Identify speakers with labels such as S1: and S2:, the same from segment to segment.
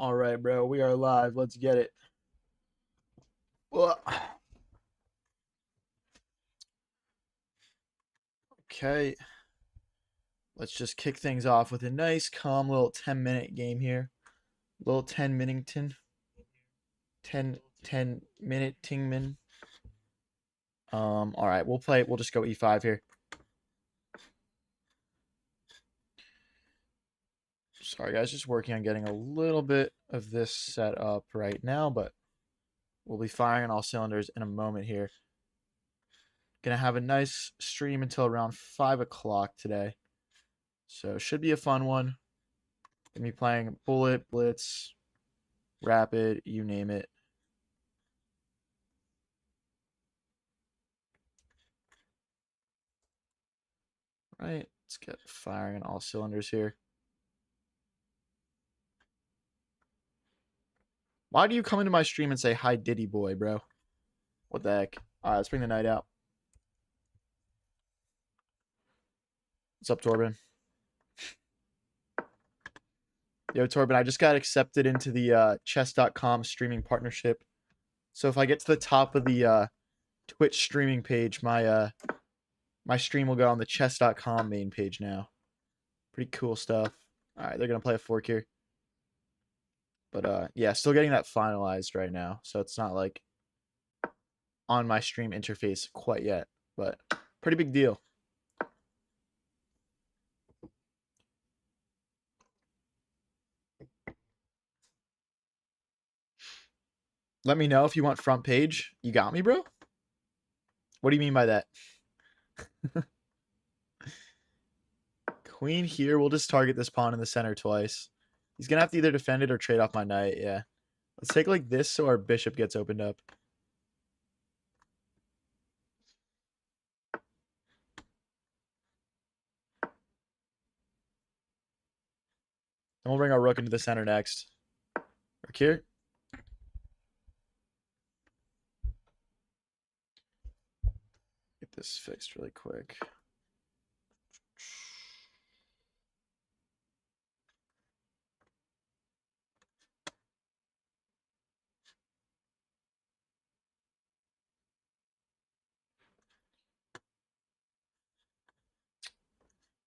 S1: All right, bro. We are live. Let's get it. Well, okay. Let's just kick things off with a nice, calm little 10-minute game here. Little 10-minute 10-minute tingman. All right. We'll just go e5 here. Sorry, guys. Just working on getting a little bit of this set up right now, but we'll be firing on all cylinders in a moment here. Gonna have a nice stream until around 5 o'clock today. So should be a fun one. Gonna be playing Bullet, Blitz, Rapid, you name it. Right, let's get firing on all cylinders here. Why do you come into my stream and say hi Diddy boy, bro? What the heck? Alright, let's bring the knight out. What's up, Torben? Yo, Torben, I just got accepted into the chess.com streaming partnership. So if I get to the top of the Twitch streaming page, my stream will go on the chess.com main page now. Pretty cool stuff. Alright, they're gonna play a fork here. But yeah, still getting that finalized right now. So it's not like on my stream interface quite yet, but pretty big deal. Let me know if you want front page. You got me, bro? What do you mean by that? Queen here. We'll just target this pawn in the center twice. He's going to have to either defend it or trade off my knight. Yeah. Let's take like this so our bishop gets opened up. And we'll bring our rook into the center next. Rook here. Get this fixed really quick.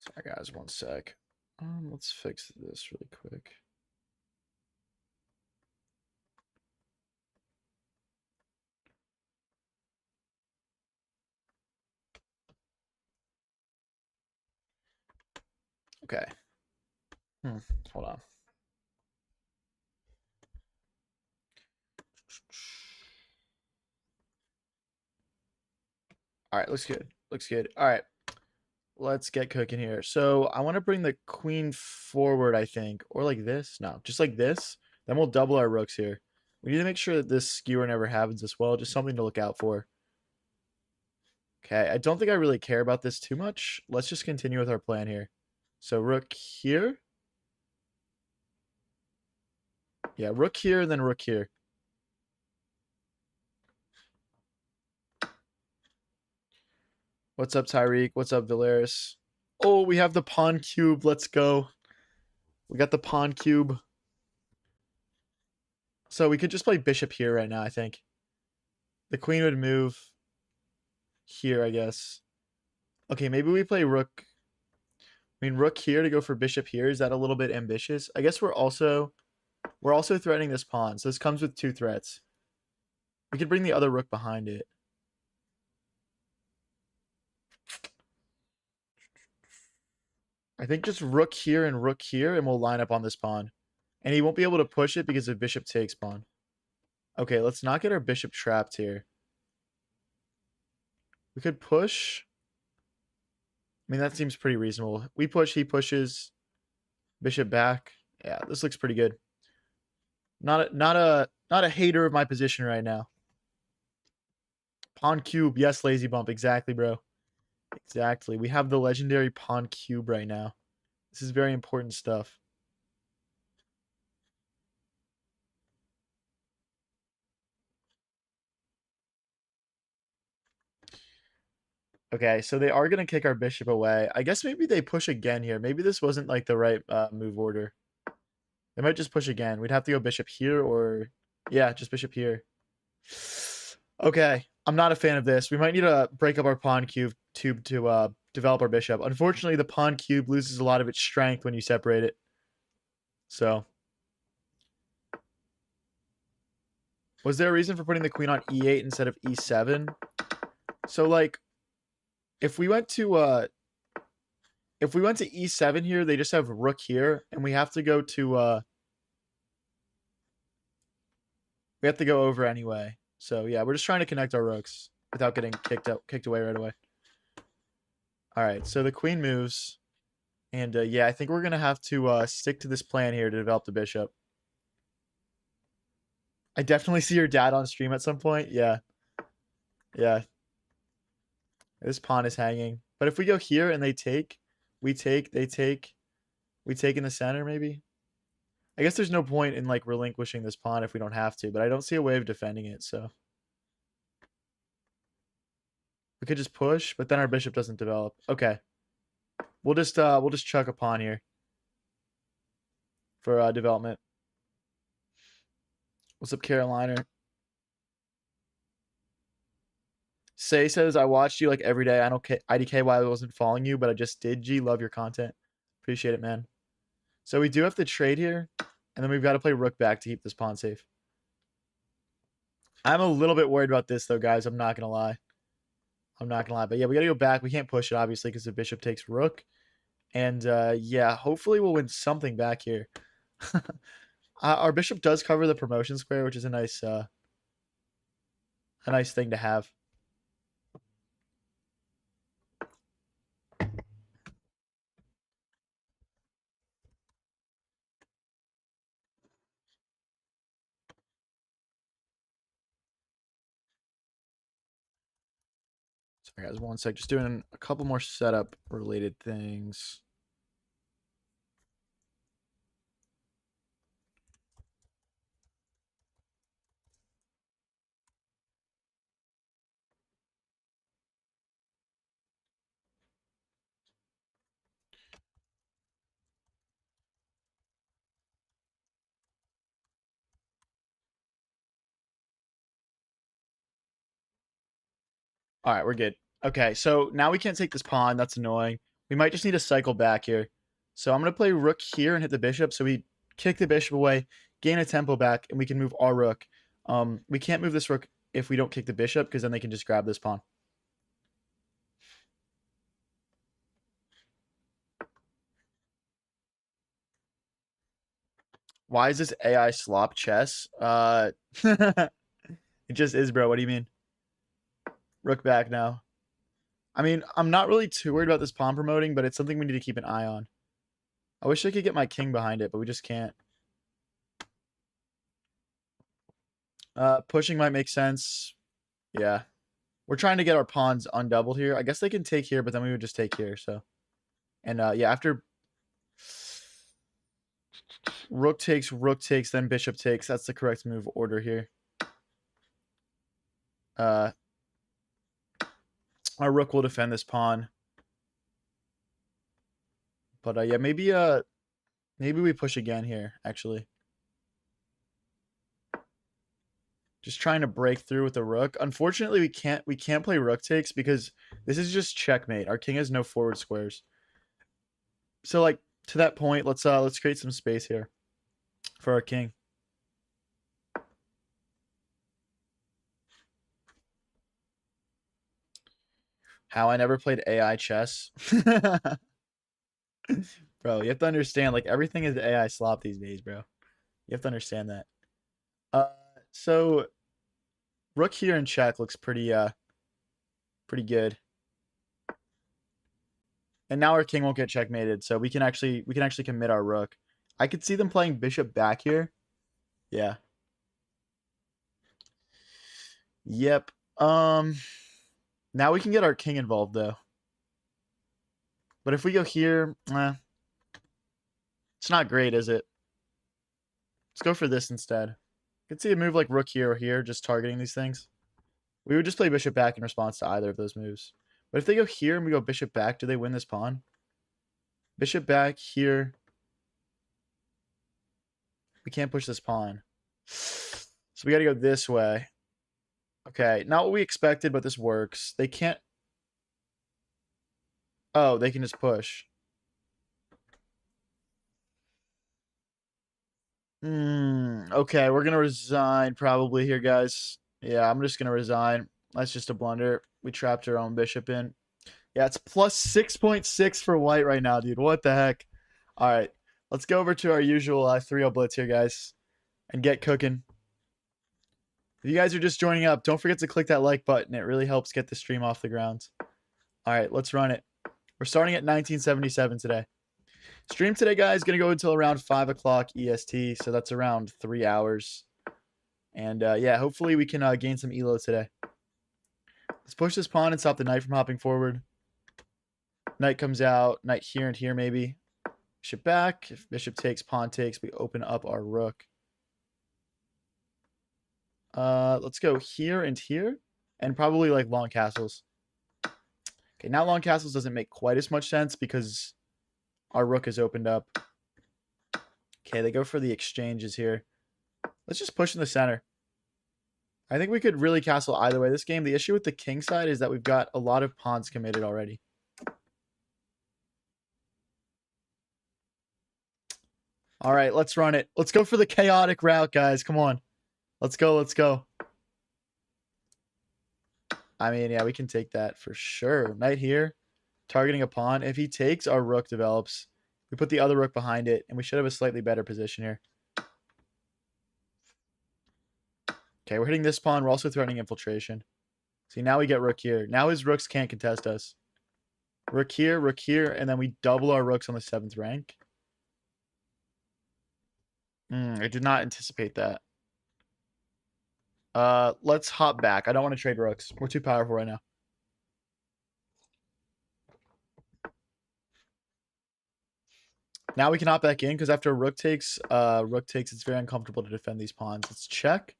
S1: Sorry, guys. One sec. Let's fix this really quick. Okay. Hold on. All right, looks good. Looks good. All right. Let's get cooking here. So I want to bring the queen forward, I think. Or like this. No, just like this. Then we'll double our rooks here. We need to make sure that this skewer never happens as well. Just something to look out for. Okay, I don't think I really care about this too much. Let's just continue with our plan here. So rook here. Yeah, rook here and then rook here. What's up, Tyreek? What's up, Valeris? Oh, we have the pawn cube. Let's go. We got the pawn cube. So we could just play bishop here right now, I think. The queen would move here, I guess. Okay, maybe we play rook. I mean, rook here to go for bishop here. Is that a little bit ambitious? I guess we're also threatening this pawn. So this comes with two threats. We could bring the other rook behind it. I think just rook here, and we'll line up on this pawn. And he won't be able to push it because of bishop takes pawn. Okay, let's not get our bishop trapped here. We could push. I mean, that seems pretty reasonable. We push, he pushes. Bishop back. Yeah, this looks pretty good. Not a hater of my position right now. Pawn cube. Yes, lazy bump. Exactly, bro. Exactly. We have the legendary pawn cube right now. This is very important stuff. Okay, so they are going to kick our bishop away. I guess maybe they push again here. Maybe this wasn't like the right move order. They might just push again. We'd have to go bishop here or... Yeah, just bishop here. Okay, I'm not a fan of this. We might need to break up our pawn cube to develop our bishop. Unfortunately, the pawn cube loses a lot of its strength when you separate it. So... Was there a reason for putting the queen on e8 instead of e7? So, like, if we went to e7 here, they just have rook here, and we have to go to we have to go over anyway. So yeah, we're just trying to connect our rooks without getting kicked away right away. All right, so the queen moves, and yeah, I think we're gonna have to stick to this plan here to develop the bishop. I definitely see your dad on stream at some point. Yeah, yeah. This pawn is hanging, but if we go here and they take, we take, they take, we take in the center maybe. I guess there's no point in like relinquishing this pawn if we don't have to, but I don't see a way of defending it, so. We could just push, but then our bishop doesn't develop. Okay. We'll just chuck a pawn here for development. What's up, Carolina? Say says, I watched you like every day. I don't IDK why I wasn't following you, but I just did. G, love your content. Appreciate it, man. So we do have to trade here, and then we've got to play rook back to keep this pawn safe. I'm a little bit worried about this, though, guys. I'm not going to lie. I'm not going to lie. But yeah, we got to go back. We can't push it, obviously, because the bishop takes rook. And yeah, hopefully we'll win something back here. Our bishop does cover the promotion square, which is a nice thing to have. Sorry, guys, one sec. Just doing a couple more setup related things. All right, we're good. Okay, so now we can't take this pawn. That's annoying. We might just need to cycle back here. So I'm going to play rook here and hit the bishop. So we kick the bishop away, gain a tempo back, and we can move our rook. We can't move this rook if we don't kick the bishop, because then they can just grab this pawn. Why is this AI slop chess? It just is, bro. What do you mean? Rook back now. I mean, I'm not really too worried about this pawn promoting, but it's something we need to keep an eye on. I wish I could get my king behind it, but we just can't. Pushing might make sense. Yeah. We're trying to get our pawns undoubled here. I guess they can take here, but then we would just take here, so. And yeah, after rook takes, then bishop takes. That's the correct move order here. Our rook will defend this pawn. But yeah, maybe we push again here, actually. Just trying to break through with the rook. Unfortunately, we can't play rook takes because this is just checkmate. Our king has no forward squares. So like to that point, let's create some space here for our king. How I never played AI chess. Bro, you have to understand, like, everything is AI slop these days, bro. You have to understand that. So rook here in check looks pretty good. And now our king won't get checkmated, so we can actually commit our rook. I could see them playing bishop back here. Yeah. Yep. Now we can get our king involved though. But if we go here, it's not great, is it? Let's go for this instead. I could see a move like rook here or here, just targeting these things. We would just play bishop back in response to either of those moves. But if they go here and we go bishop back, do they win this pawn? Bishop back here. We can't push this pawn. So we got to go this way. Okay, not what we expected, but this works. They can't... Oh, they can just push. Okay, we're going to resign probably here, guys. Yeah, I'm just going to resign. That's just a blunder. We trapped our own bishop in. Yeah, it's plus 6.6 for white right now, dude. What the heck? All right, let's go over to our usual 3-0 blitz here, guys, and get cooking. If you guys are just joining up, don't forget to click that like button. It really helps get the stream off the ground. All right, let's run it. We're starting at 1977 today. Stream today, guys, going to go until around 5 o'clock EST, so that's around 3 hours. And yeah, hopefully we can gain some elo today. Let's push this pawn and stop the knight from hopping forward. Knight comes out, knight here and here maybe. Bishop back. If bishop takes, pawn takes, we open up our rook. Let's go here and here, and probably like long castles. Okay, now long castles doesn't make quite as much sense because our rook is opened up. Okay, they go for the exchanges here. Let's just push in the center. I think we could really castle either way this game. The issue with the king side is that we've got a lot of pawns committed already. All right, let's run it. Let's go for the chaotic route, guys. Come on. Let's go, let's go. I mean, yeah, we can take that for sure. Knight here, targeting a pawn. If he takes, our rook develops. We put the other rook behind it, and we should have a slightly better position here. Okay, we're hitting this pawn. We're also threatening infiltration. See, now we get rook here. Now his rooks can't contest us. Rook here, and then we double our rooks on the 7th rank. I did not anticipate that. Let's hop back. I don't want to trade rooks. We're too powerful right now. Now we can hop back in because after rook takes, it's very uncomfortable to defend these pawns. Let's check.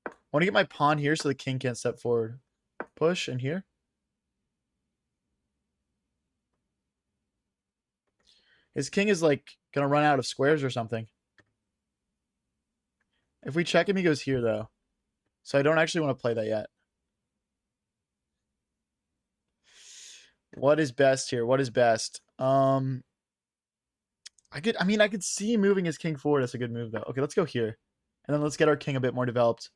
S1: I want to get my pawn here so the king can't step forward. Push in here. His king is like going to run out of squares or something. If we check him, he goes here though. So I don't actually want to play that yet. What is best here? What is best? I could see moving his king forward. That's a good move though. Okay, let's go here. And then let's get our king a bit more developed.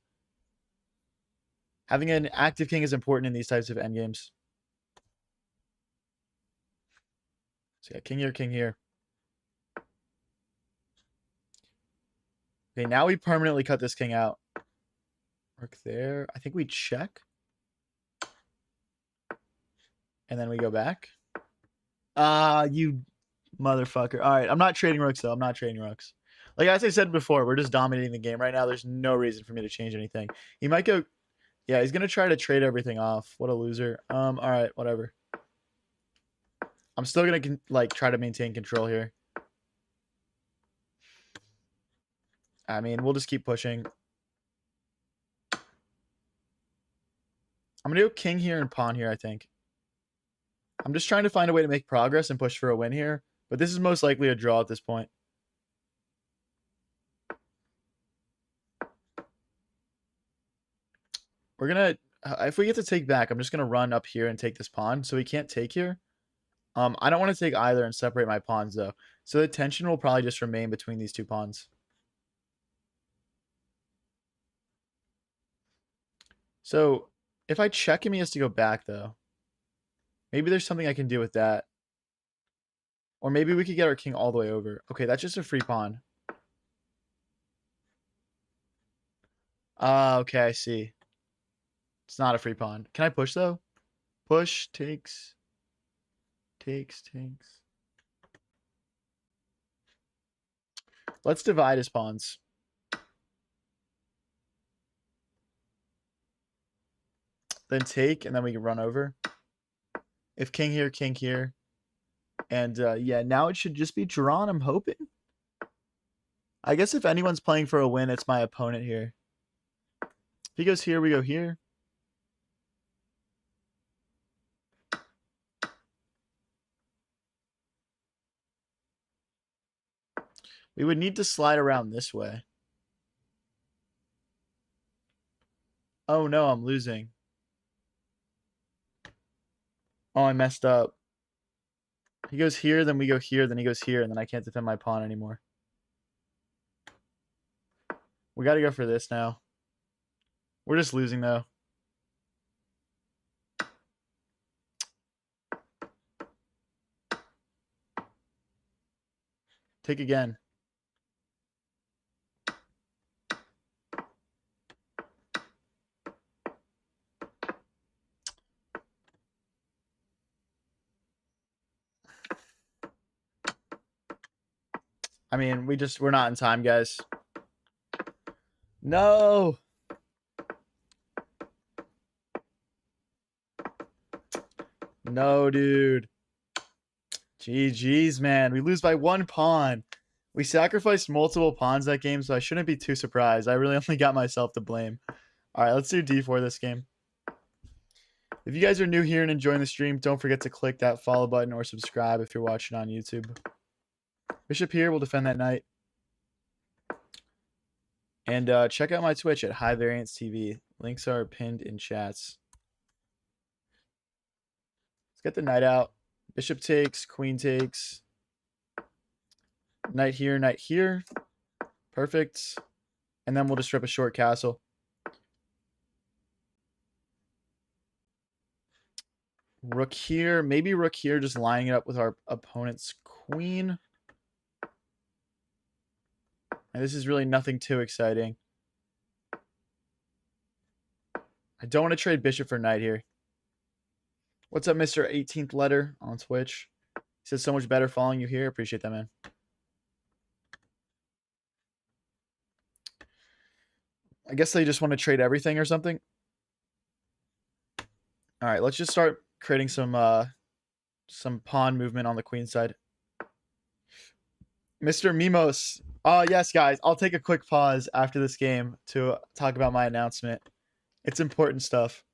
S1: Having an active king is important in these types of endgames. So yeah, king here, king here. Okay, now we permanently cut this king out. Rook there. I think we check. And then we go back. You motherfucker. All right, I'm not trading rooks, though. I'm not trading rooks. Like, as I said before, we're just dominating the game right now. There's no reason for me to change anything. He might go... Yeah, he's going to try to trade everything off. What a loser. All right, whatever. I'm still going to, like, try to maintain control here. I mean, we'll just keep pushing. I'm going to go king here and pawn here, I think. I'm just trying to find a way to make progress and push for a win here. But this is most likely a draw at this point. We're going to... If we get to take back, I'm just going to run up here and take this pawn. So we can't take here. I don't want to take either and separate my pawns, though. So the tension will probably just remain between these two pawns. So if I check him, he has to go back, though. Maybe there's something I can do with that. Or maybe we could get our king all the way over. Okay, that's just a free pawn. Okay, I see. It's not a free pawn. Can I push, though? Push, takes. Takes. Let's divide his pawns. Then take, and then we can run over. If king here, king here. And yeah, now it should just be drawn, I'm hoping. I guess if anyone's playing for a win, it's my opponent here. If he goes here, we go here. We would need to slide around this way. Oh no, I'm losing. Oh, I messed up. He goes here, then we go here, then he goes here, and then I can't defend my pawn anymore. We got to go for this now. We're just losing, though. Take again. I mean, we're not in time, guys. No. No, dude. GG's, man. We lose by 1 pawn. We sacrificed multiple pawns that game, so I shouldn't be too surprised. I really only got myself to blame. All right, let's do d4 this game. If you guys are new here and enjoying the stream, don't forget to click that follow button or subscribe if you're watching on YouTube. Bishop here will defend that knight. And check out my Twitch at High Variance TV. Links are pinned in chats. Let's get the knight out. Bishop takes, queen takes. Knight here, knight here. Perfect. And then we'll just rip a short castle. Rook here. Maybe rook here, just lining it up with our opponent's queen. And this is really nothing too exciting. I don't want to trade bishop for knight here. What's up, Mr. 18th letter on Twitch? He says so much better following you here. Appreciate that, man. I guess they just want to trade everything or something. All right, let's just start creating some pawn movement on the queen side. Mr. Mimos. Oh, yes, guys. I'll take a quick pause after this game to talk about my announcement. It's important stuff.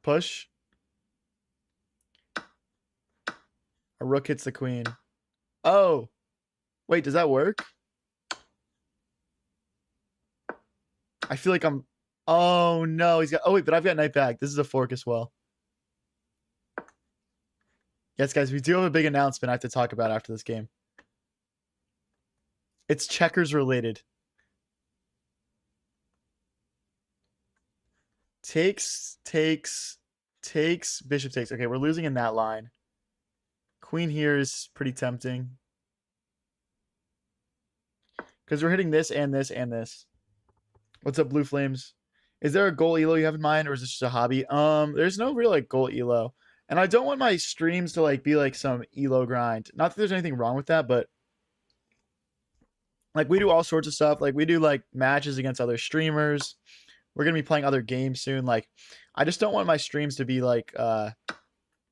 S1: Push. A rook hits the queen. Oh. Wait, does that work? I feel like I'm... Oh, no. He's got... Oh, wait, but I've got knight back. This is a fork as well. Yes, guys, we do have a big announcement I have to talk about after this game. It's checkers related. Takes, bishop takes. Okay, we're losing in that line. Queen here is pretty tempting. Because we're hitting this and this and this. What's up, Blue Flames? Is there a goal elo you have in mind, or is this just a hobby? There's no real like goal elo. And I don't want my streams to like be like some elo grind. Not that there's anything wrong with that, but like we do all sorts of stuff. Like we do like matches against other streamers. We're gonna be playing other games soon. Like I just don't want my streams to be like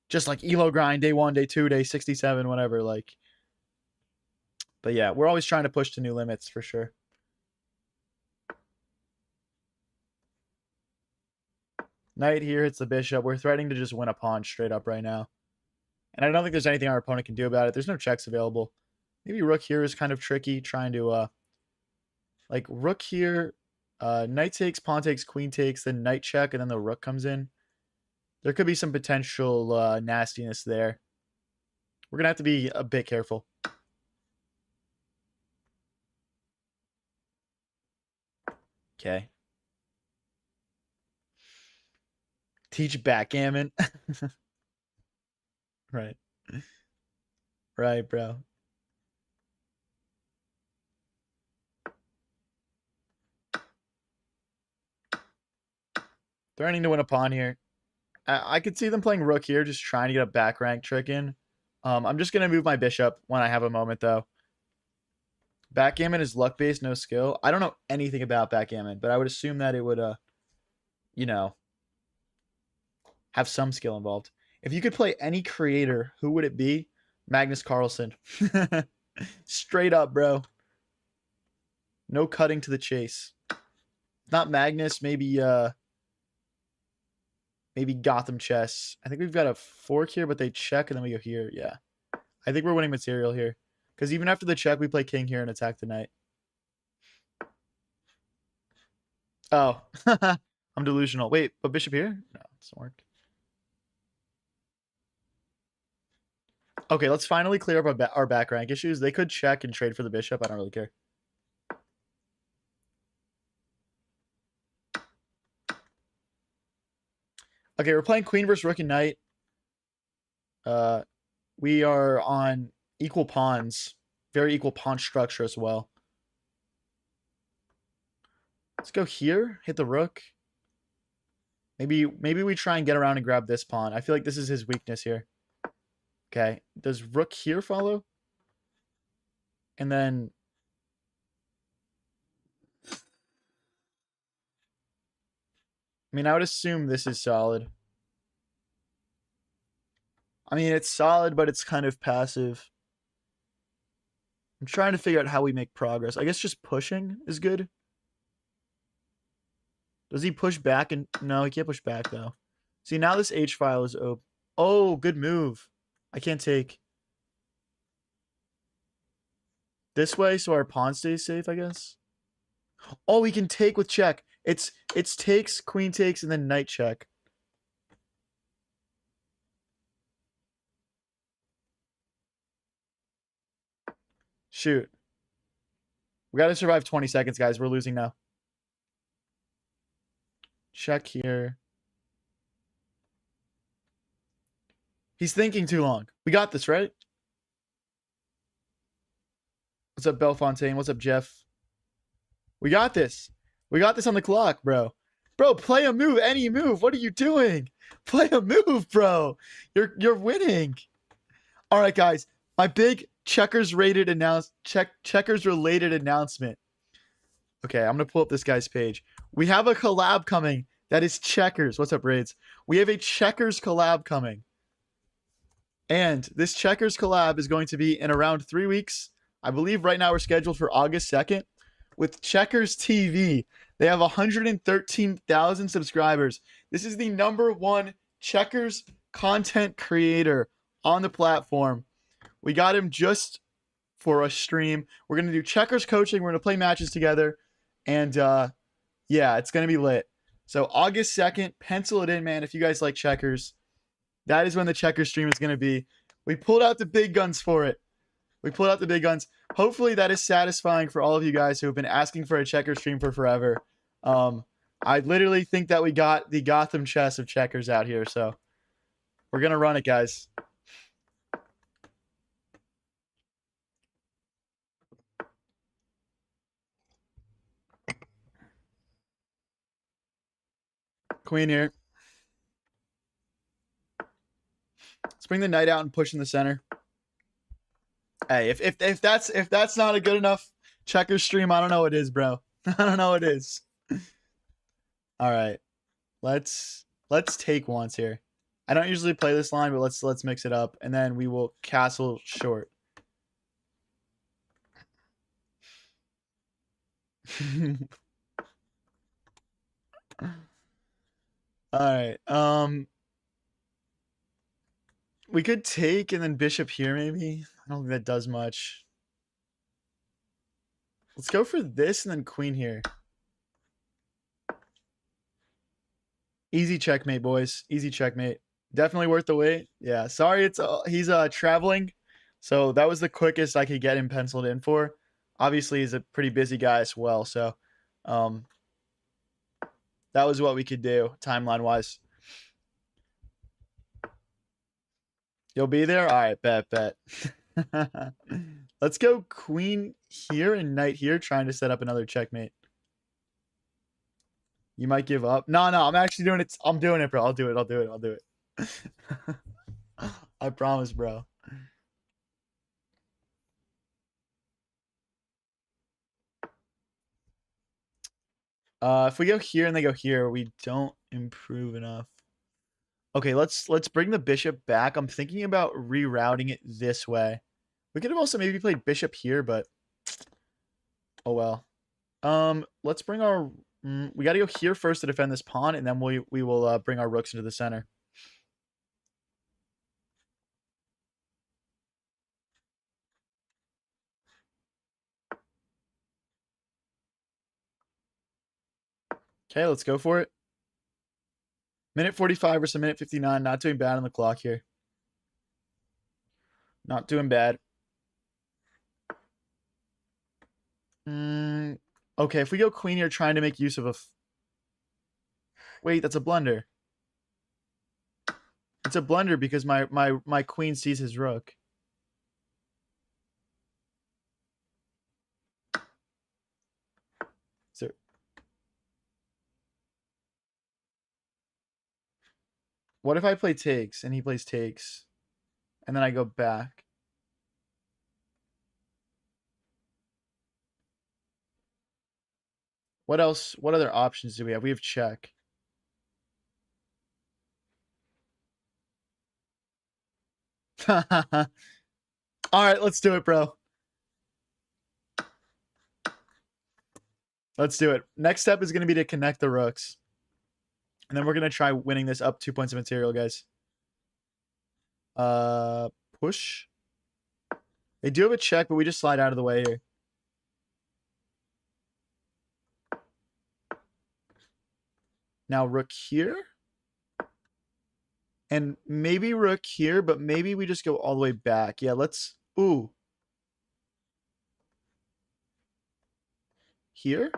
S1: just like elo grind day 1, day 2, day 67, whatever. Like, but yeah, we're always trying to push to new limits for sure. Knight here hits the bishop. We're threatening to just win a pawn straight up right now. And I don't think there's anything our opponent can do about it. There's no checks available. Maybe rook here is kind of tricky, trying to like rook here, knight takes, pawn takes, queen takes, then knight check, and then the rook comes in. There could be some potential nastiness there. We're gonna have to be a bit careful. Okay. Teach backgammon. Right. Right, bro. Threatening to win a pawn here. I could see them playing rook here, just trying to get a back rank trick in. I'm just going to move my bishop when I have a moment, though. Backgammon is luck-based, no skill. I don't know anything about backgammon, but I would assume that it would, you know, have some skill involved. If you could play any creator, who would it be? Magnus Carlsen. Straight up, bro. No cutting to the chase. Not Magnus, maybe maybe Gotham Chess. I think we've got a fork here, but they check and then we go here. Yeah. I think we're winning material here. Because even after the check, we play king here and attack the knight. Oh. I'm delusional. Wait, but bishop here? No, it doesn't work. Okay, let's finally clear up our back rank issues. They could check and trade for the bishop. I don't really care. Okay, we're playing queen versus rook and knight. We are on equal pawns. Very equal pawn structure as well. Let's go here. Hit the rook. Maybe we try and get around and grab this pawn. I feel like this is his weakness here. Okay. Does rook here follow? And then... I mean, I would assume this is solid. I mean, it's solid, but it's kind of passive. I'm trying to figure out how we make progress. I guess just pushing is good. Does he push back? And no, he can't push back, though. See, now this H file is open. Oh, good move. I can't take. This way, so our pawn stays safe, I guess. Oh, we can take with check. It's takes, queen takes, and then knight check. Shoot. We got to survive 20 seconds, guys. We're losing now. Check here. He's thinking too long. We got this, right? What's up, Bellefontaine? What's up, Jeff? We got this. We got this on the clock, bro. Bro, play a move. Any move. What are you doing? Play a move, bro. You're winning. All right, guys. My big checkers related announcement. Okay, I'm gonna pull up this guy's page. We have a collab coming that is checkers. What's up, Raids? We have a checkers collab coming. And this checkers collab is going to be in around 3 weeks. I believe right now we're scheduled for August 2nd with Checkers TV. They have 113,000 subscribers. This is the #1 checkers content creator on the platform. We got him just for a stream. We're going to do checkers coaching. We're going to play matches together. And yeah, it's going to be lit. So August 2nd, pencil it in, man, if you guys like checkers. That is when the checker stream is going to be. We pulled out the big guns for it. We pulled out the big guns. Hopefully that is satisfying for all of you guys who have been asking for a checker stream for forever. I literally think that we got the Gotham chess of checkers out here. So we're going to run it, guys. Queen here. Let's bring the knight out and push in the center. Hey, if that's not a good enough checker stream, I don't know what is, bro. I don't know what is. All right, let's take once here. I don't usually play this line, but let's mix it up, and then we will castle short. All right. We could take and then bishop here, maybe. I don't think that does much. Let's go for this and then queen here. Easy checkmate, boys. Easy checkmate. Definitely worth the wait. Yeah. Sorry, he's traveling, so that was the quickest I could get him penciled in for. Obviously, he's a pretty busy guy as well, so that was what we could do timeline wise. You'll be there? All right, bet. Let's go queen here and knight here, trying to set up another checkmate. You might give up. No, I'm actually doing it. I'm doing it, bro. I'll do it. I promise, bro. If we go here and they go here, we don't improve enough. Okay, let's bring the bishop back. I'm thinking about rerouting it this way. We could have also maybe played bishop here, but oh well. Let's bring our we got to go here first to defend this pawn, and then we will bring our rooks into the center. Okay, let's go for it. Minute 45 versus minute 59. Not doing bad on the clock here. Not doing bad. Okay, if we go queen here, trying to make use of a... Wait, that's a blunder. It's a blunder because my queen sees his rook. So, what if I play takes and he plays takes? And then I go back. What else? What other options do we have? We have check. All right, let's do it, bro. Let's do it. Next step is going to be to connect the rooks. And then we're going to try winning this up 2 points of material, guys. Push. They do have a check, but we just slide out of the way here. Now rook here. And maybe rook here, but maybe we just go all the way back. Yeah, let's... Ooh. Here?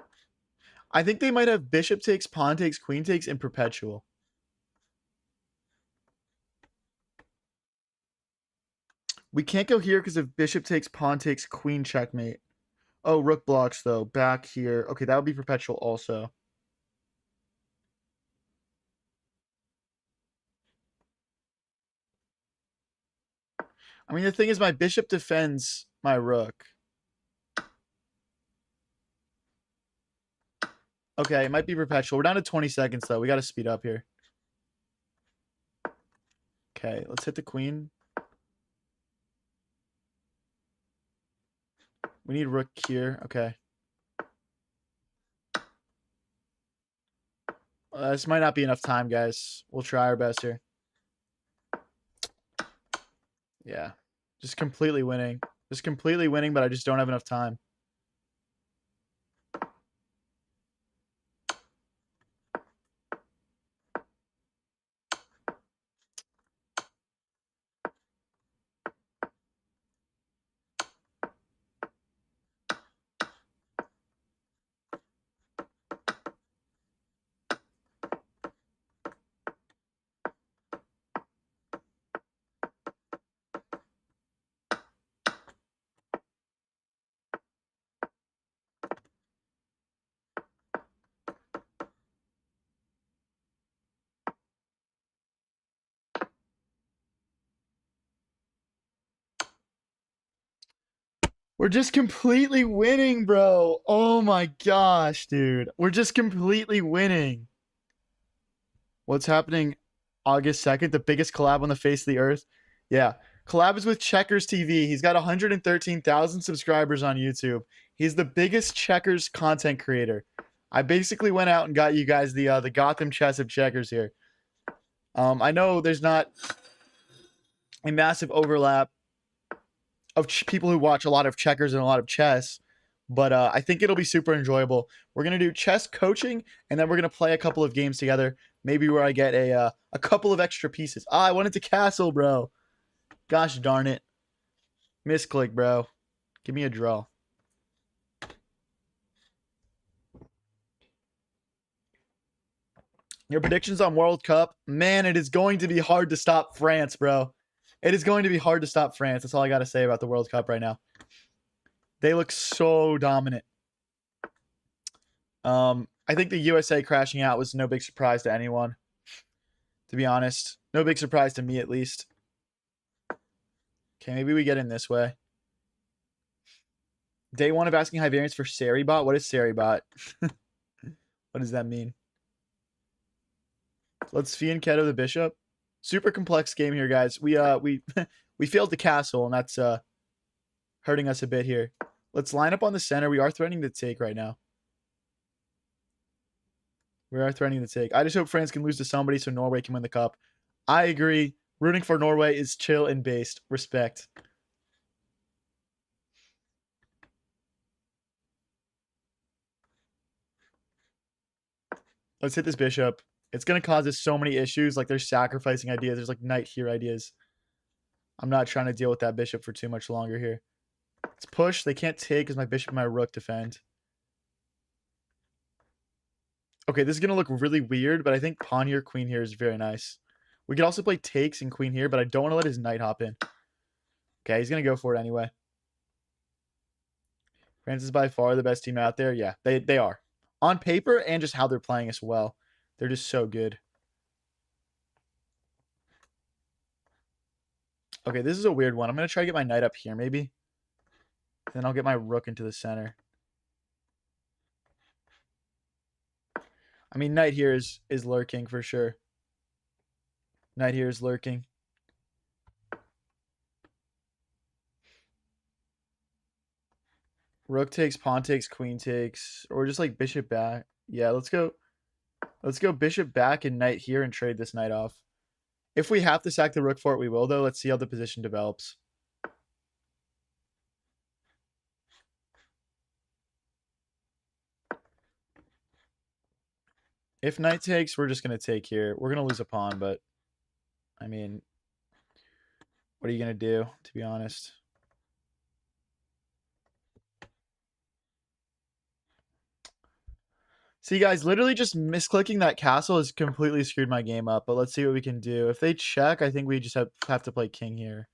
S1: I think they might have bishop takes, pawn takes, queen takes, and perpetual. We can't go here because if bishop takes, pawn takes, queen checkmate. Oh, rook blocks, though. Back here. Okay, that would be perpetual also. I mean, the thing is my bishop defends my rook. Okay, it might be perpetual. We're down to 20 seconds, though. We got to speed up here. Okay, let's hit the queen. We need rook here. Okay. This might not be enough time, guys. We'll try our best here. Yeah. Just completely winning. Just completely winning, but I just don't have enough time. We're just completely winning, bro. Oh my gosh, dude. We're just completely winning. What's happening August 2nd? The biggest collab on the face of the earth? Yeah. Collab is with Checkers TV. He's got 113,000 subscribers on YouTube. He's the biggest Checkers content creator. I basically went out and got you guys the Gotham chess of Checkers here. I know there's not a massive overlap of people who watch a lot of checkers and a lot of chess, but I think it'll be super enjoyable. We're gonna do chess coaching, and then we're gonna play a couple of games together. Maybe where I get a couple of extra pieces. I wanted to castle, bro. Gosh darn it, misclick, bro. Give me a draw. Your predictions on World Cup, man. It is going to be hard to stop France, bro. It is going to be hard to stop France. That's all I got to say about the World Cup right now. They look so dominant. I think the USA crashing out was no big surprise to anyone, to be honest. No big surprise to me, at least. Okay, maybe we get in this way. Day one of asking high variance for Seribot. What is Seribot? What does that mean? Let's Fee and Keto the bishop. Super complex game here, guys. We we failed the castle, and that's hurting us a bit here. Let's line up on the center. We are threatening to take right now. We are threatening to take. I just hope France can lose to somebody so Norway can win the cup. I agree. Rooting for Norway is chill and based. Respect. Let's hit this bishop. It's going to cause us so many issues. Like, there's sacrificing ideas. There's, like, knight here ideas. I'm not trying to deal with that bishop for too much longer here. Let's push. They can't take because my bishop and my rook defend. Okay, this is going to look really weird, but I think pawn here, queen here is very nice. We could also play takes and queen here, but I don't want to let his knight hop in. Okay, he's going to go for it anyway. France is by far the best team out there. Yeah, they are. On paper and just how they're playing as well. They're just so good. Okay, this is a weird one. I'm going to try to get my knight up here, maybe. Then I'll get my rook into the center. I mean, knight here is lurking for sure. Knight here is lurking. Rook takes, pawn takes, queen takes, or just like bishop back. Yeah, let's go. Let's go bishop back and knight here and trade this knight off. If we have to sack the rook for it, we will, though. Let's see how the position develops. If knight takes, we're just going to take here. We're going to lose a pawn, but I mean, what are you going to do, to be honest? See, guys, literally just misclicking that castle has completely screwed my game up, but let's see what we can do. If they check, I think we just have to play king here.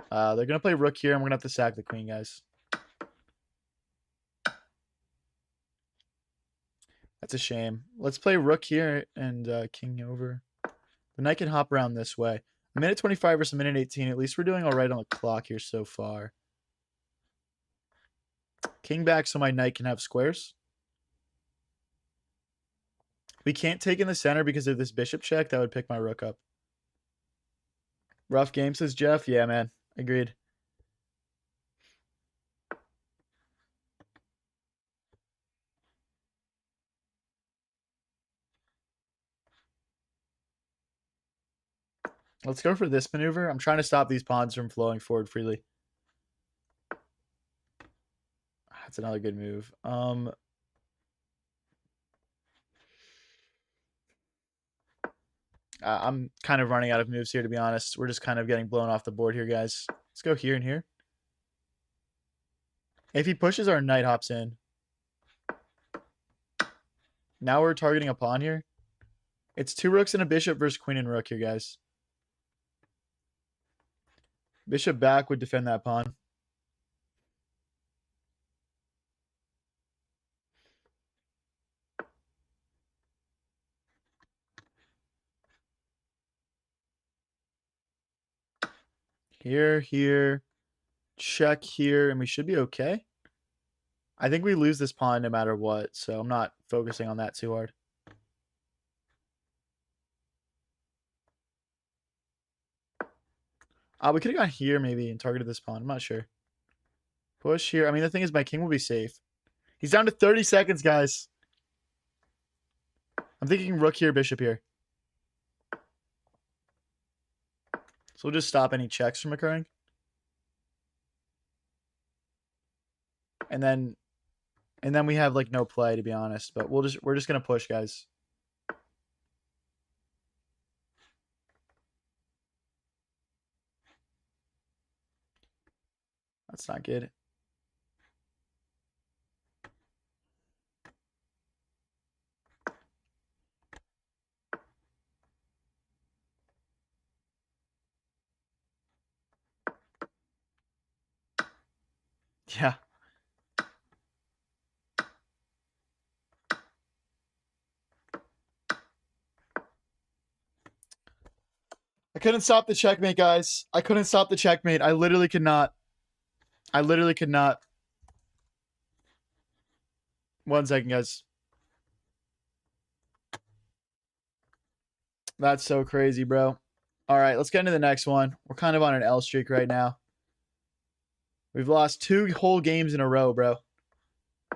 S1: They're going to play rook here, and we're going to have to sack the queen, guys. That's a shame. Let's play rook here and king over. The knight can hop around this way. A minute 25 versus a minute 18. At least we're doing all right on the clock here so far. King back so my knight can have squares. We can't take in the center because of this bishop check. That would pick my rook up. Rough game, says Jeff. Yeah, man. Agreed. Let's go for this maneuver. I'm trying to stop these pawns from flowing forward freely. That's another good move. I'm kind of running out of moves here, to be honest. We're just kind of getting blown off the board here, guys. Let's go here and here. If he pushes, our knight hops in. Now we're targeting a pawn here. It's two rooks and a bishop versus queen and rook here, guys. Bishop back would defend that pawn. Here. Check here, and we should be okay. I think we lose this pawn no matter what, so I'm not focusing on that too hard. We could have gone here maybe and targeted this pawn. I'm not sure. Push here. I mean, the thing is my king will be safe. He's down to 30 seconds, guys. I'm thinking rook here, bishop here. So we'll just stop any checks from occurring. And then we have like no play, to be honest. But we're just gonna push, guys. That's not good. Yeah. I couldn't stop the checkmate, guys. I couldn't stop the checkmate. I literally could not. I literally could not. 1 second, guys. That's so crazy, bro. All right, let's get into the next one. We're kind of on an L streak right now. We've lost 2 whole games in a row, bro.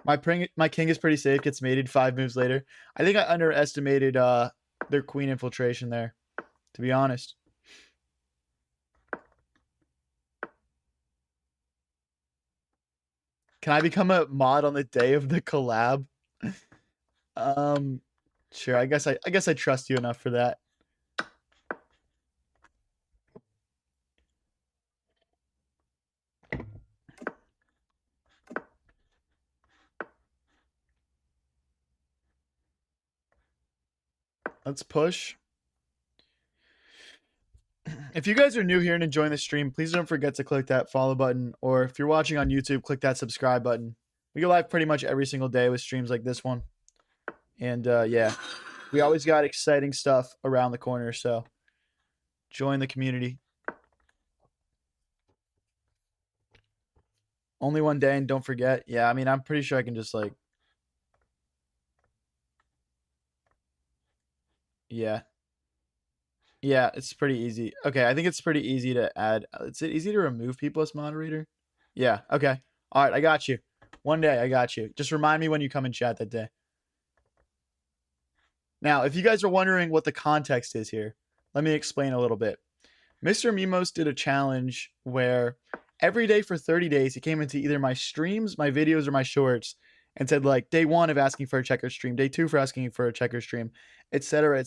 S1: My king is pretty safe. Gets mated 5 moves later. I think I underestimated their queen infiltration there, to be honest. Can I become a mod on the day of the collab? Sure. I guess I trust you enough for that. Let's push. If you guys are new here and enjoying the stream, please don't forget to click that follow button. Or if you're watching on YouTube, click that subscribe button. We go live pretty much every single day with streams like this one. And yeah, we always got exciting stuff around the corner. So join the community. Only one day, and don't forget. Yeah, I mean, I'm pretty sure I can just like. Yeah. Yeah, it's pretty easy. Okay, I think it's pretty easy to add. Is it easy to remove people as moderator? Yeah, okay. All right, I got you. One day, I got you. Just remind me when you come and chat that day. Now, if you guys are wondering what the context is here, let me explain a little bit. Mr. Mimos did a challenge where every day for 30 days, he came into either my streams, my videos, or my shorts and said, like, day 1 of asking for a checker stream, day 2 for asking for a checker stream, etc.,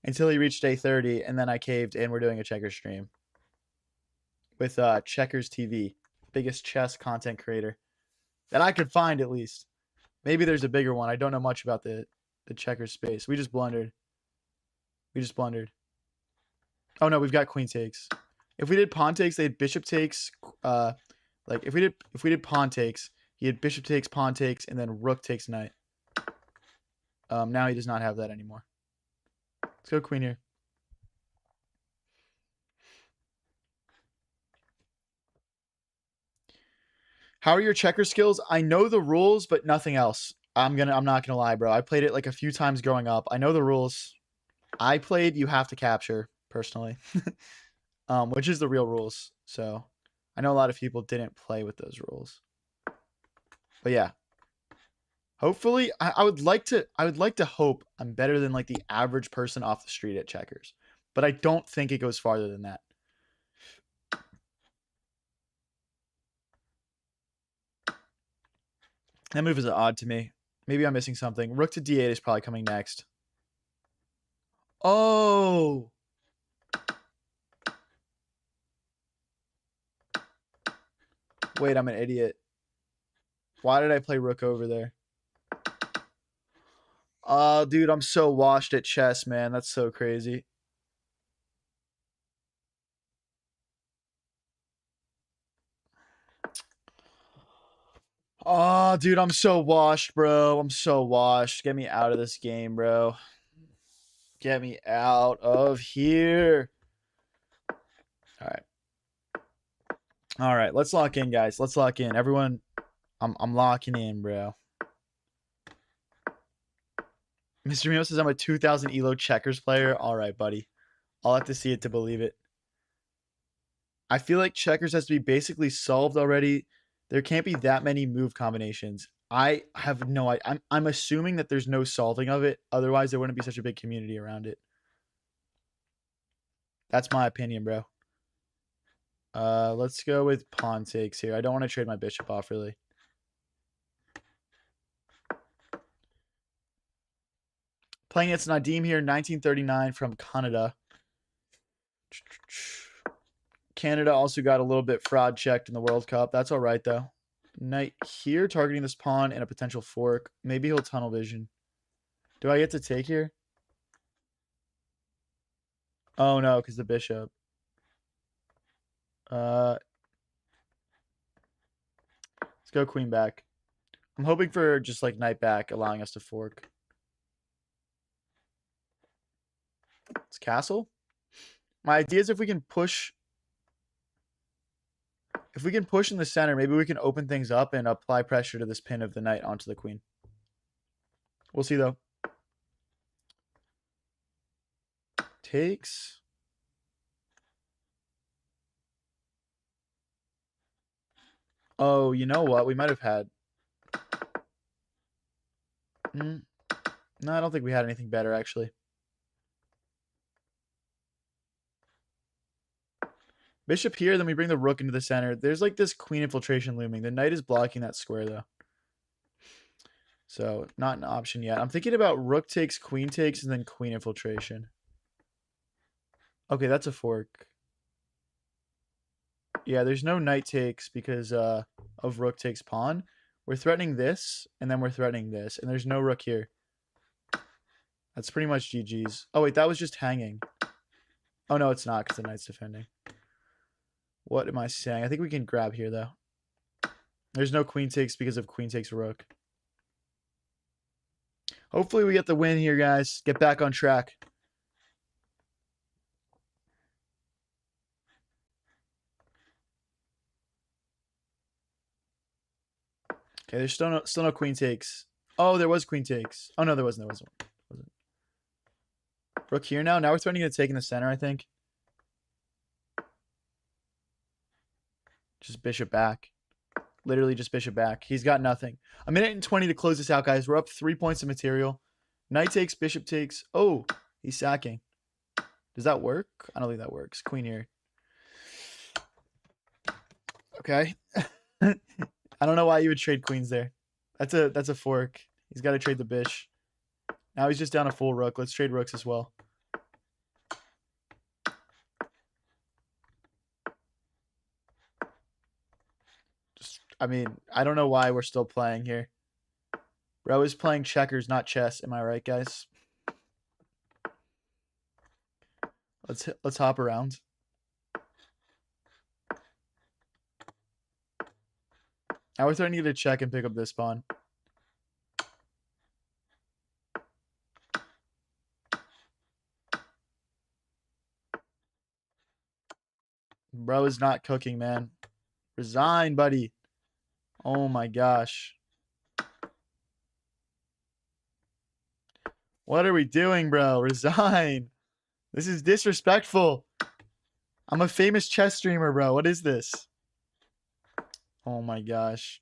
S1: until he reached day 30. And then I caved and we're doing a checker stream with Checkers TV, biggest chess content creator that I could find at least. Maybe there's a bigger one. I don't know much about the checkers space. We just blundered. Oh no, we've got queen takes. If we did pawn takes, they had bishop takes. Like if we did pawn takes, he had bishop takes, pawn takes, and then rook takes knight. Now he does not have that anymore. Let's go queen here. How are your checker skills? I know the rules, but nothing else. I'm not gonna lie, bro. I played it like a few times growing up. I know the rules. I played you have to capture personally, which is the real rules. So I know a lot of people didn't play with those rules. But yeah. Hopefully, I would like to hope I'm better than like the average person off the street at checkers. But I don't think it goes farther than that. That move is odd to me. Maybe I'm missing something. Rook to d8 is probably coming next. Oh. Wait, I'm an idiot. Why did I play rook over there? Oh, dude, I'm so washed at chess, man. That's so crazy. Oh, dude, I'm so washed, bro. I'm so washed. Get me out of this game, bro. Get me out of here. All right. All right, let's lock in, guys. Let's lock in. Everyone, I'm locking in, bro. Mr. Mio says I'm a 2000 elo checkers player. All right, buddy. I'll have to see it to believe it. I feel like checkers has to be basically solved already. There can't be that many move combinations. I have no idea. I'm assuming that there's no solving of it. Otherwise, there wouldn't be such a big community around it. That's my opinion, bro. Let's go with pawn takes here. I don't want to trade my bishop off, really. Playing against Nadim here, 1939 from Canada. Canada also got a little bit fraud checked in the World Cup. That's all right, though. Knight here, targeting this pawn and a potential fork. Maybe he'll tunnel vision. Do I get to take here? Oh, no, because the bishop. Let's go queen back. I'm hoping for just like knight back, allowing us to fork. It's castle. My idea is if we can push in the center, maybe we can open things up and apply pressure to this pin of the knight onto the queen. We'll see, though. Takes. Oh, you know what? We might have had... No, I don't think we had anything better, actually. Bishop here, then we bring the rook into the center. There's like this queen infiltration looming. The knight is blocking that square, though. So not an option yet. I'm thinking about rook takes, queen takes, and then queen infiltration. Okay, that's a fork. Yeah, there's no knight takes because of rook takes pawn. We're threatening this, and then we're threatening this, and there's no rook here. That's pretty much GG's. Oh, wait, that was just hanging. Oh, no, it's not because the knight's defending. What am I saying? I think we can grab here, though. There's no queen takes because of queen takes rook. Hopefully we get the win here, guys. Get back on track. Okay, there's still no queen takes. Oh, there was queen takes. Oh, no, there wasn't. There wasn't. Rook here now. Now we're threatening to take in the center, I think. Just bishop back. Literally just bishop back. He's got nothing. A minute and 20 to close this out, guys. We're up 3 points of material. Knight takes, bishop takes. Oh, he's sacking. Does that work? I don't think that works. Queen here. Okay. I don't know why you would trade queens there. That's a fork. He's got to trade the bish. Now he's just down a full rook. Let's trade rooks as well. I mean, I don't know why we're still playing here. Bro is playing checkers, not chess. Am I right, guys? Let's hop around. Now we're threatening to check and pick up this pawn. Bro is not cooking, man. Resign, buddy. Oh my gosh. What are we doing, bro? Resign. This is disrespectful. I'm a famous chess streamer, bro. What is this? Oh my gosh.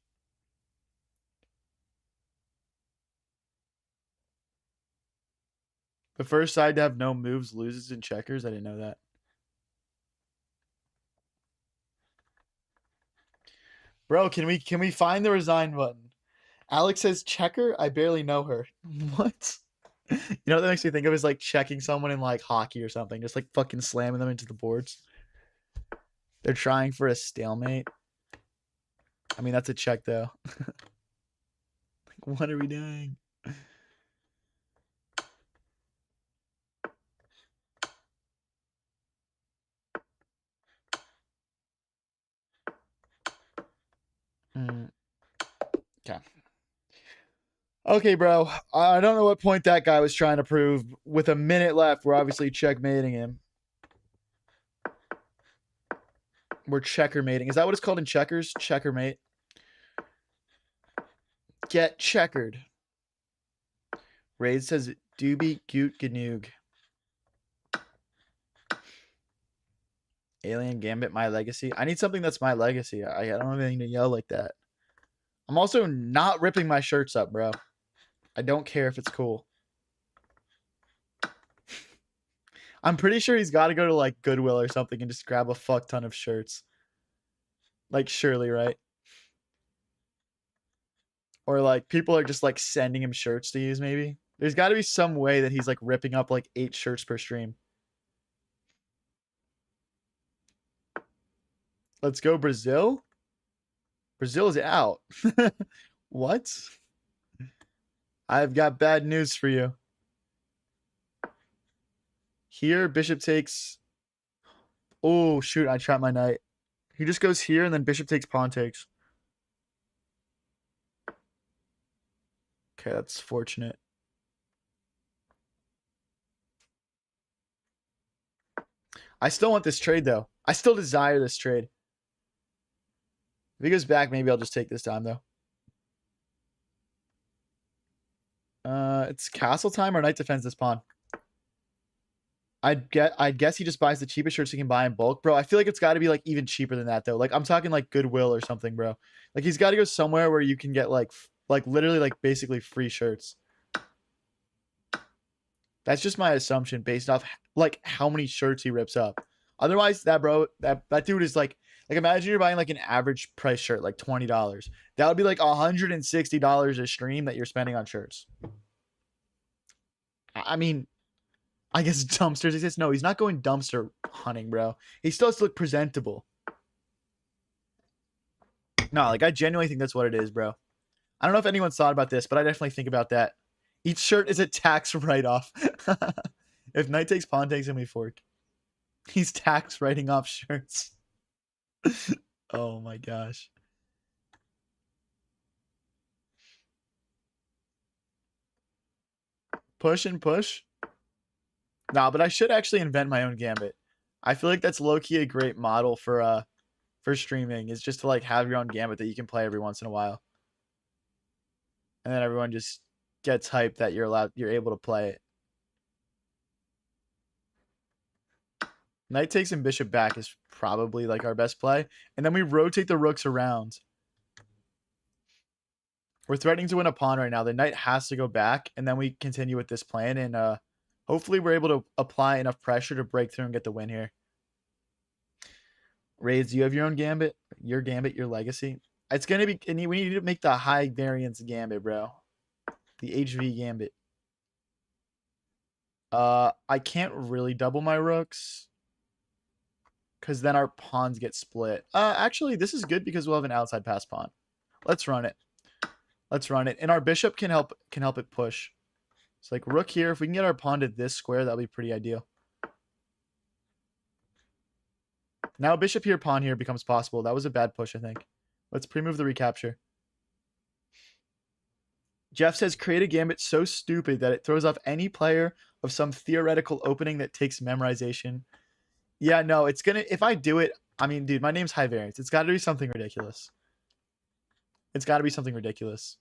S1: The first side to have no moves loses in checkers. I didn't know that. Bro, can we find the resign button? Alex says checker. I barely know her. What? You know what that makes me think of is like checking someone in like hockey or something, just like fucking slamming them into the boards. They're trying for a stalemate. I mean, that's a check though. What are we doing? Okay. Okay, bro. I don't know what point that guy was trying to prove. With a minute left, we're obviously checkmating him. We're checkermating. Is that what it's called in checkers? Checkermate. Get checkered. Raid says doobie goot ganoog. Alien Gambit, my legacy. I need something that's my legacy. I don't have anything to yell like that. I'm also not ripping my shirts up, bro. I don't care if it's cool. I'm pretty sure he's got to go to like Goodwill or something and just grab a fuck ton of shirts. Like surely, right? Or like people are just like sending him shirts to use maybe. There's got to be some way that he's like ripping up like 8 shirts per stream. Let's go Brazil. Brazil is out. What? I've got bad news for you. Here, bishop takes. Oh, shoot. I trapped my knight. He just goes here and then bishop takes, pawn takes. Okay, that's fortunate. I still want this trade, though. I still desire this trade. If he goes back, maybe I'll just take this time, though. It's castle time or knight defends this pawn. I'd guess he just buys the cheapest shirts he can buy in bulk, bro. I feel like it's got to be like even cheaper than that, though. Like I'm talking like Goodwill or something, bro. Like he's got to go somewhere where you can get like literally like basically free shirts. That's just my assumption based off like how many shirts he rips up. Otherwise, that bro, that dude is like Like imagine you're buying like an average price shirt, like $20. That would be like $160 a stream that you're spending on shirts. I mean, I guess dumpsters exist. No, he's not going dumpster hunting, bro. He still has to look presentable. No, like I genuinely think that's what it is, bro. I don't know if anyone's thought about this, but I definitely think about that. Each shirt is a tax write-off. If knight takes pawn takes and we fork. He's tax writing off shirts. Oh my gosh. Push and push. Nah, but I should actually invent my own gambit. I feel like that's low-key a great model for streaming, is just to like have your own gambit that you can play every once in a while. And then everyone just gets hyped that you're able to play it. Knight takes and bishop back is probably like our best play. And then we rotate the rooks around. We're threatening to win a pawn right now. The knight has to go back, and then we continue with this plan. And hopefully we're able to apply enough pressure to break through and get the win here. Raids, you have your own gambit? Your gambit, your legacy? It's going to be... We need to make the high variance gambit, bro. The HV gambit. I can't really double my rooks, because then our pawns get split. Actually, this is good because we'll have an outside pass pawn. Let's run it. Let's run it. And our bishop can help it push. It's like rook here. If we can get our pawn to this square, that'll be pretty ideal. Now bishop here, pawn here becomes possible. That was a bad push, I think. Let's pre-move the recapture. Jeff says, create a gambit so stupid that it throws off any player of some theoretical opening that takes memorization. Yeah, no, it's gonna... If I do it... I mean, dude, my name's High Variance. It's got to be something ridiculous. It's got to be something ridiculous.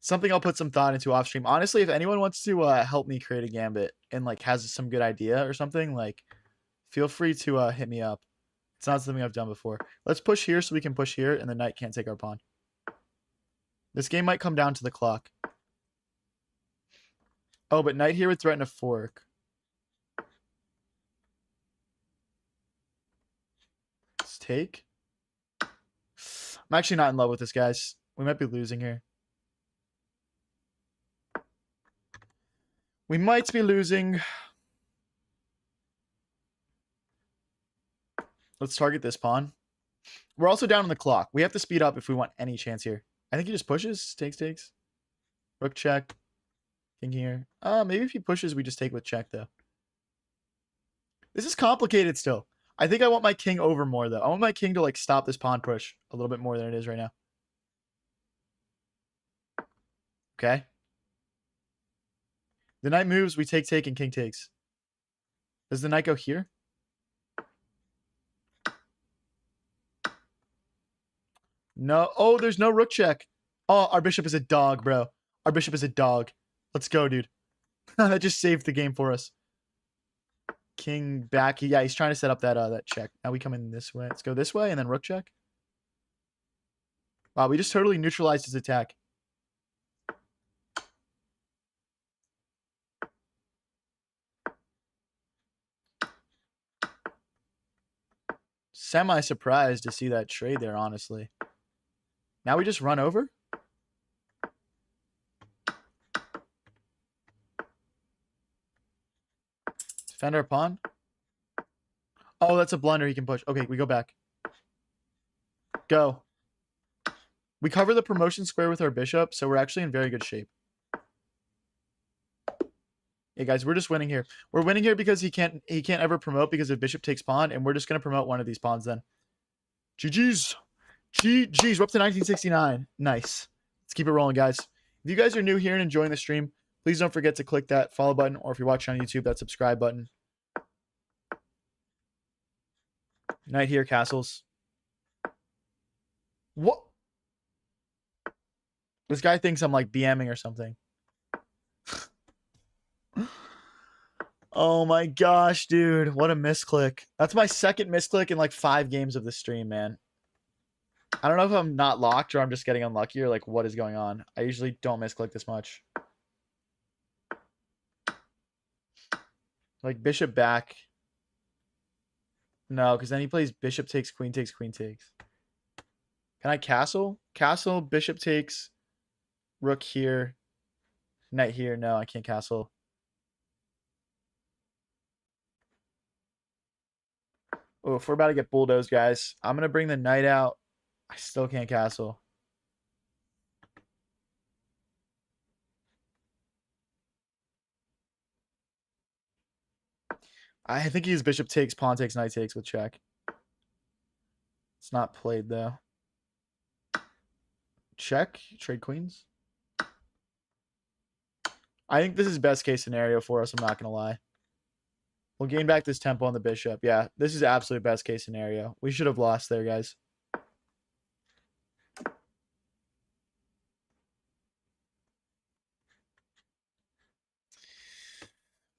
S1: Something I'll put some thought into off stream. Honestly, if anyone wants to help me create a gambit and like has some good idea or something, like feel free to hit me up. It's not something I've done before. Let's push here so we can push here and the knight can't take our pawn. This game might come down to the clock. Oh, but knight here would threaten a fork. Let's take. I'm actually not in love with this, guys. We might be losing here. We might be losing. Let's target this pawn. We're also down on the clock. We have to speed up if we want any chance here. I think he just pushes. Takes. Rook check. King here. Maybe if he pushes, we just take with check, though. This is complicated still. I think I want my king over more, though. I want my king to, like, stop this pawn push a little bit more than it is right now. Okay. The knight moves, we take, and king takes. Does the knight go here? No. Oh, there's no rook check. Oh, our bishop is a dog, bro. Our bishop is a dog. Let's go, dude. That just saved the game for us. King back. Yeah, he's trying to set up that check. Now we come in this way. Let's go this way and then rook check. Wow, we just totally neutralized his attack. Semi-surprised to see that trade there, honestly. Now we just run over? Defend our pawn? Oh, that's a blunder. He can push. Okay, we go back. Go. We cover the promotion square with our bishop, so we're actually in very good shape. Yeah, guys, we're just winning here. We're winning here because he can't ever promote because if bishop takes pawn, and we're just going to promote one of these pawns then. GG's. GG's. We're up to 1969. Nice. Let's keep it rolling, guys. If you guys are new here and enjoying the stream, please don't forget to click that follow button, or if you're watching on YouTube, that subscribe button. Knight here, castles. What? This guy thinks I'm like BMing or something. Oh my gosh, dude. What a misclick. That's my second misclick in like 5 games of the stream, man. I don't know if I'm not locked or I'm just getting unlucky or like what is going on. I usually don't misclick this much. Like bishop back. No, because then he plays bishop takes, queen takes, queen takes. Can I castle? Castle, bishop takes, rook here, knight here. No, I can't castle. Oh, if we're about to get bulldozed, guys, I'm gonna bring the knight out. I still can't castle. I think he's bishop takes, pawn takes, knight takes with check. It's not played though. Check, trade queens. I think this is best case scenario for us. I'm not gonna lie. We'll gain back this tempo on the bishop. Yeah, this is absolute best case scenario. We should have lost there, guys.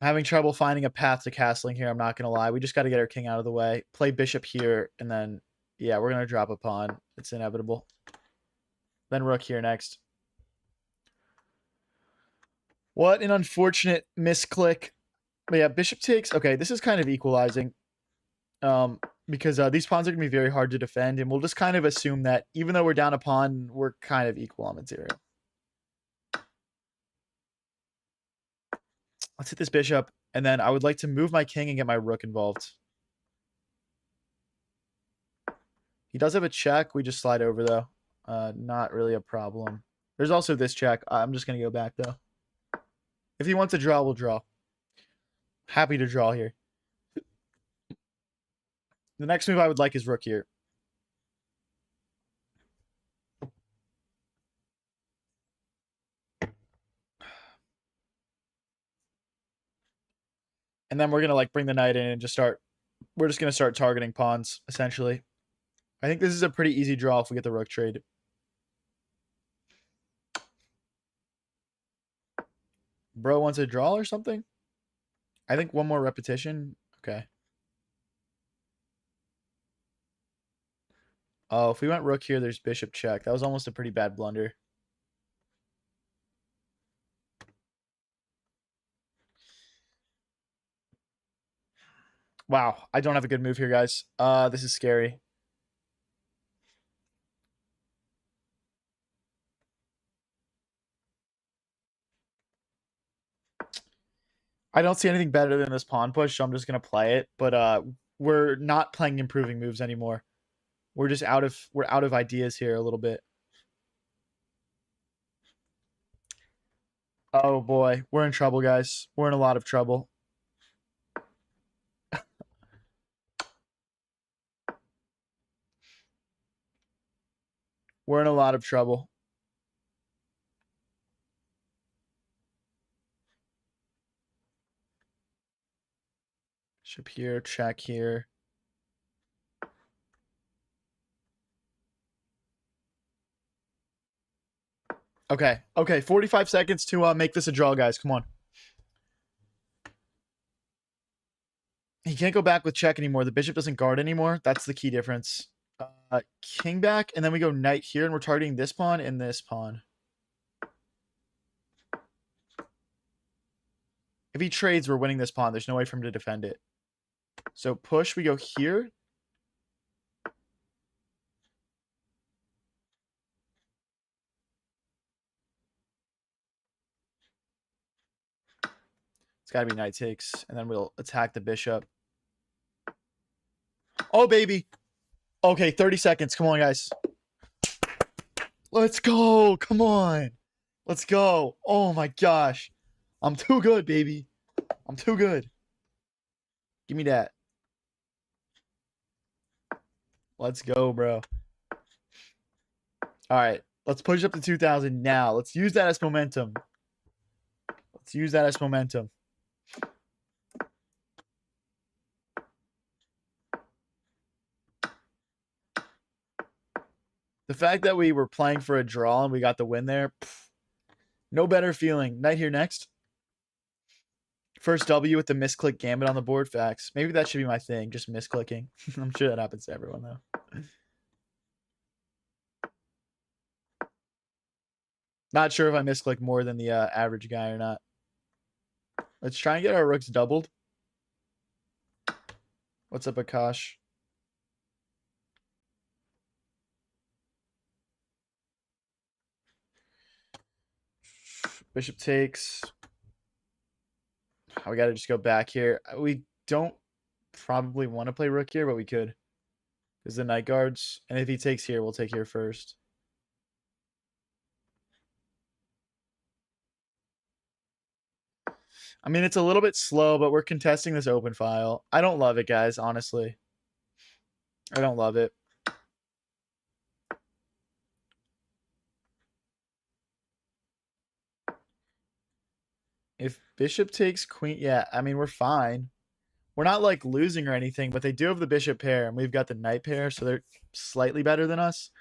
S1: I'm having trouble finding a path to castling here. I'm not gonna lie. We just got to get our king out of the way. Play bishop here, and then yeah, we're gonna drop a pawn. It's inevitable. Then rook here next. What an unfortunate misclick. But yeah, bishop takes. Okay, this is kind of equalizing. Because these pawns are going to be very hard to defend, and we'll just kind of assume that even though we're down a pawn, we're kind of equal on material. Let's hit this bishop, and then I would like to move my king and get my rook involved. He does have a check. We just slide over, though. Not really a problem. There's also this check. I'm just going to go back, though. If he wants to draw, we'll draw. Happy to draw here. The next move I would like is rook here. And then we're going to like bring the knight in and just start. We're just going to start targeting pawns, essentially. I think this is a pretty easy draw if we get the rook trade. Bro wants a draw or something? I think one more repetition. Okay. Oh, if we went rook here, there's bishop check. That was almost a pretty bad blunder. Wow, I don't have a good move here, guys. This is scary. I don't see anything better than this pawn push, so I'm just gonna play it. But we're not playing improving moves anymore. We're just out of ideas here a little bit. Oh boy, we're in trouble, guys. We're in a lot of trouble. We're in a lot of trouble. Bishop here, check here. Okay, okay, 45 seconds to make this a draw, guys. Come on. He can't go back with check anymore. The bishop doesn't guard anymore. That's the key difference. King back, and then we go knight here, and we're targeting this pawn and this pawn. If he trades, we're winning this pawn. There's no way for him to defend it. So push, we go here. It's got to be knight takes, and then we'll attack the bishop. Oh, baby. Okay, 30 seconds. Come on, guys. Let's go. Come on. Let's go. Oh, my gosh. I'm too good, baby. I'm too good. Give me that. Let's go, bro. All right. Let's push up to 2,000 now. Let's use that as momentum. Let's use that as momentum. The fact that we were playing for a draw and we got the win there, no better feeling. Knight here next. First W with the misclick gambit on the board. Facts. Maybe that should be my thing, just misclicking. I'm sure that happens to everyone, though. Not sure if I misclick more than the average guy or not. Let's try and get our rooks doubled. What's up, Akash? Bishop takes. We got to just go back here. We don't probably want to play rook here, but we could. Because the knight guards. And if he takes here, we'll take here first. I mean, it's a little bit slow, but we're contesting this open file. I don't love it, guys, honestly. I don't love it. If bishop takes queen, yeah, I mean, we're fine. We're not like losing or anything, but they do have the bishop pair, and we've got the knight pair, so they're slightly better than us.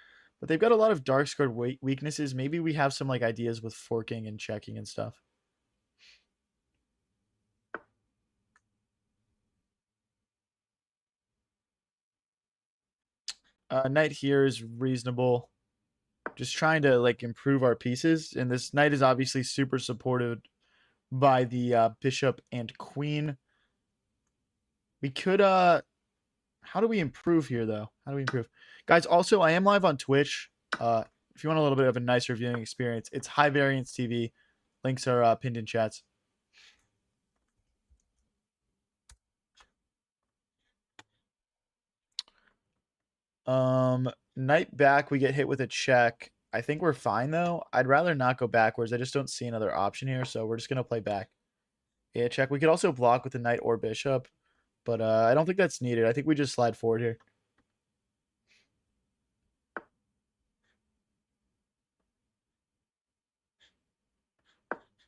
S1: But they've got a lot of dark squared weaknesses. Maybe we have some like ideas with forking and checking and stuff. Knight here is reasonable. Just trying to like improve our pieces, and this knight is obviously super supported by the bishop and queen. We could how do we improve here though? How do we improve? Guys, also I am live on Twitch. If you want a little bit of a nicer viewing experience, it's High Variance TV. Links are pinned in chats. Knight back, we get hit with a check. I think we're fine though. I'd rather not go backwards. I just don't see another option here, so we're just gonna play back. Yeah, check. We could also block with the knight or bishop, but I don't think that's needed. I think we just slide forward here.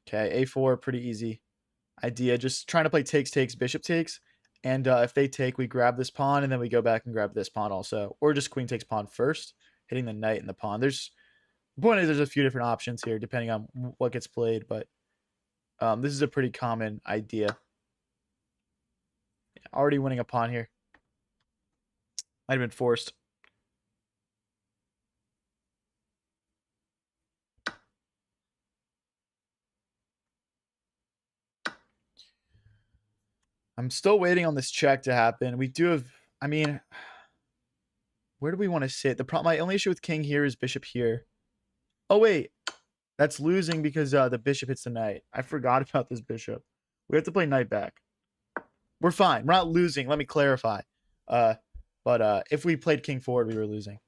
S1: Okay, a4, pretty easy idea. Just trying to play takes, takes, bishop takes. And if they take, we grab this pawn, and then we go back and grab this pawn also. Or just queen takes pawn first, hitting the knight and the pawn. The point is there's a few different options here depending on what gets played, but this is a pretty common idea. Already winning a pawn here. Might have been forced. I'm still waiting on this check to happen. We do have, I mean, where do we want to sit? My only issue with king here is bishop here. Oh, wait. That's losing because the bishop hits the knight. I forgot about this bishop. We have to play knight back. We're fine. We're not losing. Let me clarify. But if we played king forward, we were losing.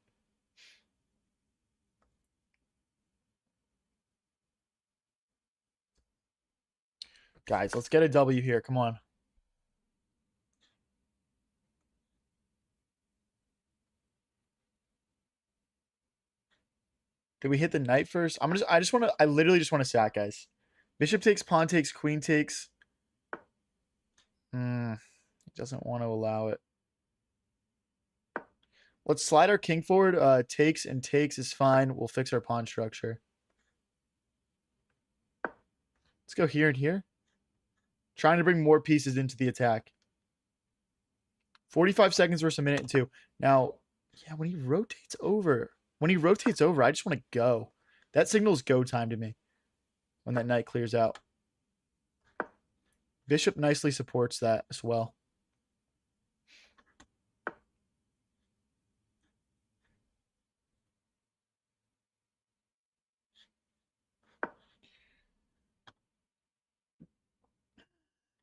S1: Guys, let's get a W here. Come on. Did we hit the knight first? I literally just want to sack, guys. Bishop takes, pawn takes, queen takes. He doesn't want to allow it. Let's slide our king forward. Takes and takes is fine. We'll fix our pawn structure. Let's go here and here. Trying to bring more pieces into the attack. 45 seconds versus a minute and 2. Now, yeah, when he rotates over, I just want to go. That signals go time to me when that knight clears out. Bishop nicely supports that as well.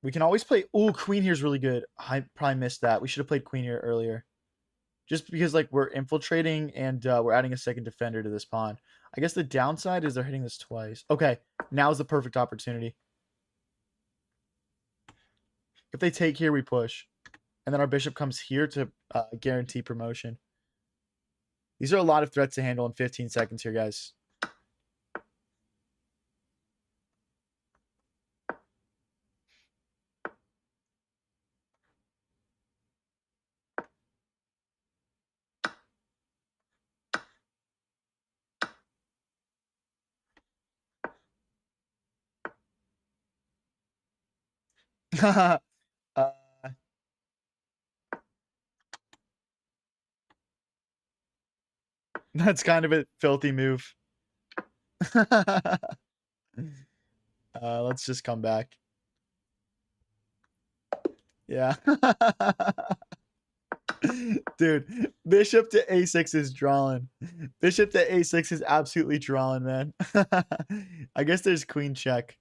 S1: We can always play. Ooh, queen here is really good. I probably missed that. We should have played queen here earlier. Just because like we're infiltrating and we're adding a second defender to this pawn. I guess the downside is they're hitting this twice. Okay, now's the perfect opportunity. If they take here, we push. And then our bishop comes here to guarantee promotion. These are a lot of threats to handle in 15 seconds here, guys. uh, that's kind of a filthy move. Let's just come back. Yeah. Dude, bishop to a6 is drawing. Bishop to a6 is absolutely drawing, man. I guess there's queen check.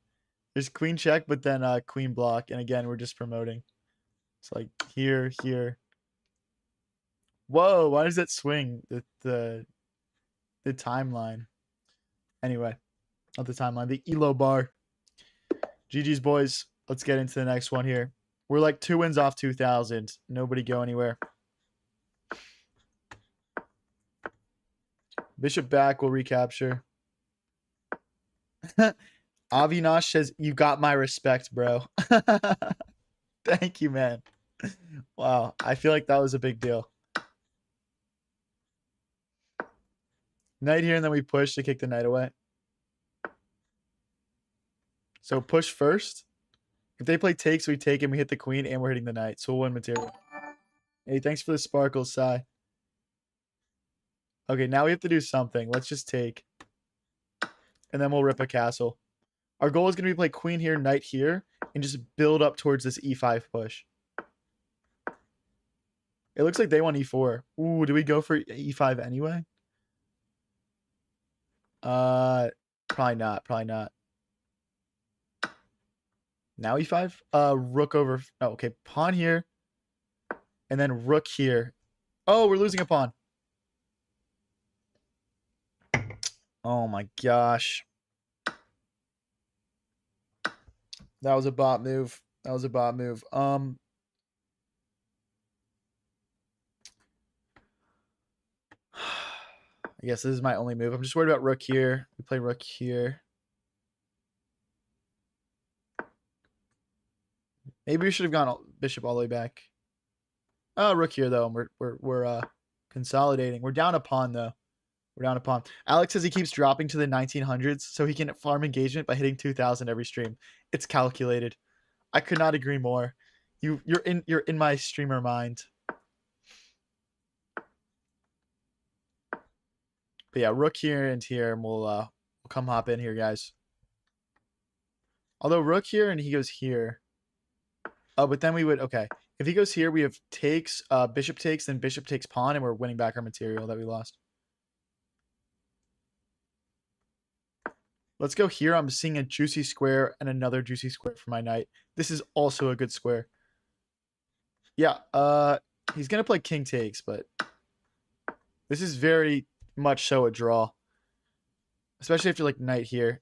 S1: There's queen check, but then queen block. And again, we're just promoting. It's like here, here. Whoa, why does that swing? The timeline. Anyway, not the timeline, the ELO bar. GG's, boys. Let's get into the next one here. We're like 2 wins off 2,000. Nobody go anywhere. Bishop back will recapture. Avinash says, you got my respect, bro. Thank you, man. Wow. I feel like that was a big deal. Knight here, and then we push to kick the knight away. So push first. If they play takes, we take and we hit the queen, and we're hitting the knight. So we'll win material. Hey, thanks for the sparkles, Sai. Okay, now we have to do something. Let's just take. And then we'll rip a castle. Our goal is going to be play queen here, knight here, and just build up towards this e5 push. It looks like they want e4. Ooh, do we go for e5 anyway? Probably not. Probably not. Now e5? Rook over. Oh, okay. Pawn here. And then rook here. Oh, we're losing a pawn. Oh my gosh. That was a bot move. That was a bot move. I guess this is my only move. I'm just worried about rook here. We play rook here. Maybe we should have gone bishop all the way back. Oh, rook here though. We're consolidating. We're down a pawn though. We're down a pawn. Alex says he keeps dropping to the 1900s so he can farm engagement by hitting 2,000 every stream. It's calculated. I could not agree more. You're in my streamer mind. But yeah, rook here and here, and we'll come hop in here, guys. Although rook here and he goes here. Oh, but then we would okay. If he goes here, we have takes, bishop takes, then bishop takes pawn, and we're winning back our material that we lost. Let's go here. I'm seeing a juicy square and another juicy square for my knight. This is also a good square. Yeah, he's gonna play king takes, but this is very much so a draw. Especially after like knight here.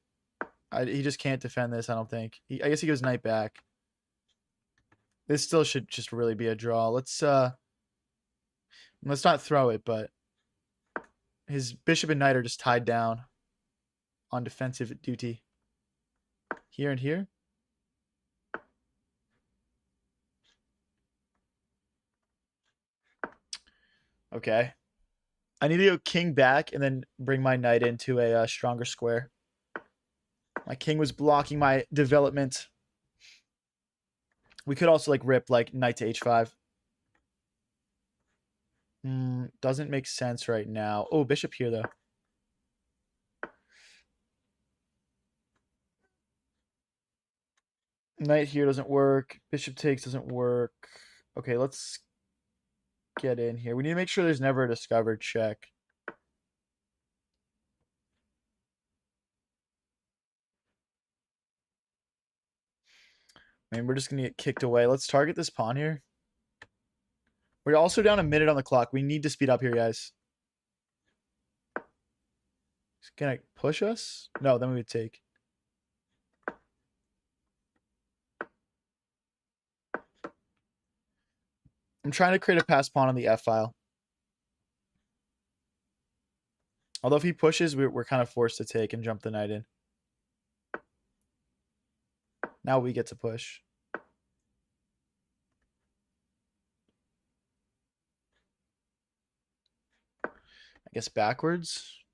S1: He just can't defend this, I don't think. I guess he goes knight back. This still should just really be a draw. Let's not throw it, but his bishop and knight are just tied down on defensive duty. Here and here. Okay. I need to go king back and then bring my knight into a stronger square. My king was blocking my development. We could also like rip like knight to h5. Doesn't make sense right now. Oh, bishop here though. Knight here doesn't work. Bishop takes doesn't work. Okay, let's get in here. We need to make sure there's never a discovered check. I mean, we're just going to get kicked away. Let's target this pawn here. We're also down a minute on the clock. We need to speed up here, guys. Can I push us? No, then we would take. I'm trying to create a pass pawn on the F file. Although if he pushes, we're kind of forced to take and jump the knight in. Now we get to push. I guess backwards.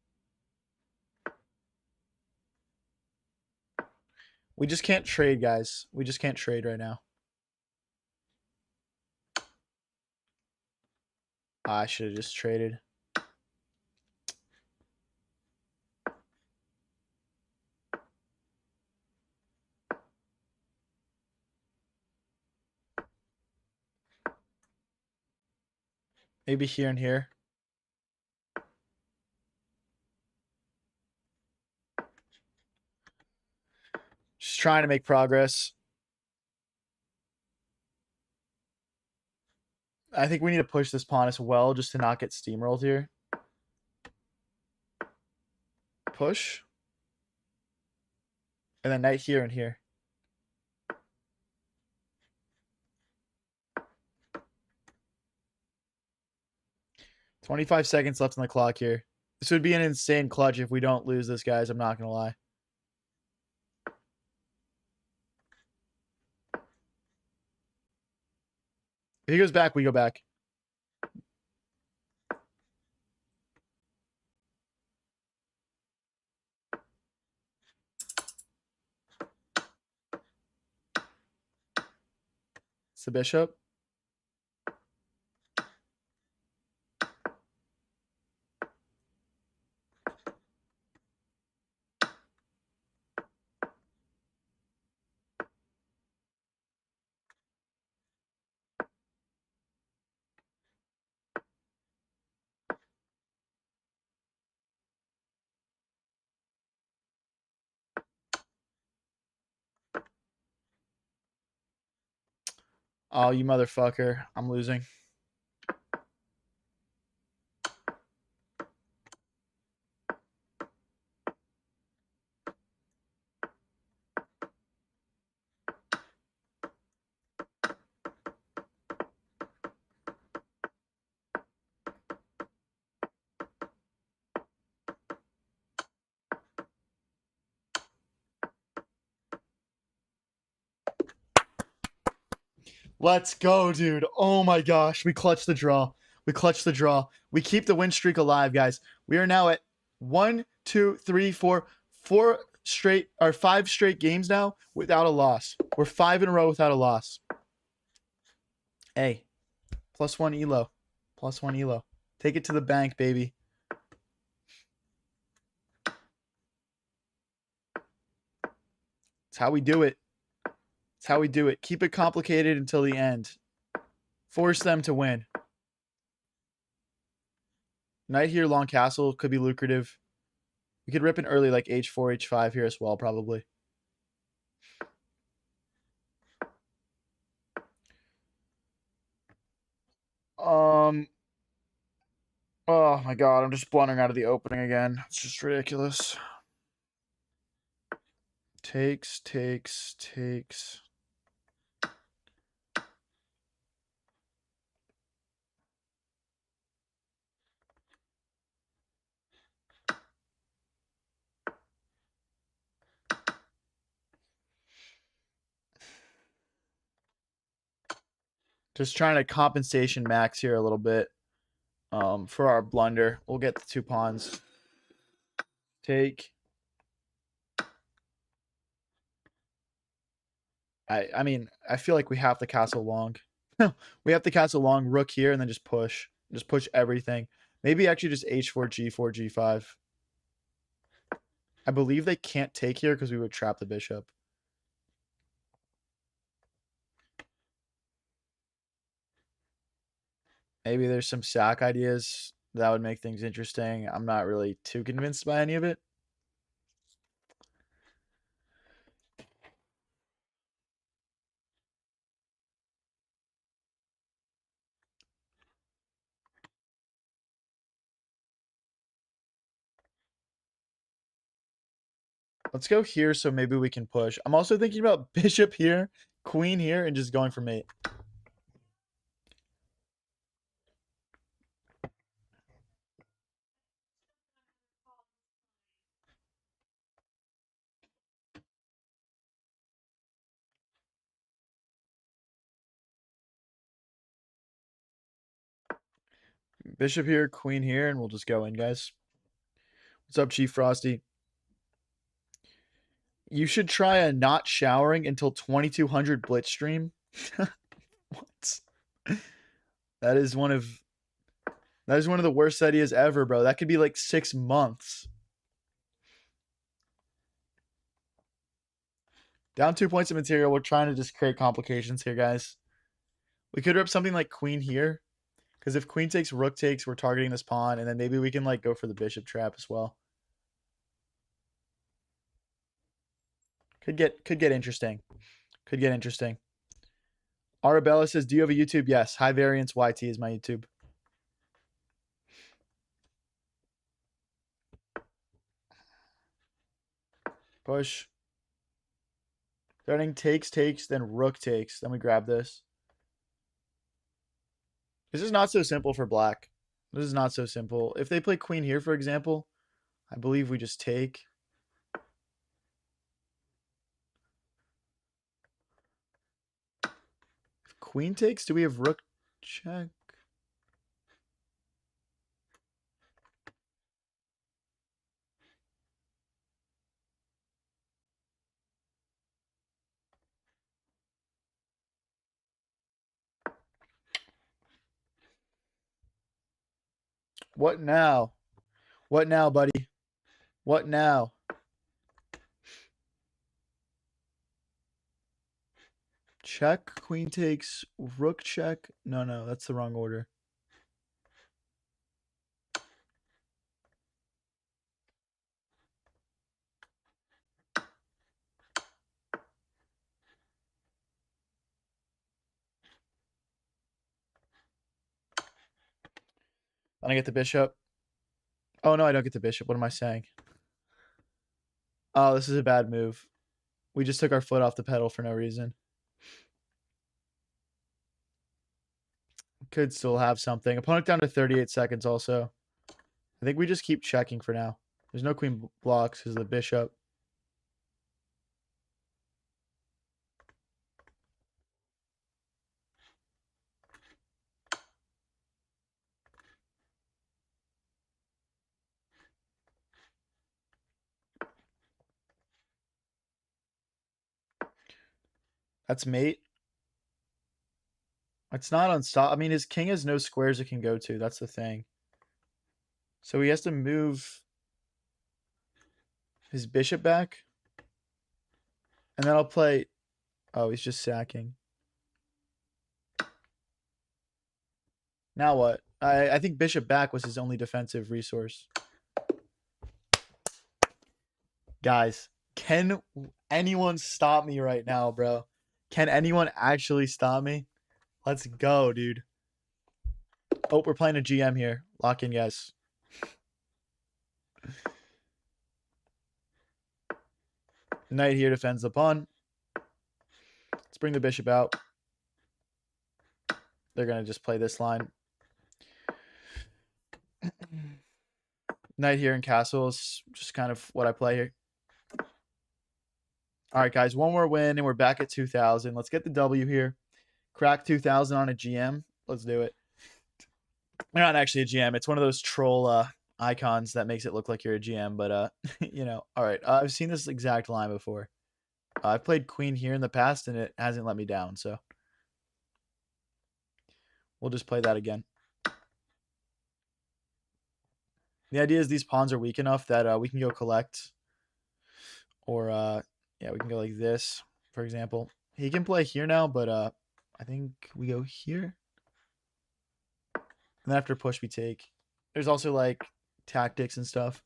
S1: We just can't trade, guys. We just can't trade right now. I should have just traded. Maybe here and here. Just trying to make progress. I think we need to push this pawn as well just to not get steamrolled here. Push. And then knight here and here. 25 seconds left on the clock here. This would be an insane clutch if we don't lose this, guys. I'm not going to lie. If he goes back, we go back. It's the bishop. Oh, you motherfucker. I'm losing. Let's go, dude. Oh my gosh. We clutched the draw. We clutched the draw. We keep the win streak alive, guys. We are now at 1, 2, 3, 4, 5 straight games now without a loss. We're 5 in a row without a loss. Hey, +1 elo. +1 elo. Take it to the bank, baby. It's how we do it. It's how we do it. Keep it complicated until the end. Force them to win. Knight here, long castle, could be lucrative. We could rip an early like h4, h5 here as well, probably. Oh my god, I'm just blundering out of the opening again. It's just ridiculous. Takes. Just trying to compensation max here a little bit. For our blunder. We'll get the 2 pawns. Take. I mean, I feel like we have to castle long. We have to castle long, rook here, and then just push. Just push everything. Maybe actually just h4, g4, g5. I believe they can't take here because we would trap the bishop. Maybe there's some sack ideas that would make things interesting. I'm not really too convinced by any of it. Let's go here so maybe we can push. I'm also thinking about bishop here, queen here, and just going for mate. Bishop here, queen here, and we'll just go in, guys. What's up, Chief Frosty? You should try a not showering until 2200 blitz stream. What? That is one of the worst ideas ever, bro. That could be like 6 months. Down 2 points of material. We're trying to just create complications here, guys. We could rip something like queen here. Because if queen takes, rook takes, we're targeting this pawn, and then maybe we can like go for the bishop trap as well. Could get interesting. Could get interesting. Arabella says, "Do you have a YouTube?" Yes. High Variance YT is my YouTube. Push. Threatening takes, then rook takes. Then we grab this. This is not so simple for black. This is not so simple. If they play queen here, for example, I believe we just take. If queen takes, do we have rook check? What now? What now, buddy? What now? Check, queen takes, rook check. No, that's the wrong order. And I get the bishop. Oh, no, I don't get the bishop. What am I saying? Oh, this is a bad move. We just took our foot off the pedal for no reason. Could still have something. Opponent down to 38 seconds also. I think we just keep checking for now. There's no queen blocks because of the bishop. That's mate. It's not unstop. I mean, his king has no squares it can go to. That's the thing. So he has to move his bishop back. And then I'll play. Oh, he's just sacking. Now what? I think bishop back was his only defensive resource. Guys, can anyone stop me right now, bro? Can anyone actually stop me? Let's go, dude. Oh, we're playing a GM here. Lock in, guys. Knight here defends the pawn. Let's bring the bishop out. They're going to just play this line. Knight here in castle is just kind of what I play here. All right, guys, one more win, and we're back at 2,000. Let's get the W here. Crack 2,000 on a GM. Let's do it. They're not actually a GM. It's one of those troll icons that makes it look like you're a GM, but, you know. All right, I've seen this exact line before. I've played queen here in the past, and it hasn't let me down, so we'll just play that again. The idea is these pawns are weak enough that we can go collect. Or, yeah, we can go like this, for example. He can play here now, but I think we go here. And then after push, we take. There's also, like, tactics and stuff.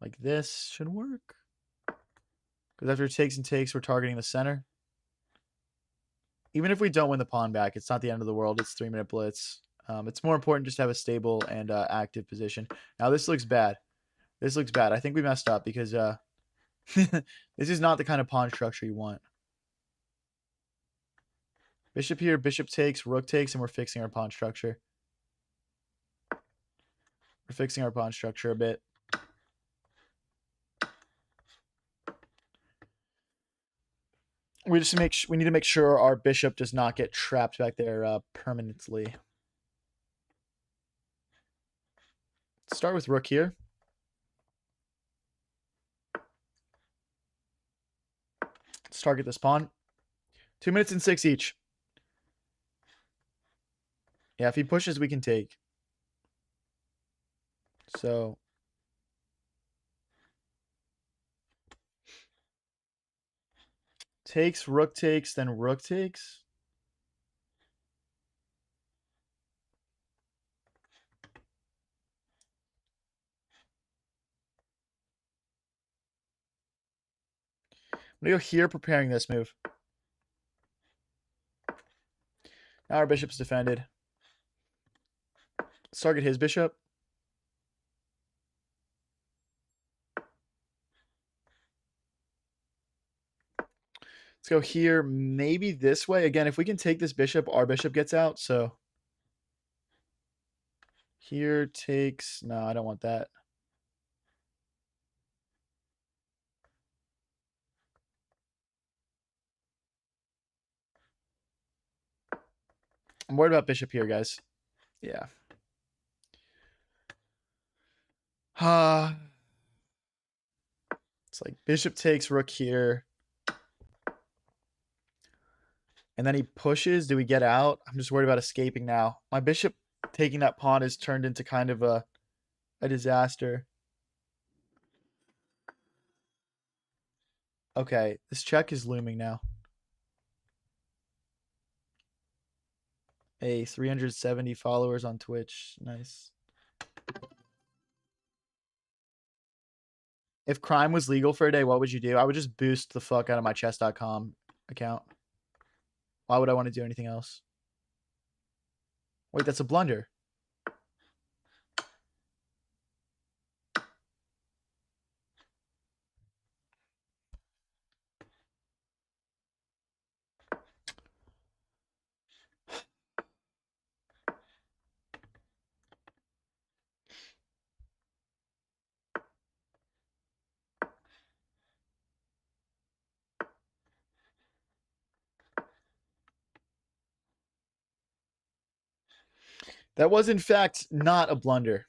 S1: Like this should work. Because after takes and takes, we're targeting the center. Even if we don't win the pawn back, it's not the end of the world. It's 3-minute blitz. It's more important just to have a stable and active position. Now, this looks bad. This looks bad. I think we messed up because this is not the kind of pawn structure you want. Bishop here, bishop takes, rook takes, and we're fixing our pawn structure. We're fixing our pawn structure a bit. We need to make sure our bishop does not get trapped back there permanently. Start with rook here. Let's target this pawn. 2 minutes and 6 each. Yeah, if he pushes, we can take. So takes, rook takes, then rook takes. gonna go here preparing this move. Now our bishop's defended. Let's target his bishop. Let's go here, maybe this way. Again, if we can take this bishop, our bishop gets out. So here takes... No, I don't want that. I'm worried about bishop here, guys. Yeah. It's like bishop takes rook here. And then he pushes. Do we get out? I'm just worried about escaping now. My bishop taking that pawn has turned into kind of a disaster. Okay, this check is looming now. Hey, 370 followers on Twitch. Nice. If crime was legal for a day, what would you do? I would just boost the fuck out of my chess.com account. Why would I want to do anything else? Wait, that's a blunder. That was, in fact, not a blunder.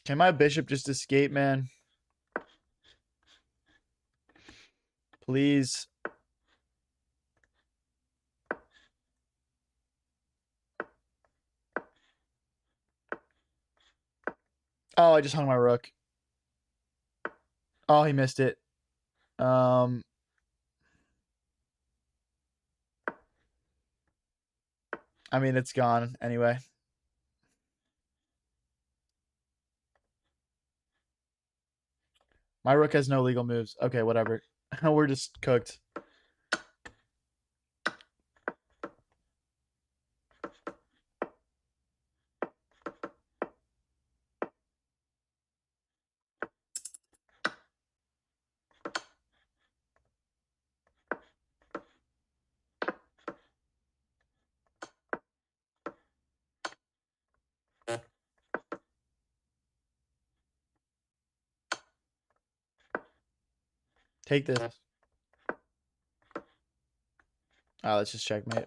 S1: Can my bishop just escape, man? Please. Oh, I just hung my rook. Oh, he missed it. I mean, it's gone anyway. My rook has no legal moves. Okay, whatever. We're just cooked. Take this. Oh, let's just checkmate.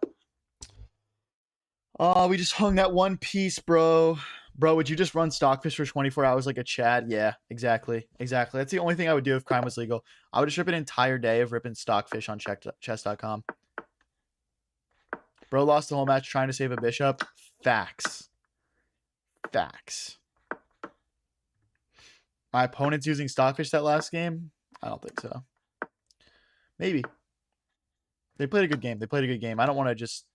S1: Oh, we just hung that one piece, bro. Bro, would you just run Stockfish for 24 hours like a Chad? Yeah, exactly. Exactly. That's the only thing I would do if crime was legal. I would just rip an entire day of ripping Stockfish on chess.com. Bro lost the whole match trying to save a bishop. Facts. Facts. My opponent's using Stockfish that last game? I don't think so. Maybe. They played a good game. They played a good game. I don't want to just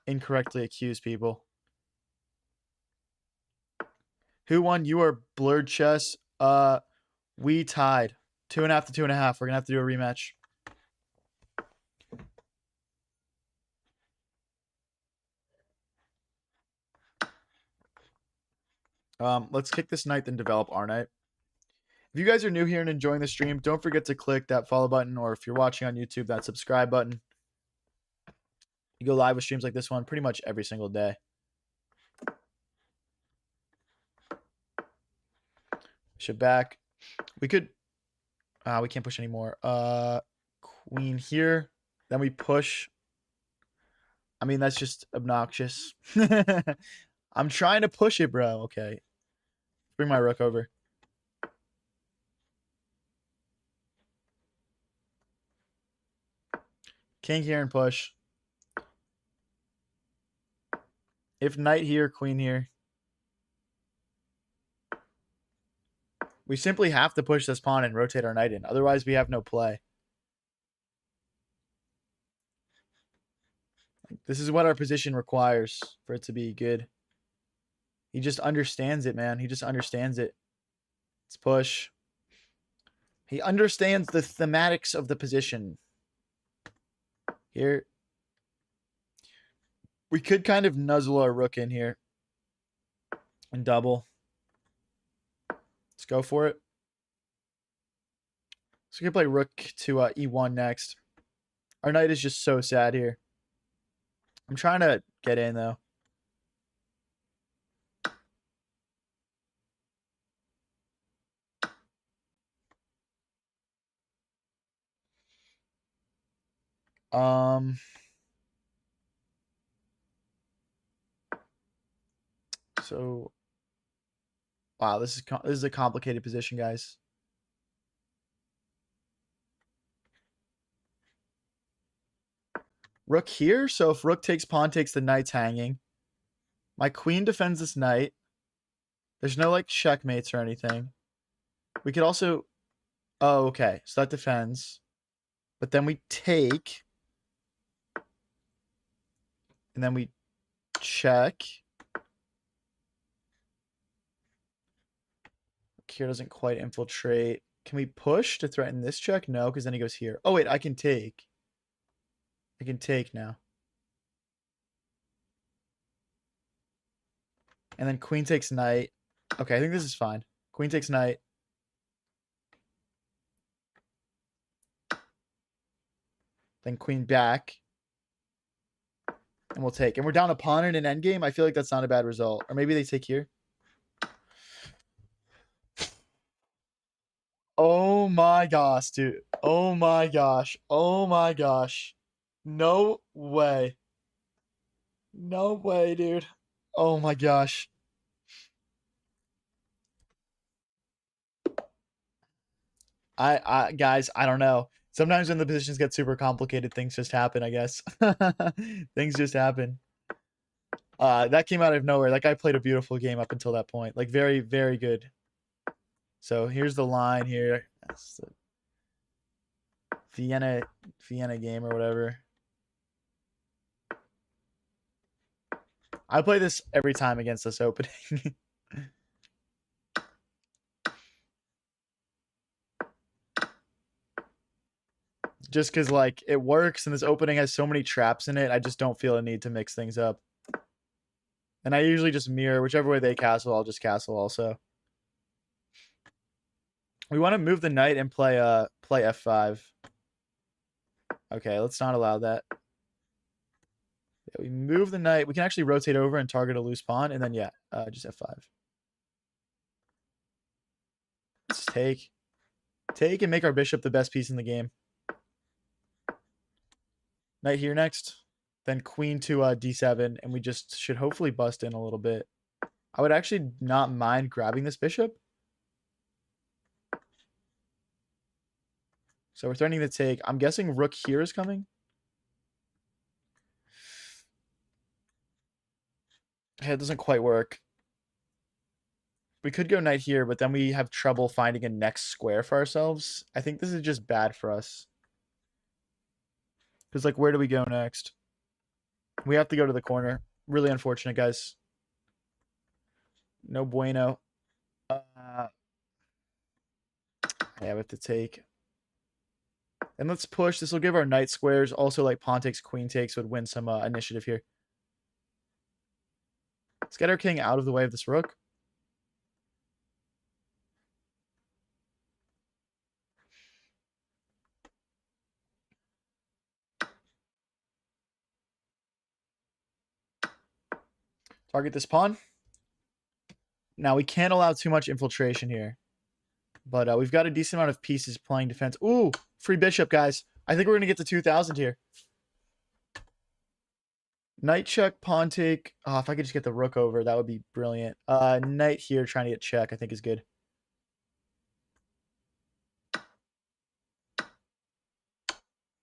S1: incorrectly accuse people. Who won? You are Blurred Chess. We tied. 2.5 to 2.5. We're gonna have to do a rematch. Let's kick this knight, then develop our knight. If you guys are new here and enjoying the stream, don't forget to click that follow button, or if you're watching on YouTube, that subscribe button. You go live with streams like this one pretty much every single day. Bishop back. We could... we can't push anymore. Queen here. Then we push. I mean, that's just obnoxious. I'm trying to push it, bro. Okay. Bring my rook over. King here and push. If knight here, queen here. We simply have to push this pawn and rotate our knight in. Otherwise, we have no play. This is what our position requires for it to be good. He just understands it, man. He just understands it. Let's push. He understands the thematics of the position. Here. We could kind of nuzzle our rook in here. And double. Let's go for it. So we can play rook to e1 next. Our knight is just so sad here. I'm trying to get in, though. So, wow, this is a complicated position, guys. Rook here. So if rook takes, pawn takes, the knight's hanging. My queen defends this knight. There's no like checkmates or anything. We could also. Oh, okay. So that defends. But then we take. And then we check. Here doesn't quite infiltrate. Can we push to threaten this check? No, because then he goes here. Oh, wait, I can take. I can take now. And then queen takes knight. Okay, I think this is fine. Queen takes knight. Then queen back. And we'll take. And we're down a pawn in an endgame. I feel like that's not a bad result. Or maybe they take here. Oh my gosh, dude. Oh my gosh. Oh my gosh. No way. No way, dude. Oh my gosh. Guys, I don't know. Sometimes when the positions get super complicated, things just happen, I guess. Things just happen. That came out of nowhere. That guy played a beautiful game up until that point. Like very, very good. So here's the line here. That's the Vienna game or whatever. I play this every time against this opening. Just because like it works and this opening has so many traps in it, I just don't feel a need to mix things up. And I usually just mirror whichever way they castle, I'll just castle also. We want to move the knight and play f5. Okay, let's not allow that. Yeah, we move the knight. We can actually rotate over and target a loose pawn, and then yeah, just f5. Let's take and make our bishop the best piece in the game. Knight here next. Then queen to d7, and we just should hopefully bust in a little bit. I would actually not mind grabbing this bishop. So we're threatening the take. I'm guessing rook here is coming. Okay, it doesn't quite work. We could go knight here, but then we have trouble finding a next square for ourselves. I think this is just bad for us. Because, like, where do we go next? We have to go to the corner. Really unfortunate, guys. No bueno. Yeah, we have to take. And let's push. This will give our knight squares. Also, like, pawn takes, queen takes would win some initiative here. Let's get our king out of the way of this rook. Target this pawn. Now, we can't allow too much infiltration here. But we've got a decent amount of pieces playing defense. Ooh, free bishop, guys. I think we're going to get to 2,000 here. Knight check, pawn take. Oh, if I could just get the rook over, that would be brilliant. Knight here trying to get check, I think is good.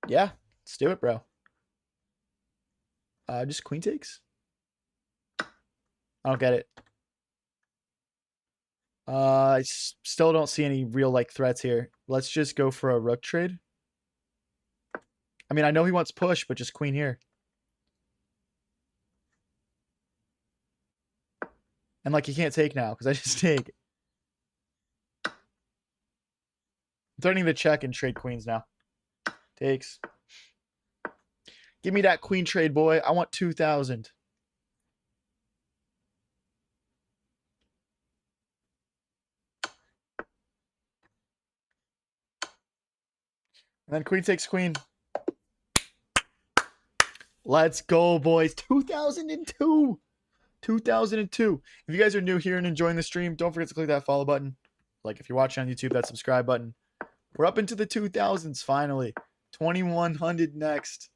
S1: Yeah, let's do it, bro. Just queen takes. I don't get it. I still don't see any real like threats here. Let's just go for a rook trade. I mean, I know he wants push, but just queen here. And like he can't take now because I just take. I'm threatening to check and trade queens now. Takes. Give me that queen trade, boy. I want 2,000. And then queen takes queen. Let's go, boys. 2002. 2002. If you guys are new here and enjoying the stream, don't forget to click that follow button. Like if you're watching on YouTube, that subscribe button. We're up into the 2000s finally. 2100 next.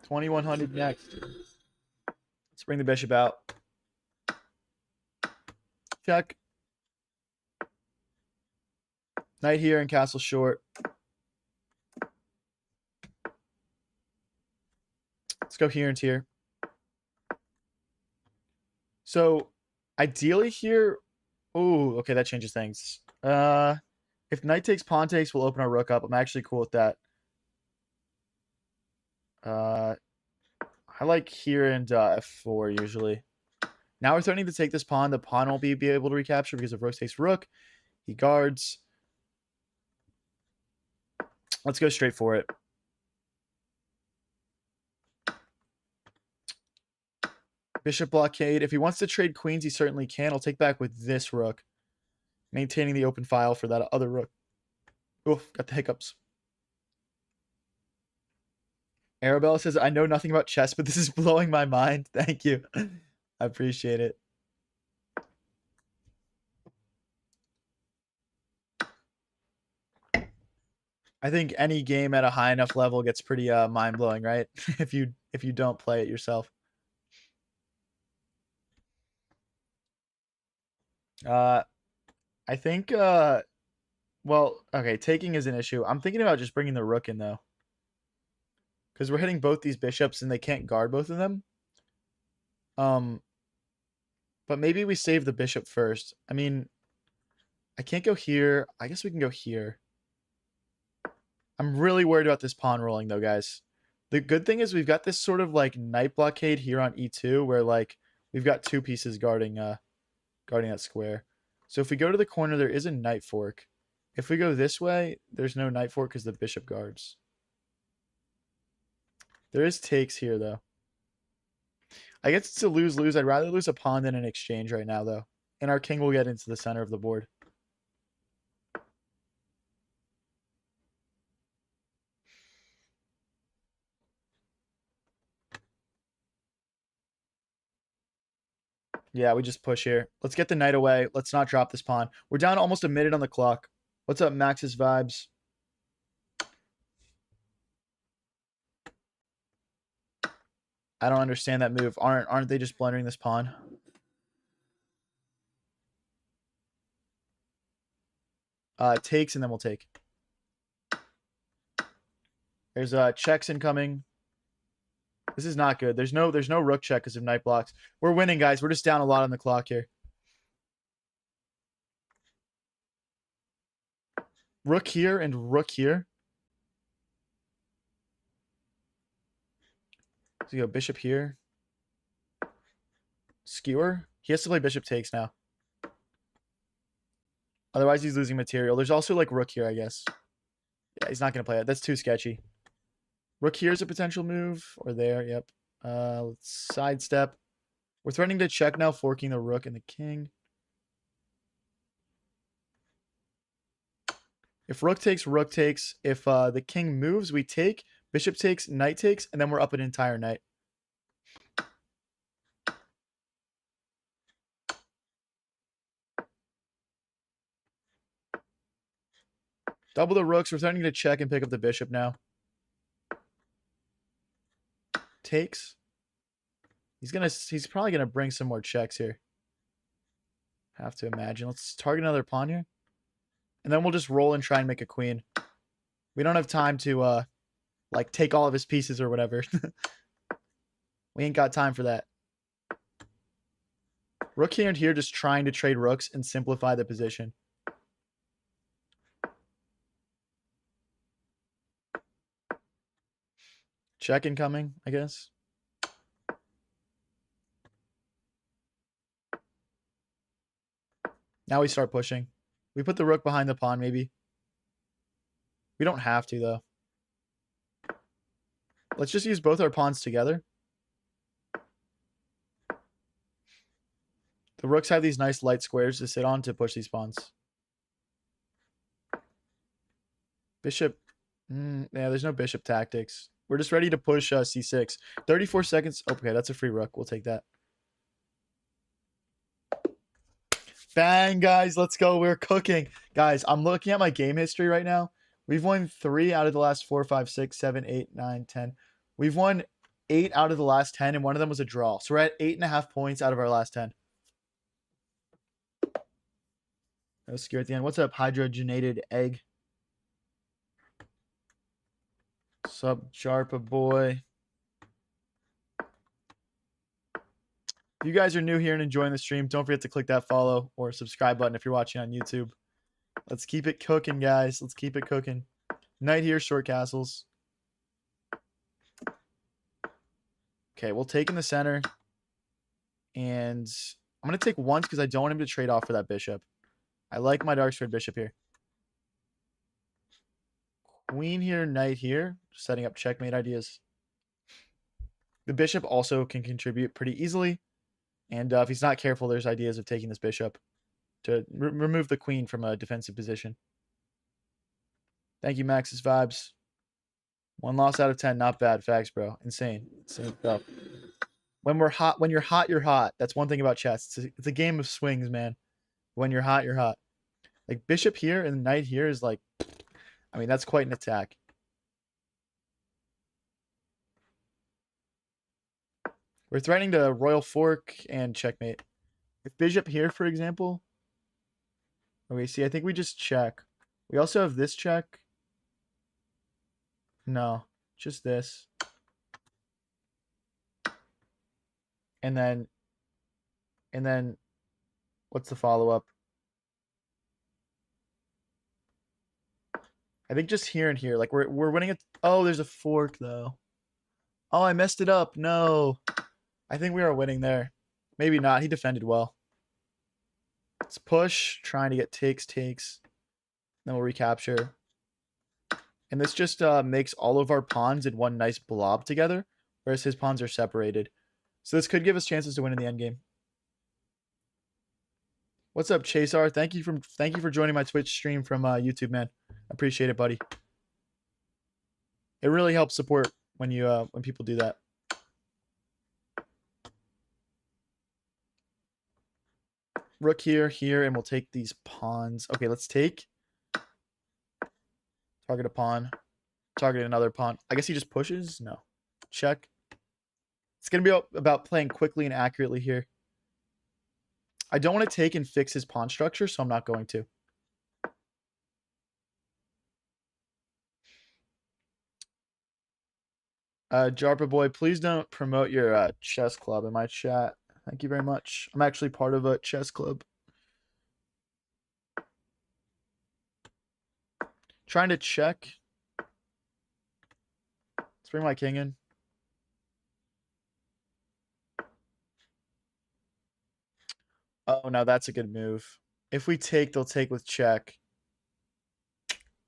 S1: 2100 next. Let's bring the bishop out. Check. Knight here and castle short. Let's go here and here. So ideally here. Oh, okay, that changes things. If knight takes, pawn takes, we'll open our rook up. I'm actually cool with that. I like here and f4 usually. Now we're threatening to take this pawn. The pawn won't be able to recapture because if rook takes rook, he guards. Let's go straight for it. Bishop blockade. If he wants to trade queens, he certainly can. I'll take back with this rook. Maintaining the open file for that other rook. Oof, got the hiccups. Arabella says, I know nothing about chess, but this is blowing my mind. Thank you. I appreciate it. I think any game at a high enough level gets pretty mind-blowing, right? if you don't play it yourself. I think well, okay, taking is an issue. I'm thinking about just bringing the rook in though. Cuz we're hitting both these bishops and they can't guard both of them. But maybe we save the bishop first. I mean, I can't go here. I guess we can go here. I'm really worried about this pawn rolling though, guys. The good thing is we've got this sort of like knight blockade here on e2 where like we've got two pieces guarding that square. So if we go to the corner, there is a knight fork. If we go this way, there's no knight fork because the bishop guards. There is takes here, though. I guess it's a lose-lose. I'd rather lose a pawn than an exchange right now, though. And our king will get into the center of the board. Yeah, we just push here. Let's get the knight away. Let's not drop this pawn. We're down almost a minute on the clock. What's up, Max's Vibes? I don't understand that move. Aren't they just blundering this pawn? Takes and then we'll take. There's checks incoming. This is not good. There's no rook check because of knight blocks. We're winning, guys. We're just down a lot on the clock here. Rook here and rook here. So you go bishop here. Skewer. He has to play bishop takes now. Otherwise, he's losing material. There's also like rook here, I guess. Yeah, he's not going to play it. That's too sketchy. Rook here is a potential move. Or there, yep. Let's sidestep. We're threatening to check now, forking the rook and the king. If rook takes, rook takes. If the king moves, we take. Bishop takes, knight takes, and then we're up an entire knight. Double the rooks. We're threatening to check and pick up the bishop now. Takes. He's probably gonna bring some more checks here. Have to imagine. Let's target another pawn here. And then we'll just roll and try and make a queen. We don't have time to like take all of his pieces or whatever. We ain't got time for that. Rook here and here just trying to trade rooks and simplify the position. Check incoming, I guess. Now we start pushing. We put the rook behind the pawn, maybe. We don't have to, though. Let's just use both our pawns together. The rooks have these nice light squares to sit on to push these pawns. Bishop. Yeah, there's no bishop tactics. We're just ready to push c6. 34 seconds. Okay, that's a free rook. We'll take that. Bang, guys. Let's go. We're cooking. Guys, I'm looking at my game history right now. We've won 3 out of the last 4, 5, 6, 7, 8, 9, 10. We've won 8 out of the last 10, and one of them was a draw. So we're at 8.5 points out of our last 10. That was scary at the end. What's up, hydrogenated egg? Sup, Jarpa boy. If you guys are new here and enjoying the stream, don't forget to click that follow or subscribe button if you're watching on YouTube. Let's keep it cooking, guys. Let's keep it cooking. Knight here, short castles. Okay, we'll take in the center. And I'm going to take once because I don't want him to trade off for that bishop. I like my dark squared bishop here. Queen here, knight here. Setting up checkmate ideas. The bishop also can contribute pretty easily. And if he's not careful, there's ideas of taking this bishop to remove the queen from a defensive position. Thank you, Max's Vibes. 1 loss out of 10. Not bad. Facts, bro. Insane. Insane stuff. When we're hot, when you're hot, you're hot. That's one thing about chess. It's a game of swings, man. When you're hot, you're hot. Like bishop here and knight here is like, I mean, that's quite an attack. We're threatening to royal fork and checkmate. If bishop here, for example. Okay, see, I think we just check. We also have this check. No, just this. And then, what's the follow-up? I think just here and here. Like we're winning it. Oh, there's a fork though. Oh, I messed it up. No. I think we are winning there. Maybe not. He defended well. Let's push, trying to get takes. Then we'll recapture. And this just makes all of our pawns in one nice blob together, whereas his pawns are separated. So this could give us chances to win in the endgame. What's up, Chasar? Thank you for joining my Twitch stream from YouTube, man. Appreciate it, buddy. It really helps support when you when people do that. Rook here, and we'll take these pawns. Okay, let's take. Target a pawn. Target another pawn. I guess he just pushes? No. Check. It's going to be about playing quickly and accurately here. I don't want to take and fix his pawn structure, so I'm not going to. Jarpa boy, please don't promote your chess club in my chat. Thank you very much. I'm actually part of a chess club. Trying to check. Let's bring my king in. Oh, now that's a good move. If we take, they'll take with check.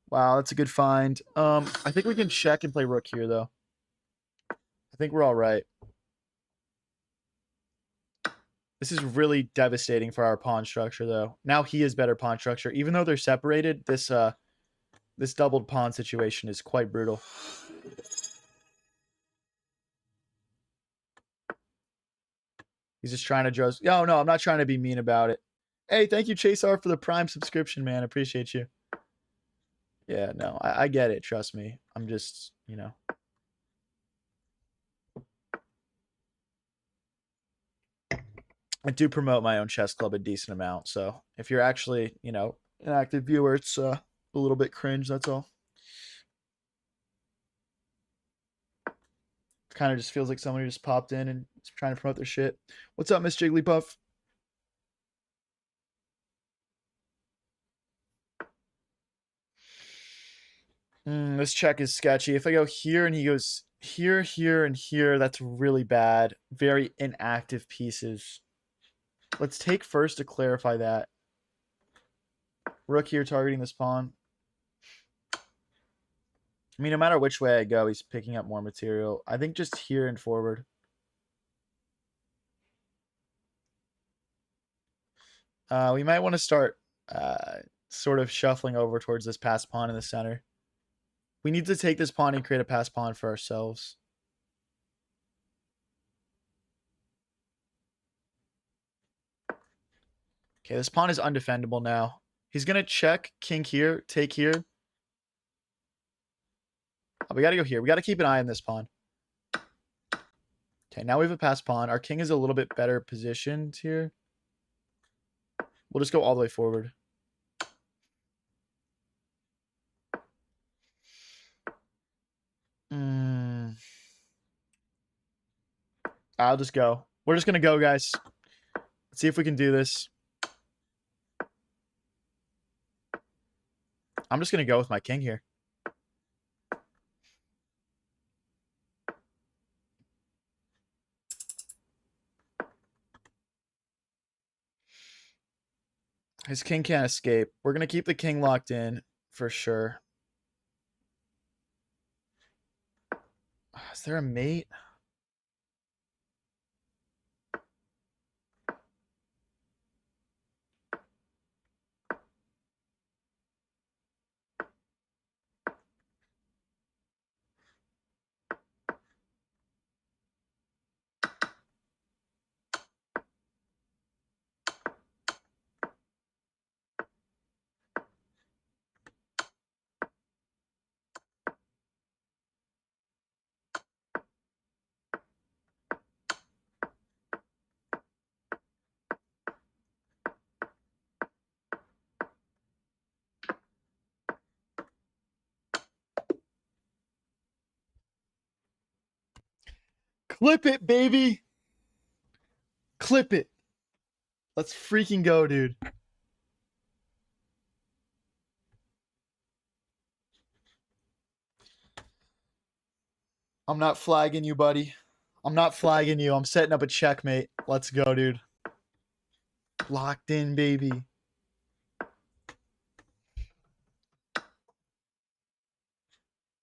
S1: Wow, that's a good find. I think we can check and play rook here, though. I think we're all right. This is really devastating for our pawn structure, though. Now he has better pawn structure. Even though they're separated, this doubled pawn situation is quite brutal. He's just trying to just... No, I'm not trying to be mean about it. Hey, thank you, Chasar, for the Prime subscription, man. Appreciate you. Yeah, no, I get it. Trust me. I'm just, you know... I do promote my own chess club a decent amount, so if you're actually, you know, an active viewer, it's a little bit cringe, that's all. Kind of just feels like somebody just popped in and is trying to promote their shit. What's up, Miss Jigglypuff? This check is sketchy. If I go here and he goes here, here, and here, that's really bad. Very inactive pieces. Let's take first to clarify that. Rook here targeting this pawn. I mean, no matter which way I go, he's picking up more material. I think just here and forward. We might want to start sort of shuffling over towards this pass pawn in the center. We need to take this pawn and create a pass pawn for ourselves. Okay, this pawn is undefendable now. He's going to check, king here, take here. Oh, we got to go here. We got to keep an eye on this pawn. Okay, now we have a pass pawn. Our king is a little bit better positioned here. We'll just go all the way forward. I'll just go. We're just going to go, guys. Let's see if we can do this. I'm just going to go with my king here. His king can't escape. We're going to keep the king locked in for sure. Is there a mate? Clip it, baby. Clip it. Let's freaking go, dude. I'm not flagging you, buddy. I'm not flagging you. I'm setting up a checkmate. Let's go, dude. Locked in, baby.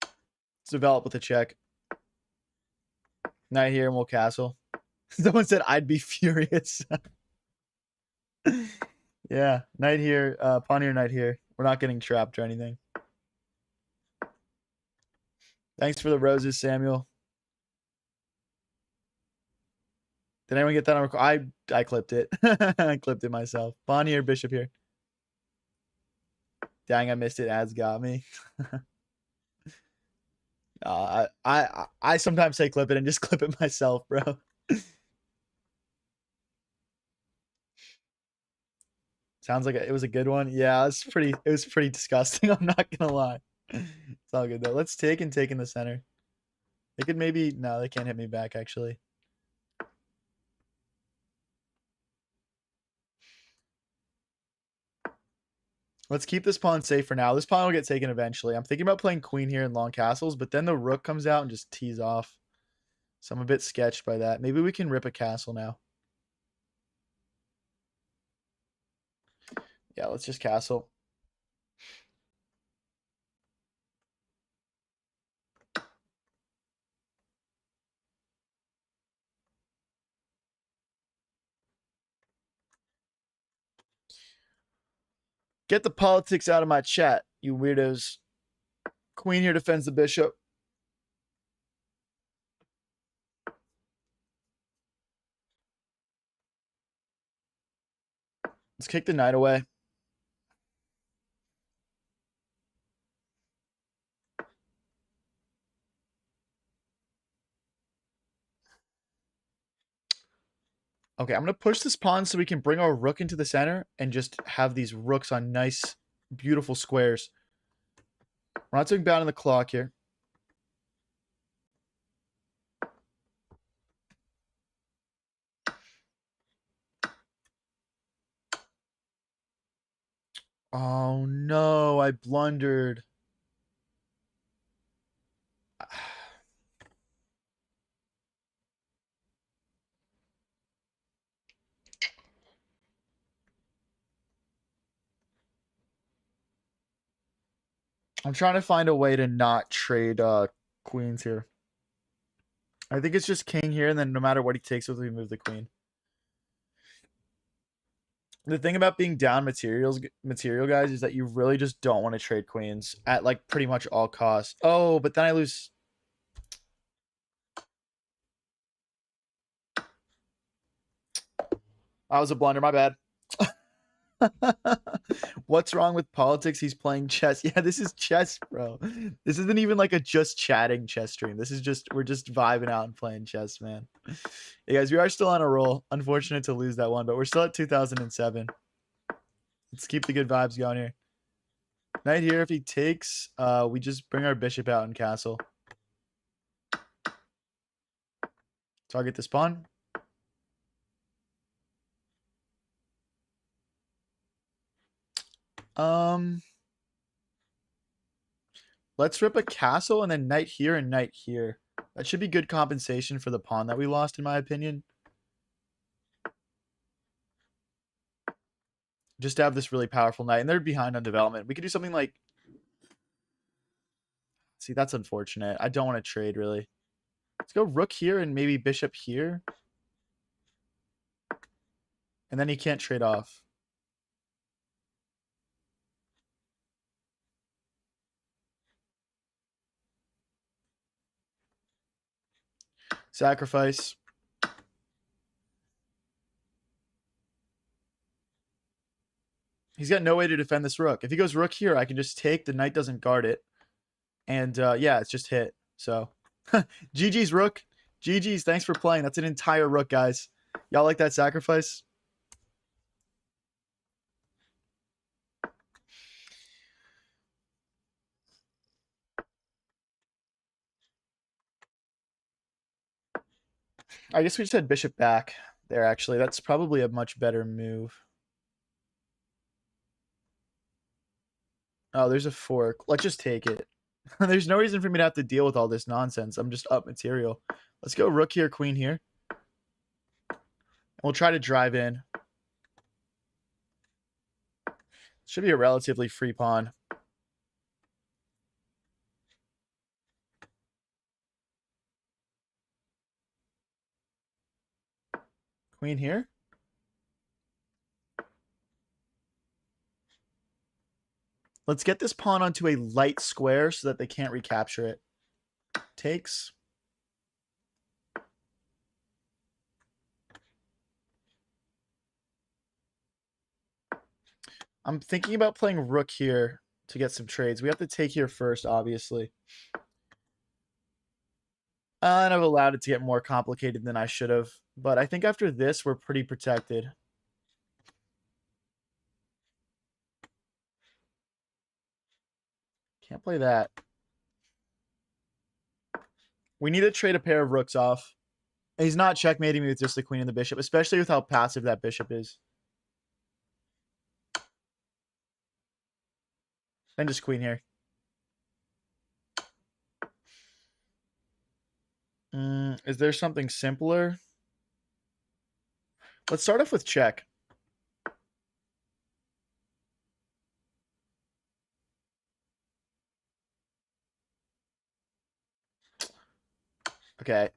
S1: Let's develop with a check. Knight here and we'll castle. Someone said I'd be furious. Yeah, knight here, pawn here, knight here. We're not getting trapped or anything. Thanks for the roses, Samuel. Did anyone get that on record? I clipped it. I clipped it myself. Pawn here, bishop here. Dang, I missed it. Ads got me. I sometimes say clip it and just clip it myself, bro. Sounds like it was a good one. Yeah, it was pretty disgusting. I'm not gonna lie. It's all good though. Let's take and take in the center. They could maybe no, they can't hit me back actually. Let's keep this pawn safe for now. This pawn will get taken eventually. I'm thinking about playing queen here in long castles, but then the rook comes out and just tees off. So I'm a bit sketched by that. Maybe we can rip a castle now. Yeah, let's just castle. Get the politics out of my chat, you weirdos. Queen here defends the bishop. Let's kick the knight away. Okay, I'm going to push this pawn so we can bring our rook into the center and just have these rooks on nice, beautiful squares. We're not taking down on the clock here. Oh no, I blundered. I'm trying to find a way to not trade queens here. I think it's just king here, and then no matter what he takes with, we move the queen. The thing about being down material guys is that you really just don't want to trade queens at like pretty much all costs. Oh, but then I lose. That was a blunder, my bad. What's wrong with politics? He's playing chess. Yeah, this is chess, bro. This isn't even like a just chatting chess stream. This is just we're just vibing out and playing chess, man. Hey guys, we are still on a roll. Unfortunate to lose that one, but we're still at 2007. Let's keep the good vibes going here. Knight here, if he takes, we just bring our bishop out in castle. Target this pawn. Let's rip a castle and then knight here and knight here. That should be good compensation for the pawn that we lost, in my opinion. Just to have this really powerful knight, and they're behind on development. We could do something like... See, that's unfortunate. I don't want to trade, really. Let's go rook here and maybe bishop here. And then he can't trade off. Sacrifice. He's got no way to defend this rook. If he goes rook here, I can just take. The knight doesn't guard it. And yeah, it's just hit. So GG's rook. GG's. Thanks for playing. That's an entire rook, guys. Y'all like that sacrifice? I guess we just had bishop back there, actually. That's probably a much better move. Oh, there's a fork. Let's just take it. There's no reason for me to have to deal with all this nonsense. I'm just up material. Let's go rook here, queen here. We'll try to drive in. Should be a relatively free pawn. Queen here. Let's get this pawn onto a light square so that they can't recapture it. Takes. I'm thinking about playing rook here to get some trades. We have to take here first, obviously. And I've allowed it to get more complicated than I should have. But I think after this, we're pretty protected. Can't play that. We need to trade a pair of rooks off. He's not checkmating me with just the queen and the bishop, especially with how passive that bishop is. And just queen here. Is there something simpler? Let's start off with check. Okay.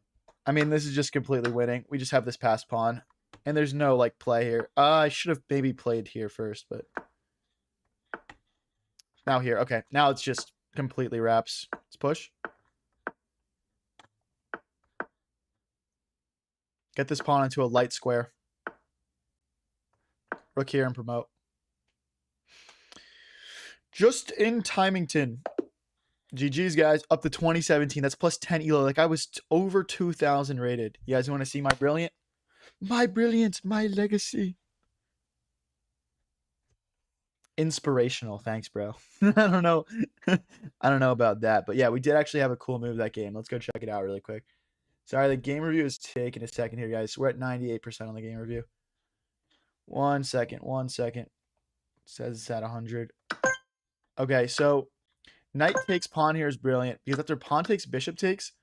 S1: I mean, this is just completely winning. We just have this passed pawn. And there's no, like, play here. I should have maybe played here first, but... Now here. Okay. Now it's just completely wraps. Let's push. Get this pawn into a light square. Rook here and promote. Just in Timington. GG's, guys. Up to 2017. That's plus 10 elo. Like, I was over 2,000 rated. You guys want to see my brilliant? My brilliant. My legacy. Inspirational. Thanks, bro. I don't know. I don't know about that. But yeah, we did actually have a cool move that game. Let's go check it out really quick. Sorry, the game review is taking a second here, guys. We're at 98% on the game review. 1 second. 1 second. It says it's at 100. Okay, so knight takes pawn here is brilliant because after pawn takes, bishop takes,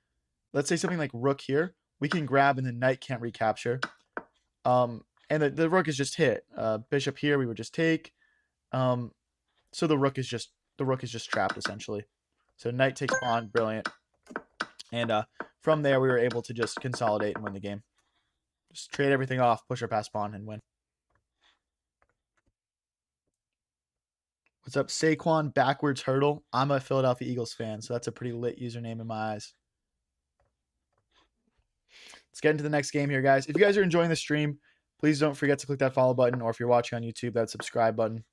S1: let's say something like rook here, we can grab and the knight can't recapture. And the rook is just hit. Bishop here, we would just take. So the rook is just the rook is just trapped essentially. So knight takes pawn, brilliant. And from there, we were able to just consolidate and win the game. Just trade everything off, push our pass pawn, and win. What's up, Saquon Backwards Hurdle? I'm a Philadelphia Eagles fan, so that's a pretty lit username in my eyes. Let's get into the next game here, guys. If you guys are enjoying the stream, please don't forget to click that follow button, or if you're watching on YouTube, that subscribe button.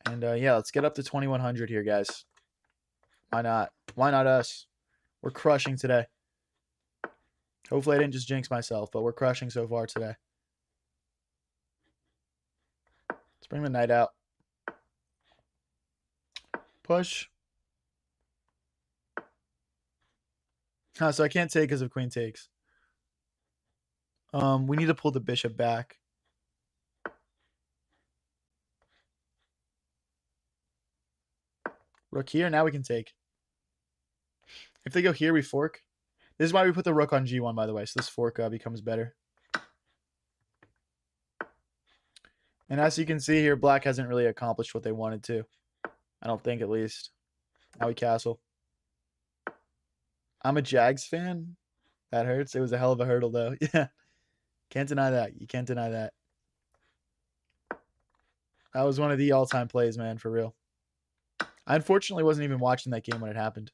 S1: And yeah, let's get up to 2,100 here, guys. Why not? Why not us? We're crushing today. Hopefully I didn't just jinx myself, but we're crushing so far today. Let's bring the knight out. Push. So I can't take because of queen takes. We need to pull the bishop back. Rook here. Now we can take. If they go here, we fork. This is why we put the rook on g1, by the way. So this fork becomes better. And as you can see here, black hasn't really accomplished what they wanted to. I don't think, at least. Now we castle. I'm a Jags fan. That hurts. It was a hell of a hurdle, though. Yeah. Can't deny that. You can't deny that. That was one of the all-time plays, man, for real. I unfortunately wasn't even watching that game when it happened.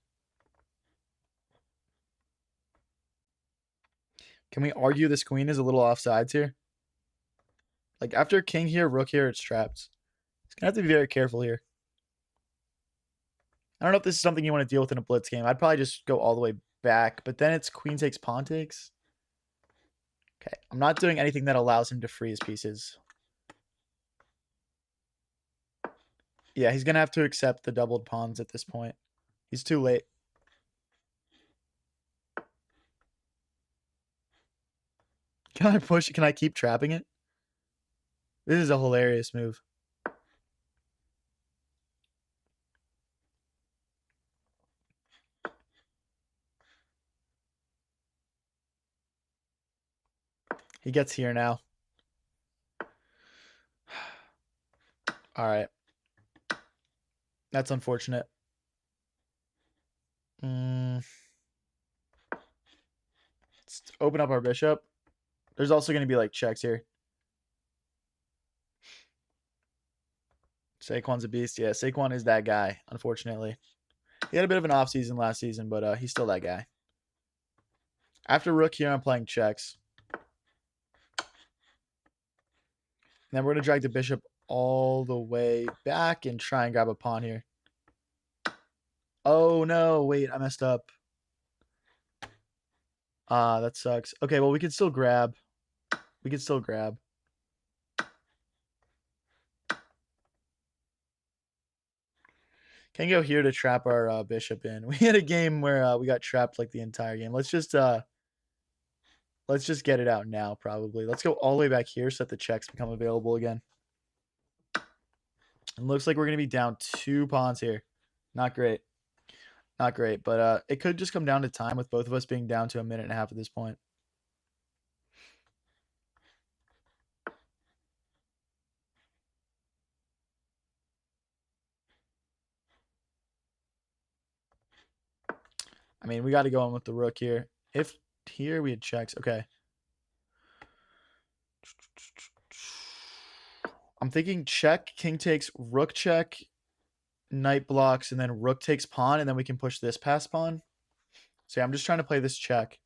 S1: Can we argue this queen is a little offsides here? Like, after king here, rook here, it's trapped. It's going to have to be very careful here. I don't know if this is something you want to deal with in a blitz game. I'd probably just go all the way back, but then it's queen takes, pawn takes. Okay, I'm not doing anything that allows him to free his pieces. Yeah, he's going to have to accept the doubled pawns at this point. He's too late. Can I push? Can I keep trapping it? This is a hilarious move. He gets here now. All right. That's unfortunate. Let's open up our bishop. There's also going to be like checks here. Saquon's a beast. Yeah, Saquon is that guy, unfortunately. He had a bit of an off season last season, but he's still that guy. After rook here, I'm playing checks. And then we're going to drag the bishop all the way back and try and grab a pawn here. Oh, no. Wait, I messed up. That sucks. Okay, well, we can still grab. We can still grab. Can go here to trap our bishop in. We had a game where we got trapped like the entire game. Let's just get it out now, probably. Let's go all the way back here so that the checks become available again. It looks like we're going to be down 2 pawns here. Not great. Not great, but it could just come down to time with both of us being down to a minute and a half at this point. I mean, we got to go on with the rook here. If here we had checks. Okay. I'm thinking check, king takes, rook check, knight blocks, and then rook takes pawn, and then we can push this past pawn. So yeah, I'm just trying to play this check.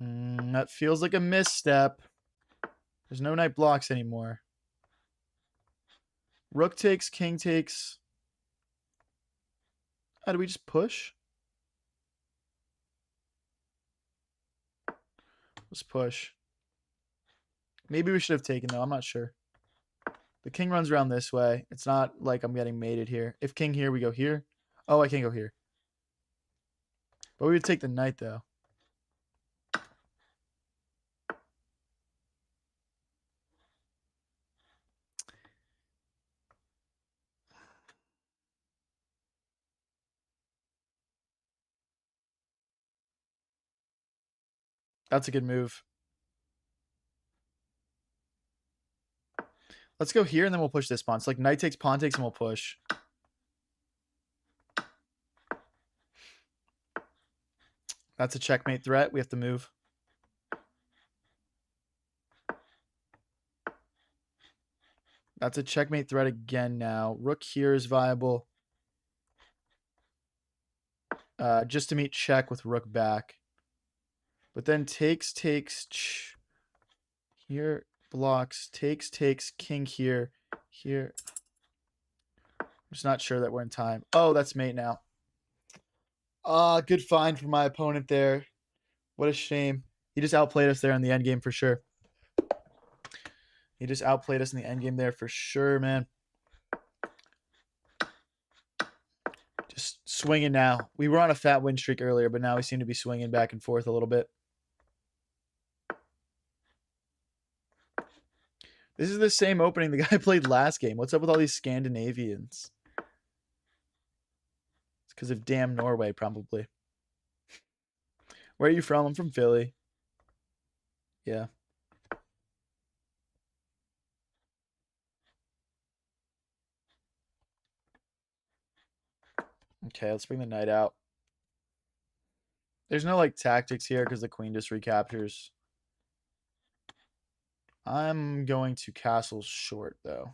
S1: That feels like a misstep. There's no knight blocks anymore. Rook takes, king takes. How do we just push? Let's push. Maybe we should have taken, though. I'm not sure. The king runs around this way. It's not like I'm getting mated here. If king here, we go here. Oh, I can't go here. But we would take the knight, though. That's a good move. Let's go here and then we'll push this pawn. It's like knight takes, pawn takes, and we'll push. That's a checkmate threat. We have to move. That's a checkmate threat again now. Rook here is viable. Just to meet check with rook back. But then takes, here, blocks, takes, king here, here. I'm just not sure that we're in time. Oh, that's mate now. Good find for my opponent there. What a shame. He just outplayed us there in the end game for sure. He just outplayed us in the end game there for sure, man. Just swinging now. We were on a fat win streak earlier, but now we seem to be swinging back and forth a little bit. This is the same opening the guy played last game. What's up with all these Scandinavians? It's because of damn Norway, probably. Where are you from? I'm from Philly. Yeah. Okay, let's bring the knight out. There's no like tactics here because the queen just recaptures. I'm going to castle short though.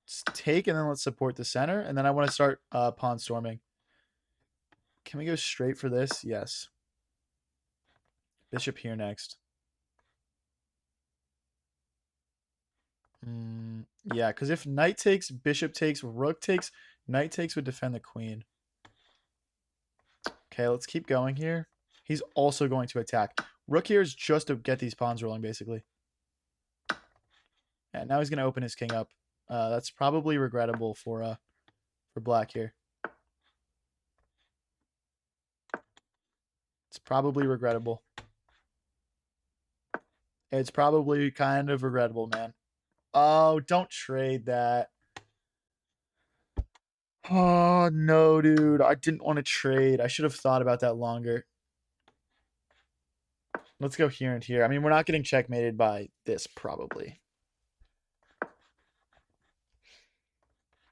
S1: Let's take and then let's support the center. And then I want to start pawn storming. Can we go straight for this? Yes. Bishop here next. Yeah, because if knight takes, bishop takes, rook takes, knight takes would defend the queen. Okay, let's keep going here. He's also going to attack. Rook here is just to get these pawns rolling, basically. Yeah, now he's going to open his king up. That's probably regrettable for black here. It's probably regrettable. It's probably kind of regrettable, man. Oh, don't trade that. Oh, no, dude. I didn't want to trade. I should have thought about that longer. Let's go here and here. I mean, we're not getting checkmated by this, probably.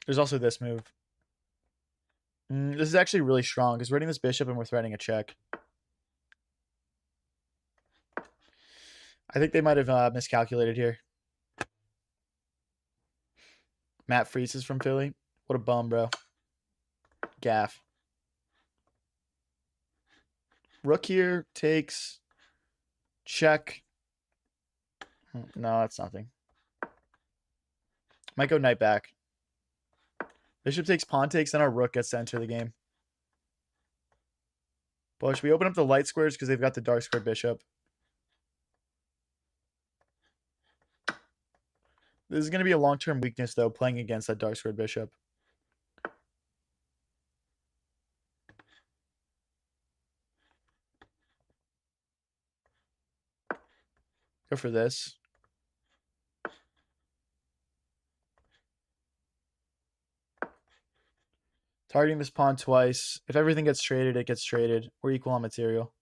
S1: There's also this move. This is actually really strong because we're hitting this bishop and we're threatening a check. I think they might have miscalculated here. Matt Freese is from Philly. What a bum, bro. Gaff. Rook here takes check. No, that's nothing. Might go knight back. Bishop takes, pawn takes, then our rook gets to enter the game. But should we open up the light squares because they've got the dark square bishop? This is going to be a long-term weakness, though, playing against that dark squared bishop. Go for this. Targeting this pawn twice. If everything gets traded, it traded. We're equal on material.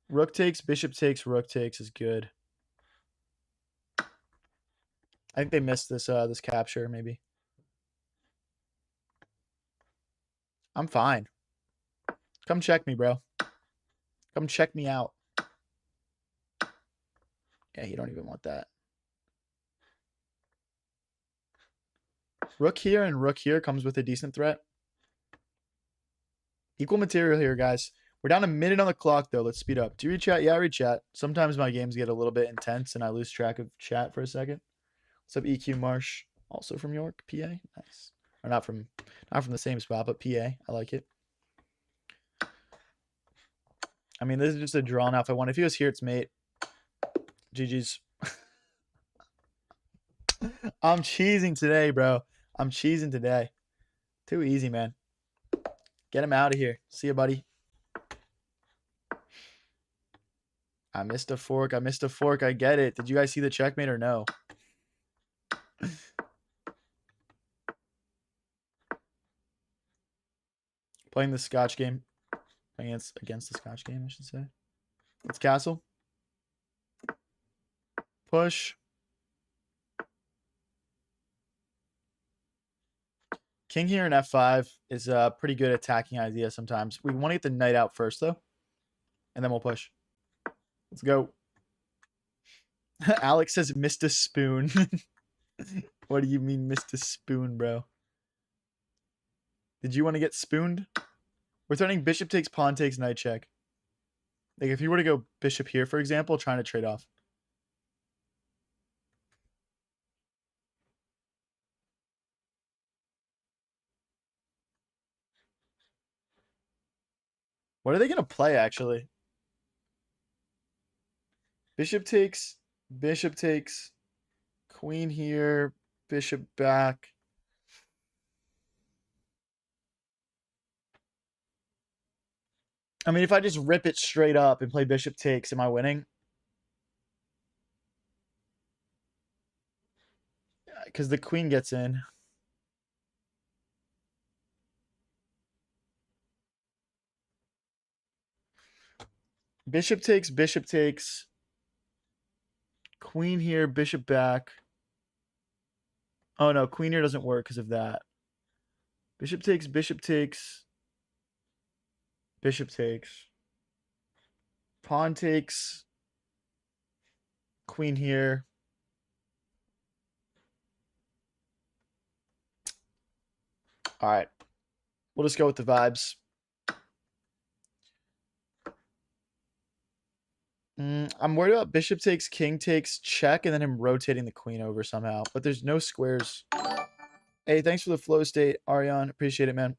S1: Rook takes, bishop takes, rook takes is good. I think they missed this this capture, maybe. I'm fine. Come check me, bro. Come check me out. Yeah, you don't even want that. Rook here and rook here comes with a decent threat. Equal material here, guys. We're down a minute on the clock, though. Let's speed up. Do you read chat? Yeah, I read chat. Sometimes my games get a little bit intense and I lose track of chat for a second. What's up, EQ Marsh? Also from York, PA. Nice. Or not from the same spot, but PA. I like it. I mean, this is just a drawn alpha one. If he was here, it's mate. GG's. I'm cheesing today, bro. I'm cheesing today. Too easy, man. Get him out of here. See you, buddy. I missed a fork. I missed a fork. I get it. Did you guys see the checkmate or no? Playing the Scotch game. Against the Scotch game, I should say. Let's castle. Push. King here in f5 is a pretty good attacking idea sometimes. We want to get the knight out first, though. And then we'll push. Let's go. Alex says missed a spoon. What do you mean missed a spoon, bro? Did you want to get spooned? We're threatening bishop takes, pawn takes, knight check. Like if you were to go bishop here, for example, trying to trade off. What are they going to play, actually? Bishop takes, queen here, bishop back. I mean, if I just rip it straight up and play bishop takes, am I winning? Because the queen gets in. Bishop takes. Queen here, bishop back. Oh no, queen here doesn't work because of that. Bishop takes, bishop takes. Pawn takes. Queen here. All right. We'll just go with the vibes. I'm worried about bishop takes, king takes, check, and then him rotating the queen over somehow. But there's no squares. Hey, thanks for the flow state, Ariane. Appreciate it, man.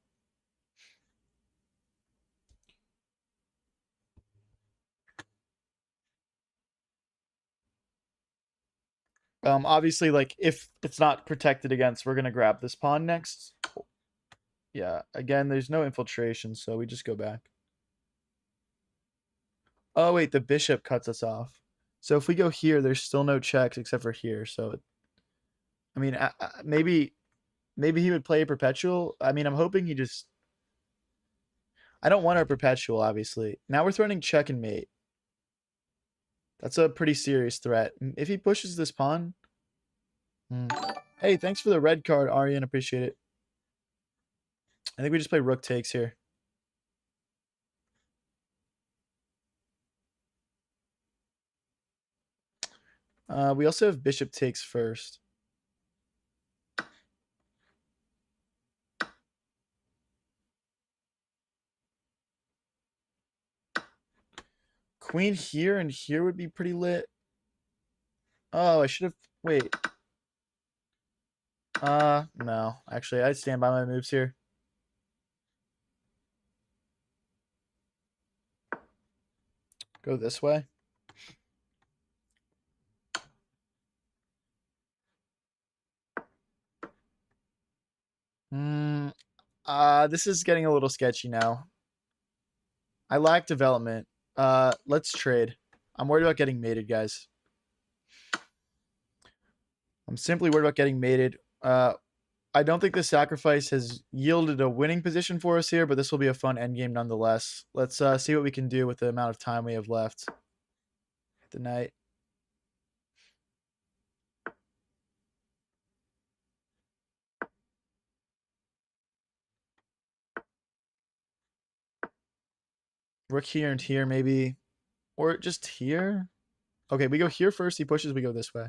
S1: Obviously, like, if it's not protected against, we're going to grab this pawn next. Yeah, again, there's no infiltration, so we just go back. Oh, wait, the bishop cuts us off. So if we go here, there's still no checks except for here. So, I mean, maybe he would play a perpetual. I mean, I'm hoping he just... I don't want our perpetual, obviously. Now we're threatening check and mate. That's a pretty serious threat. If he pushes this pawn... Hey, thanks for the red card, Aryan. Appreciate it. I think we just play rook takes here. We also have bishop takes first. Queen here and here would be pretty lit. Oh, I should have... Wait. No. Actually, I'd stand by my moves here. Go this way. This is getting a little sketchy now. I lack development. Let's trade. I'm worried about getting mated, guys. I'm simply worried about getting mated. I don't think the sacrifice has yielded a winning position for us here, but this will be a fun endgame nonetheless. Let's see what we can do with the amount of time we have left. The knight. Rook here and here, maybe. Or just here. Okay, we go here first. He pushes, we go this way.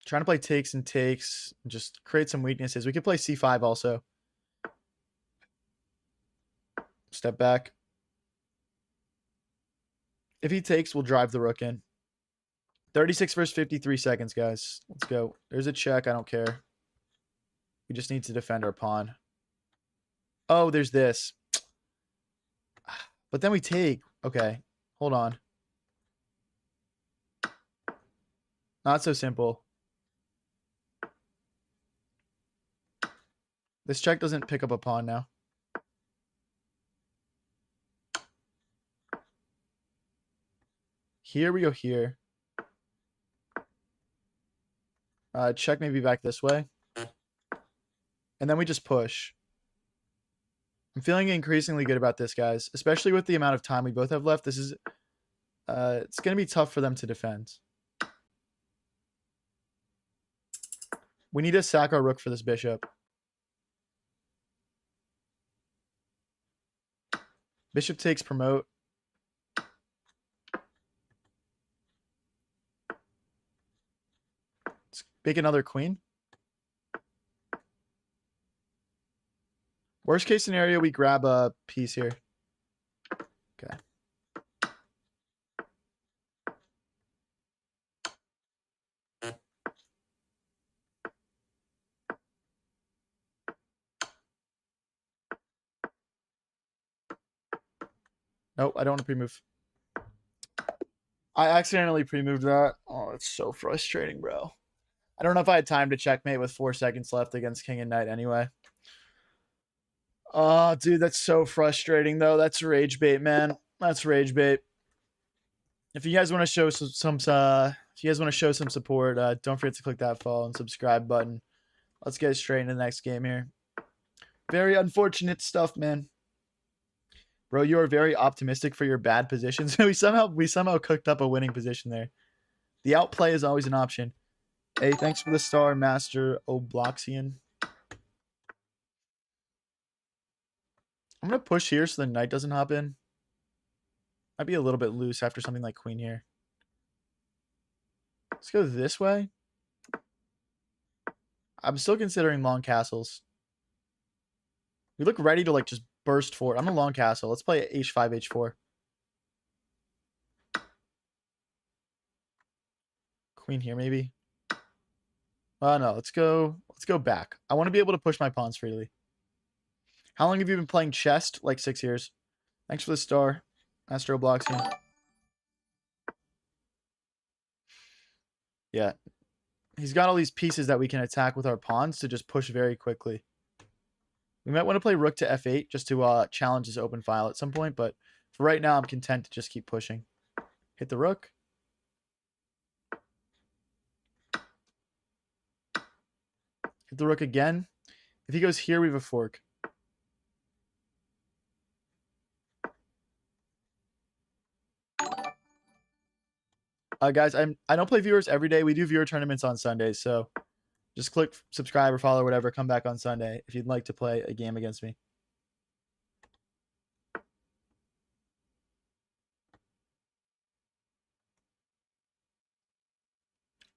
S1: Trying to play takes and takes. Just create some weaknesses. We could play c5 also. Step back. If he takes, we'll drive the rook in. 36 versus 53 seconds, guys. Let's go. There's a check. I don't care. We just need to defend our pawn. Oh, there's this. But then we take. Okay. Hold on. Not so simple. This check doesn't pick up a pawn now. Here we go here. Check maybe back this way. And then we just push. I'm feeling increasingly good about this, guys, especially with the amount of time we both have left. This is, it's going to be tough for them to defend. We need to sack our rook for this bishop. Bishop takes promote. Let's make another queen. Worst case scenario, we grab a piece here. Okay. Nope, I don't want to pre-move. I accidentally pre-moved that. Oh, it's so frustrating, bro. I don't know if I had time to checkmate with 4 seconds left against king and knight anyway. Oh, dude, that's so frustrating, though. That's rage bait, man. That's rage bait. If you guys want to show if you guys want to show some support, don't forget to click that follow and subscribe button. Let's get straight into the next game here. Very unfortunate stuff, man. Bro, you are very optimistic for your bad positions. we somehow cooked up a winning position there. The outplay is always an option. Hey, thanks for the star, Master Obloxian. I'm gonna push here so the knight doesn't hop in. Might be a little bit loose after something like queen here. Let's go this way. I'm still considering long castles. We look ready to like just burst forward. I'm a long castle. Let's play h5, h4. Queen here, maybe. No, let's go back. I want to be able to push my pawns freely. How long have you been playing chess? Like 6 years. Thanks for the star. Astro blocks here. Yeah. He's got all these pieces that we can attack with our pawns to just push very quickly. We might want to play rook to f8 just to challenge this open file at some point, but for right now, I'm content to just keep pushing. Hit the rook. Hit the rook again. If he goes here, we have a fork. Guys, I don't play viewers every day. We do viewer tournaments on Sundays, so just click subscribe or follow or whatever. Come back on Sunday if you'd like to play a game against me.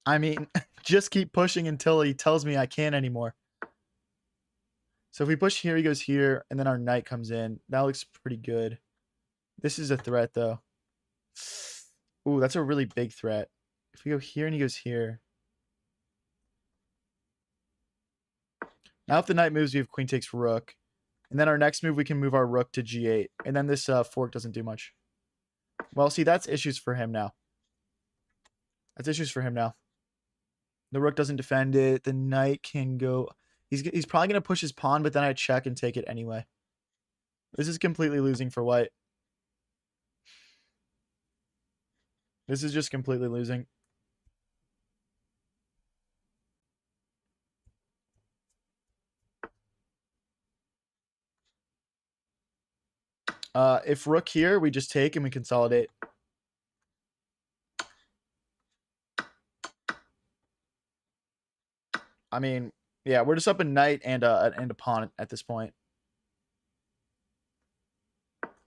S1: I mean, just keep pushing until he tells me I can't anymore. So if we push here, he goes here, and then our knight comes in. That looks pretty good. This is a threat, though. Ooh, that's a really big threat. If we go here and he goes here. Now if the knight moves, we have queen takes rook. And then our next move, we can move our rook to g8. And then this fork doesn't do much. Well, see, that's issues for him now. That's issues for him now. The rook doesn't defend it. The knight can go... He's probably going to push his pawn, but then I check and take it anyway. This is completely losing for white. This is just completely losing. If rook here, we just take and we consolidate. I mean, yeah, we're just up a knight and a pawn at this point.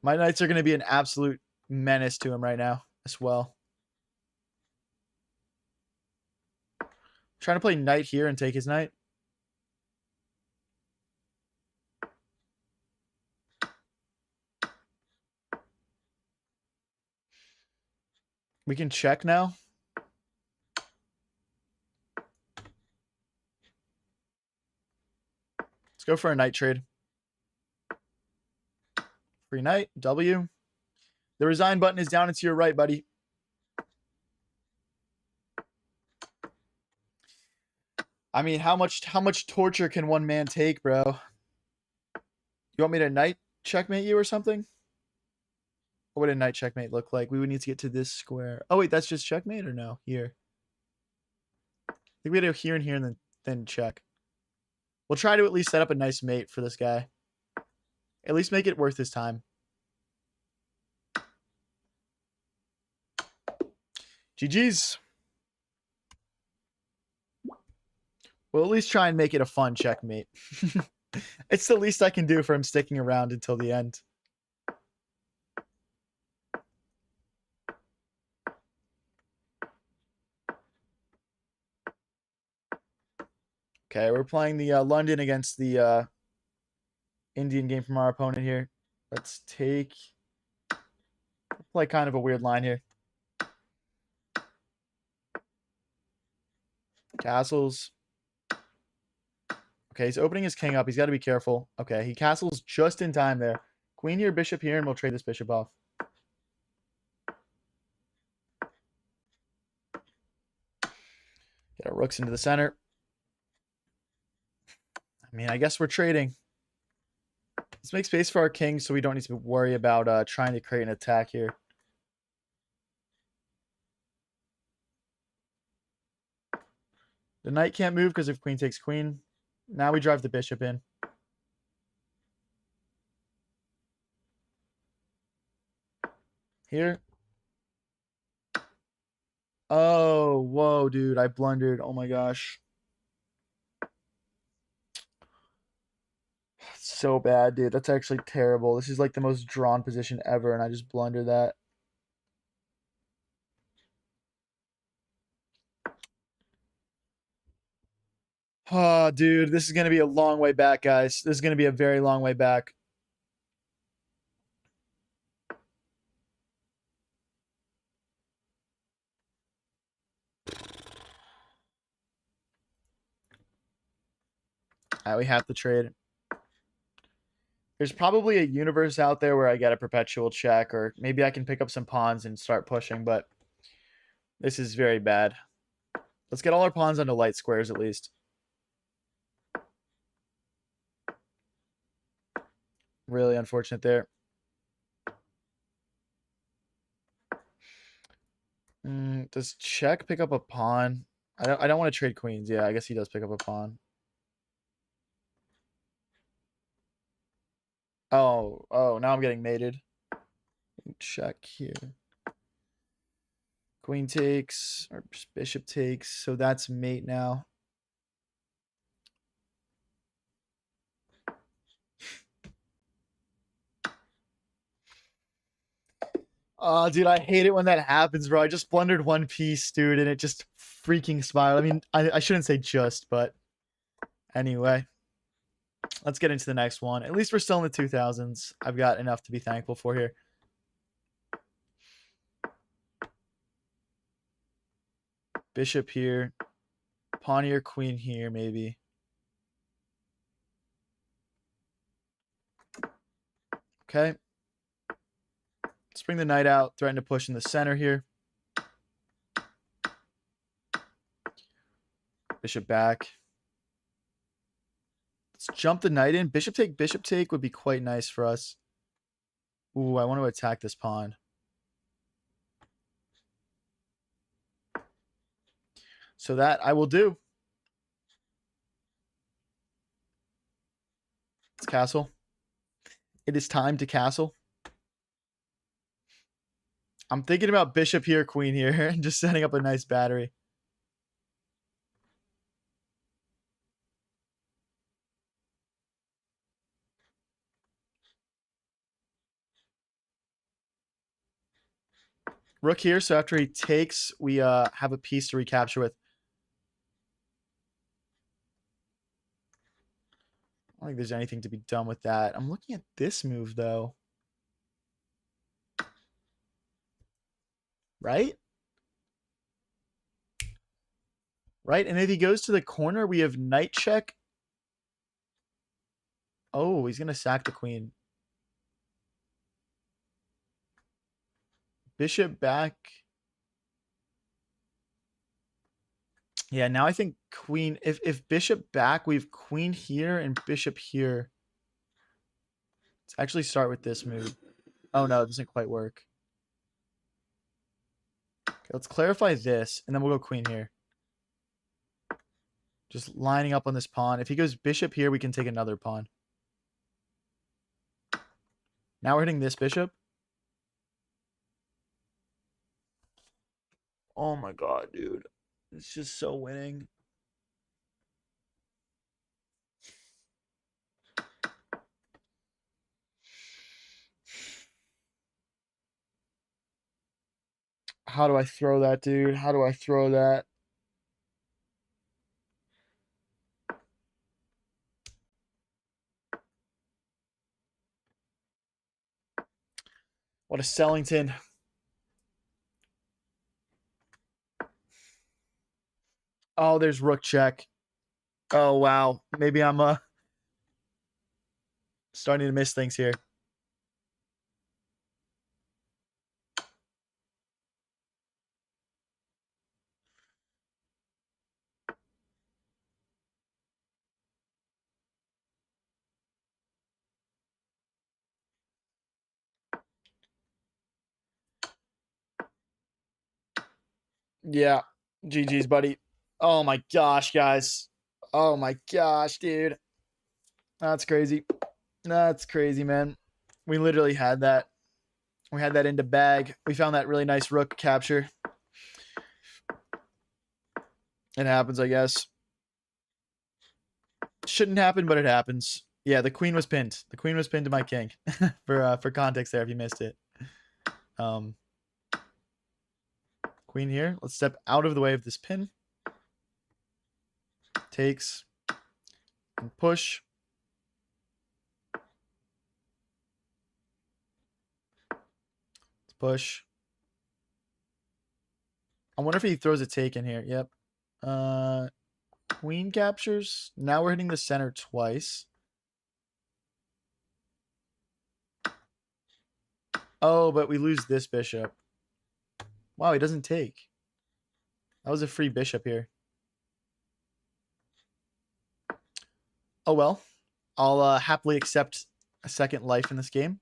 S1: My knights are going to be an absolute menace to him right now as well. Trying to play knight here and take his knight. We can check now. Let's go for a knight trade. Free knight, W. The resign button is down and to your right, buddy. I mean, how much torture can one man take, bro? You want me to knight checkmate you or something? What would a knight checkmate look like? We would need to get to this square. Oh, wait, that's just checkmate or no? Here. I think we had to go here and here and then check. We'll try to at least set up a nice mate for this guy. At least make it worth his time. GG's. We'll at least try and make it a fun checkmate. It's the least I can do for him sticking around until the end. Okay, we're playing the London against the Indian game from our opponent here. Let's play kind of a weird line here. Castles. Okay, he's opening his king up. He's got to be careful. Okay, he castles just in time there. Queen here, bishop here, and we'll trade this bishop off. Get our rooks into the center. I mean, I guess we're trading. Let's make space for our king so we don't need to worry about trying to create an attack here. The knight can't move because if queen takes queen. Now we drive the bishop in. Here. Oh, whoa, dude. I blundered. Oh my gosh. So bad, dude. That's actually terrible. This is like the most drawn position ever, and I just blundered that. Oh, dude, this is going to be a long way back, guys. This is going to be a very long way back. All right, we have to trade. There's probably a universe out there where I get a perpetual check, or maybe I can pick up some pawns and start pushing, but this is very bad. Let's get all our pawns onto light squares at least. Really unfortunate there. Does check pick up a pawn? I don't want to trade queens. Yeah, I guess he does pick up a pawn. Oh, now I'm getting mated. Check here. Queen takes, or bishop takes, so that's mate now. Oh, dude, I hate it when that happens, bro. I just blundered one piece, dude, and it just freaking spiraled. I mean, I shouldn't say just, but anyway. Let's get into the next one. At least we're still in the 2000s. I've got enough to be thankful for here. Bishop here. Pawn here, queen here, maybe. Okay. Let's bring the knight out. Threaten to push in the center here. Bishop back. Let's jump the knight in. Bishop take would be quite nice for us. Ooh, I want to attack this pawn. So that I will do. Let's castle. It is time to castle. I'm thinking about bishop here, queen here, and just setting up a nice battery. Rook here, so after he takes, we have a piece to recapture with. I don't think there's anything to be done with that. I'm looking at this move, though. Right? Right? And if he goes to the corner, we have knight check. Oh, he's going to sack the queen. Bishop back. Yeah, now I think queen. If bishop back, we have queen here and bishop here. Let's actually start with this move. Oh, no, it doesn't quite work. Okay, let's clarify this, and then we'll go queen here. Just lining up on this pawn. If he goes bishop here, we can take another pawn. Now we're hitting this bishop. Oh my god, dude. It's just so winning. How do I throw that, dude? How do I throw that? What a Sellington. Oh, there's rook check. Oh, wow. Maybe I'm starting to miss things here. Yeah. GG's, buddy. Oh my gosh, guys. Oh my gosh, dude. That's crazy. That's crazy, man. We literally had that. We had that into bag. We found that really nice rook capture. It happens, I guess. Shouldn't happen, but it happens. Yeah, the queen was pinned. The queen was pinned to my king. For context there, if you missed it. Um, Queen here. Let's step out of the way of this pin. Takes and push. Let's push. I wonder if he throws a take in here. Yep. Queen captures. Now we're hitting the center twice. Oh, but we lose this bishop. Wow, he doesn't take. That was a free bishop here. Oh well. I'll happily accept a second life in this game.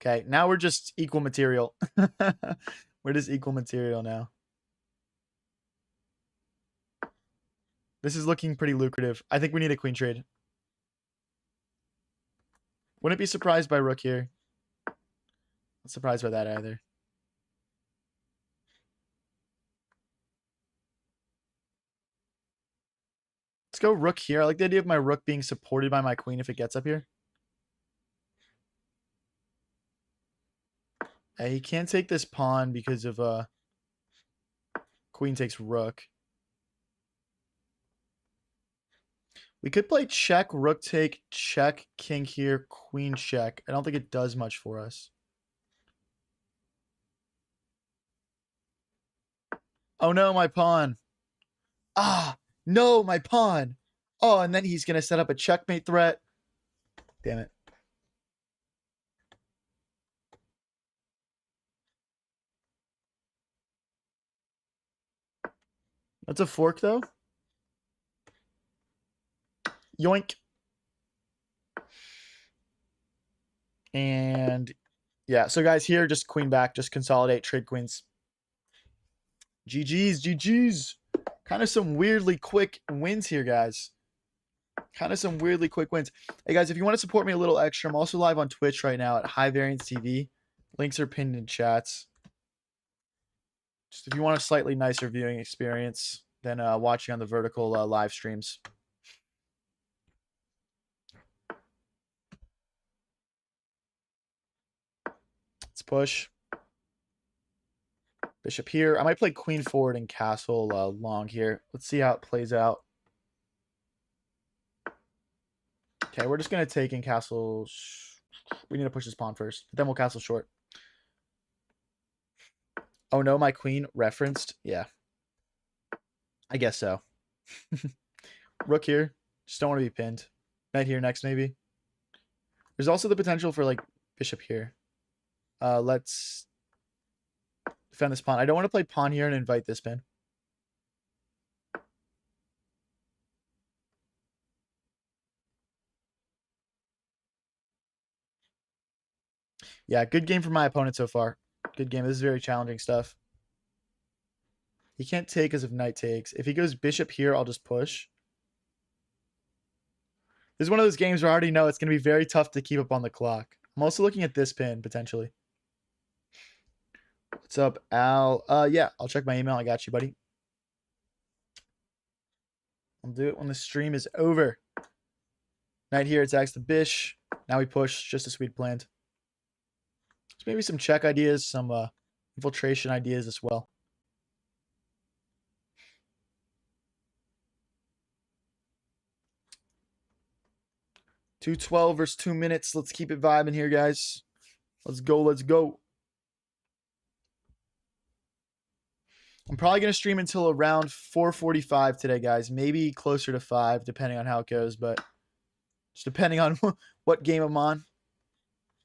S1: Okay, now we're just equal material. We're just equal material now. This is looking pretty lucrative. I think we need a queen trade. Wouldn't be surprised by rook here. Not surprised by that either. Let's go rook here. I like the idea of my rook being supported by my queen if it gets up here. He can't take this pawn because of queen takes rook. We could play check, rook take, check, king here, queen check. I don't think it does much for us. Oh no, my pawn. Ah, no, my pawn. Oh, and then he's going to set up a checkmate threat. Damn it. That's a fork, though. Yoink. And yeah, so guys, here, just queen back, just consolidate, trade queens. GG's, GG's. Kind of some weirdly quick wins here, guys. Kind of some weirdly quick wins. Hey, guys, if you want to support me a little extra, I'm also live on Twitch right now at High Variance TV. Links are pinned in chats. Just if you want a slightly nicer viewing experience than watching on the vertical live streams. Let's push. Bishop here. I might play queen forward and castle long here. Let's see how it plays out. Okay, we're just going to take in castle. We need to push this pawn first. But then we'll castle short. Oh no, my queen referenced. Yeah. I guess so. Rook here. Just don't want to be pinned. Knight here next, maybe. There's also the potential for, like, bishop here. Let's defend this pawn. I don't want to play pawn here and invite this pin. Yeah, good game for my opponent so far. Good game. This is very challenging stuff. He can't take because of knight takes. If he goes bishop here, I'll just push. This is one of those games where I already know it's going to be very tough to keep up on the clock. I'm also looking at this pin, potentially. What's up, Al? Yeah, I'll check my email. I got you, buddy. I'll do it when the stream is over. Knight here attacks the bish. Now we push, just as we'd planned. So maybe some check ideas, some infiltration ideas as well. $2:12 versus 2 minutes. Let's keep it vibing here, guys. Let's go, let's go. I'm probably going to stream until around 4:45 today, guys. Maybe closer to 5, depending on how it goes, but just depending on what game I'm on,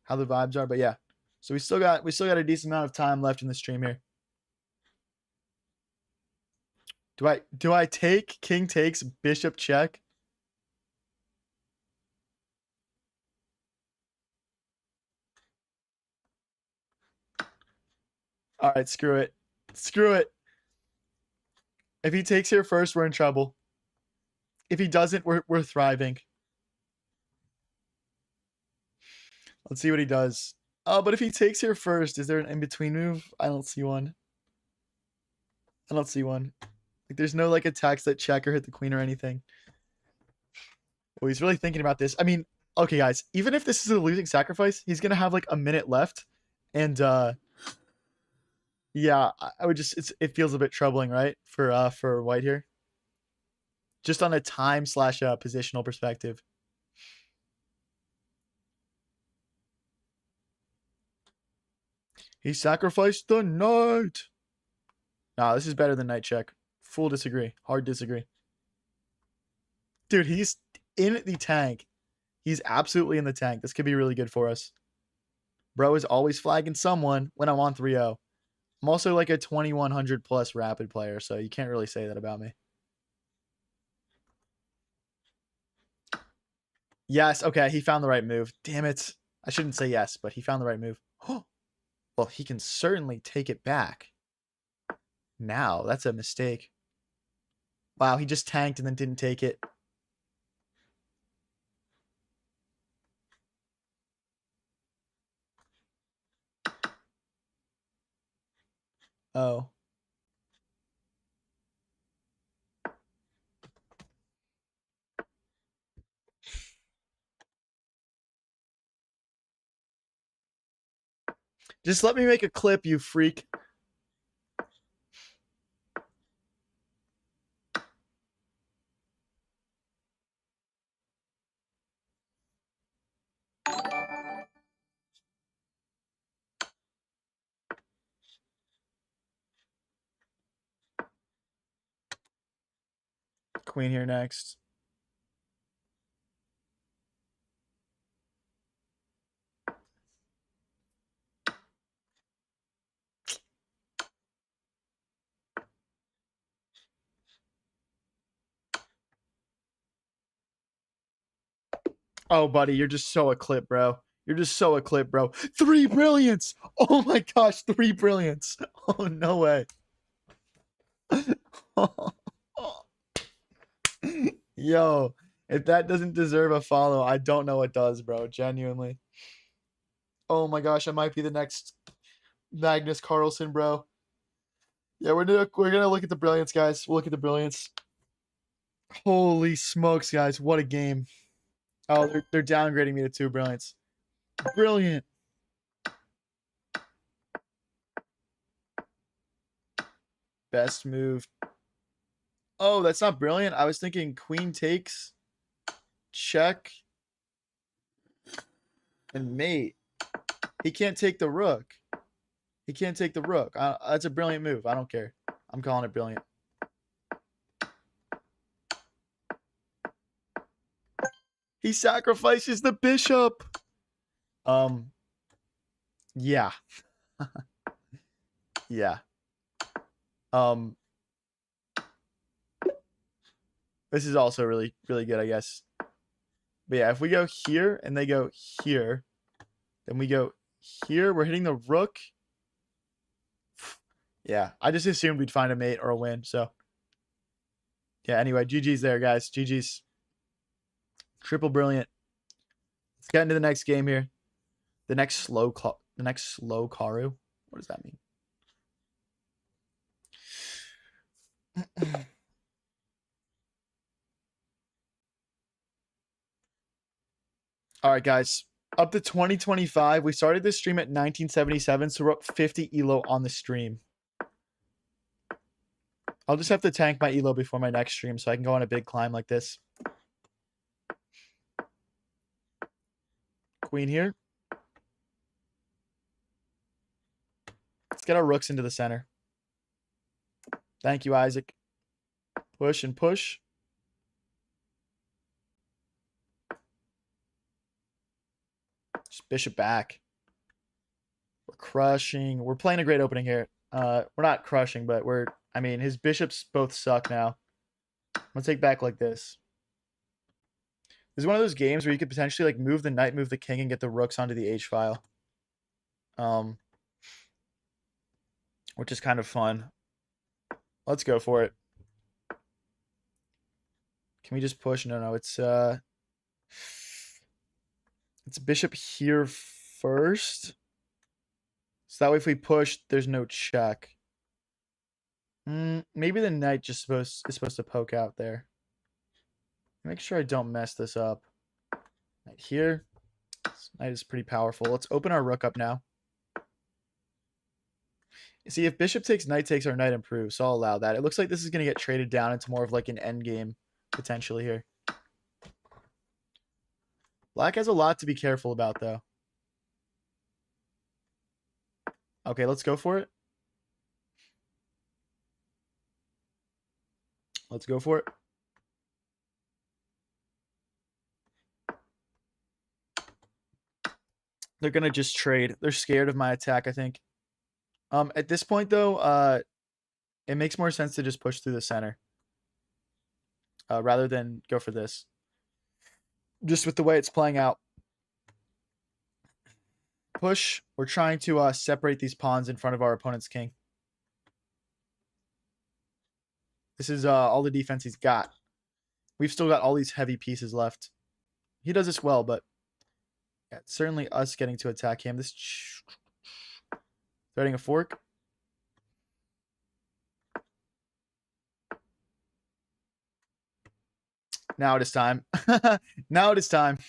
S1: how the vibes are. But yeah, so we still got a decent amount of time left in the stream here. Do I take king takes bishop check? All right, screw it. Screw it. If he takes here first, we're in trouble. If he doesn't, we're thriving. Let's see what he does. But if he takes here first, is there an in-between move? I don't see one. I don't see one. Like, there's no like attacks that check or hit the queen or anything. Oh, he's really thinking about this. I mean, okay, guys, even if this is a losing sacrifice, he's gonna have like a minute left, and yeah, I would just it feels a bit troubling, right, for white here, just on a time / positional perspective. He sacrificed the knight. Nah, this is better than knight check. Full disagree. Hard disagree. Dude, he's in the tank. He's absolutely in the tank. This could be really good for us. Bro is always flagging someone when I'm on 3-0. I'm also like a 2100 plus rapid player, so you can't really say that about me. Yes, okay, he found the right move. Damn it. I shouldn't say yes, but he found the right move. Well, he can certainly take it back. Now, that's a mistake. Wow, he just tanked and then didn't take it. Oh. Just let me make a clip, you freak. Queen here next. Oh, buddy, you're just so a clip, bro. You're just so a clip, bro. 3 brilliance. Oh my gosh, 3 brilliance. Oh, no way. Yo, if that doesn't deserve a follow, I don't know what does, bro. Genuinely. Oh my gosh, I might be the next Magnus Carlsen, bro. Yeah, we're gonna look at the brilliance, guys. We'll look at the brilliance. Holy smokes, guys! What a game. Oh, they're downgrading me to 2 brilliance. Brilliant. Best move. Oh, that's not brilliant. I was thinking queen takes, check, and mate. He can't take the rook. He can't take the rook. That's a brilliant move. I don't care. I'm calling it brilliant. He sacrifices the bishop. Yeah. Yeah. This is also really, really good, I guess. But yeah, if we go here and they go here, then we go here. We're hitting the rook. Yeah, I just assumed we'd find a mate or a win. So yeah, anyway, GG's there, guys. GG's. Triple brilliant. Let's get into the next game here. The next slow Karu. What does that mean? All right, guys. Up to 2025. We started this stream at 1977, so we're up 50 elo on the stream. I'll just have to tank my elo before my next stream so I can go on a big climb like this. Queen here. Let's get our rooks into the center. Thank you, Isaac. Push and push. Just bishop back. We're crushing. We're playing a great opening here. We're not crushing, but I mean, his bishops both suck now. I'm going to take back like this. This is one of those games where you could potentially like move the knight, move the king, and get the rooks onto the H file. Which is kind of fun. Let's go for it. Can we just push? No, it's bishop here first. So that way if we push, there's no check. Maybe the knight just is supposed to poke out there. Make sure I don't mess this up. Knight here. This knight is pretty powerful. Let's open our rook up now. See, if bishop takes, our knight improves, so I'll allow that. It looks like this is going to get traded down into more of like an endgame potentially here. Black has a lot to be careful about, though. Okay, let's go for it. Let's go for it. They're going to just trade. They're scared of my attack, I think. At this point, though, it makes more sense to just push through the center. Rather than go for this. Just with the way it's playing out. Push. We're trying to separate these pawns in front of our opponent's king. This is all the defense he's got. We've still got all these heavy pieces left. He does this well, but yeah, it's certainly us getting to attack him. This threading a fork. Now it is time. Now it is time.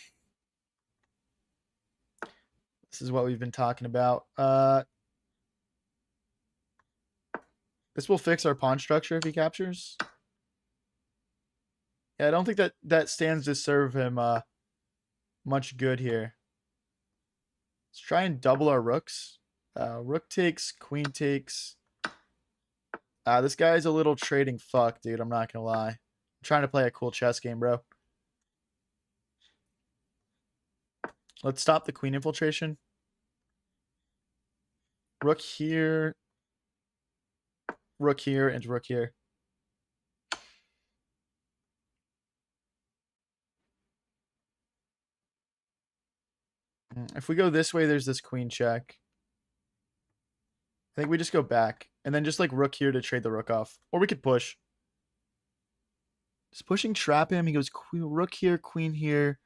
S1: This is what we've been talking about. This will fix our pawn structure if he captures. Yeah, I don't think that stands to serve him much good here. Let's try and double our rooks. Rook takes, queen takes. This guy's a little trading fuck, dude. I'm not gonna lie. I'm trying to play a cool chess game, bro. Let's stop the queen infiltration. Rook here. Rook here and rook here. If we go this way, there's this queen check. I think we just go back. And then just like rook here to trade the rook off. Or we could push. Just pushing trap him. He goes queen, rook here, queen here.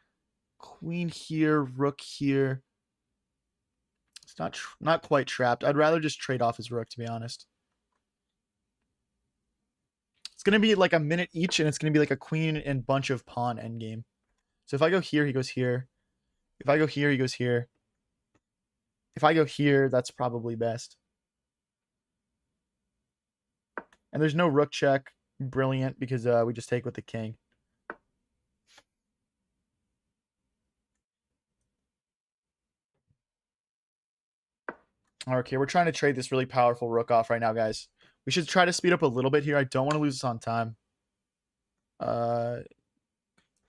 S1: Queen here, rook here. It's not quite trapped. I'd rather just trade off his rook, to be honest. It's going to be like a minute each, and it's going to be like a queen and bunch of pawn endgame. So if I go here, he goes here. If I go here, he goes here. If I go here, that's probably best. And there's no rook check. Brilliant, because we just take with the king. Okay, we're trying to trade this really powerful rook off right now, guys. We should try to speed up a little bit here. I don't want to lose this on time.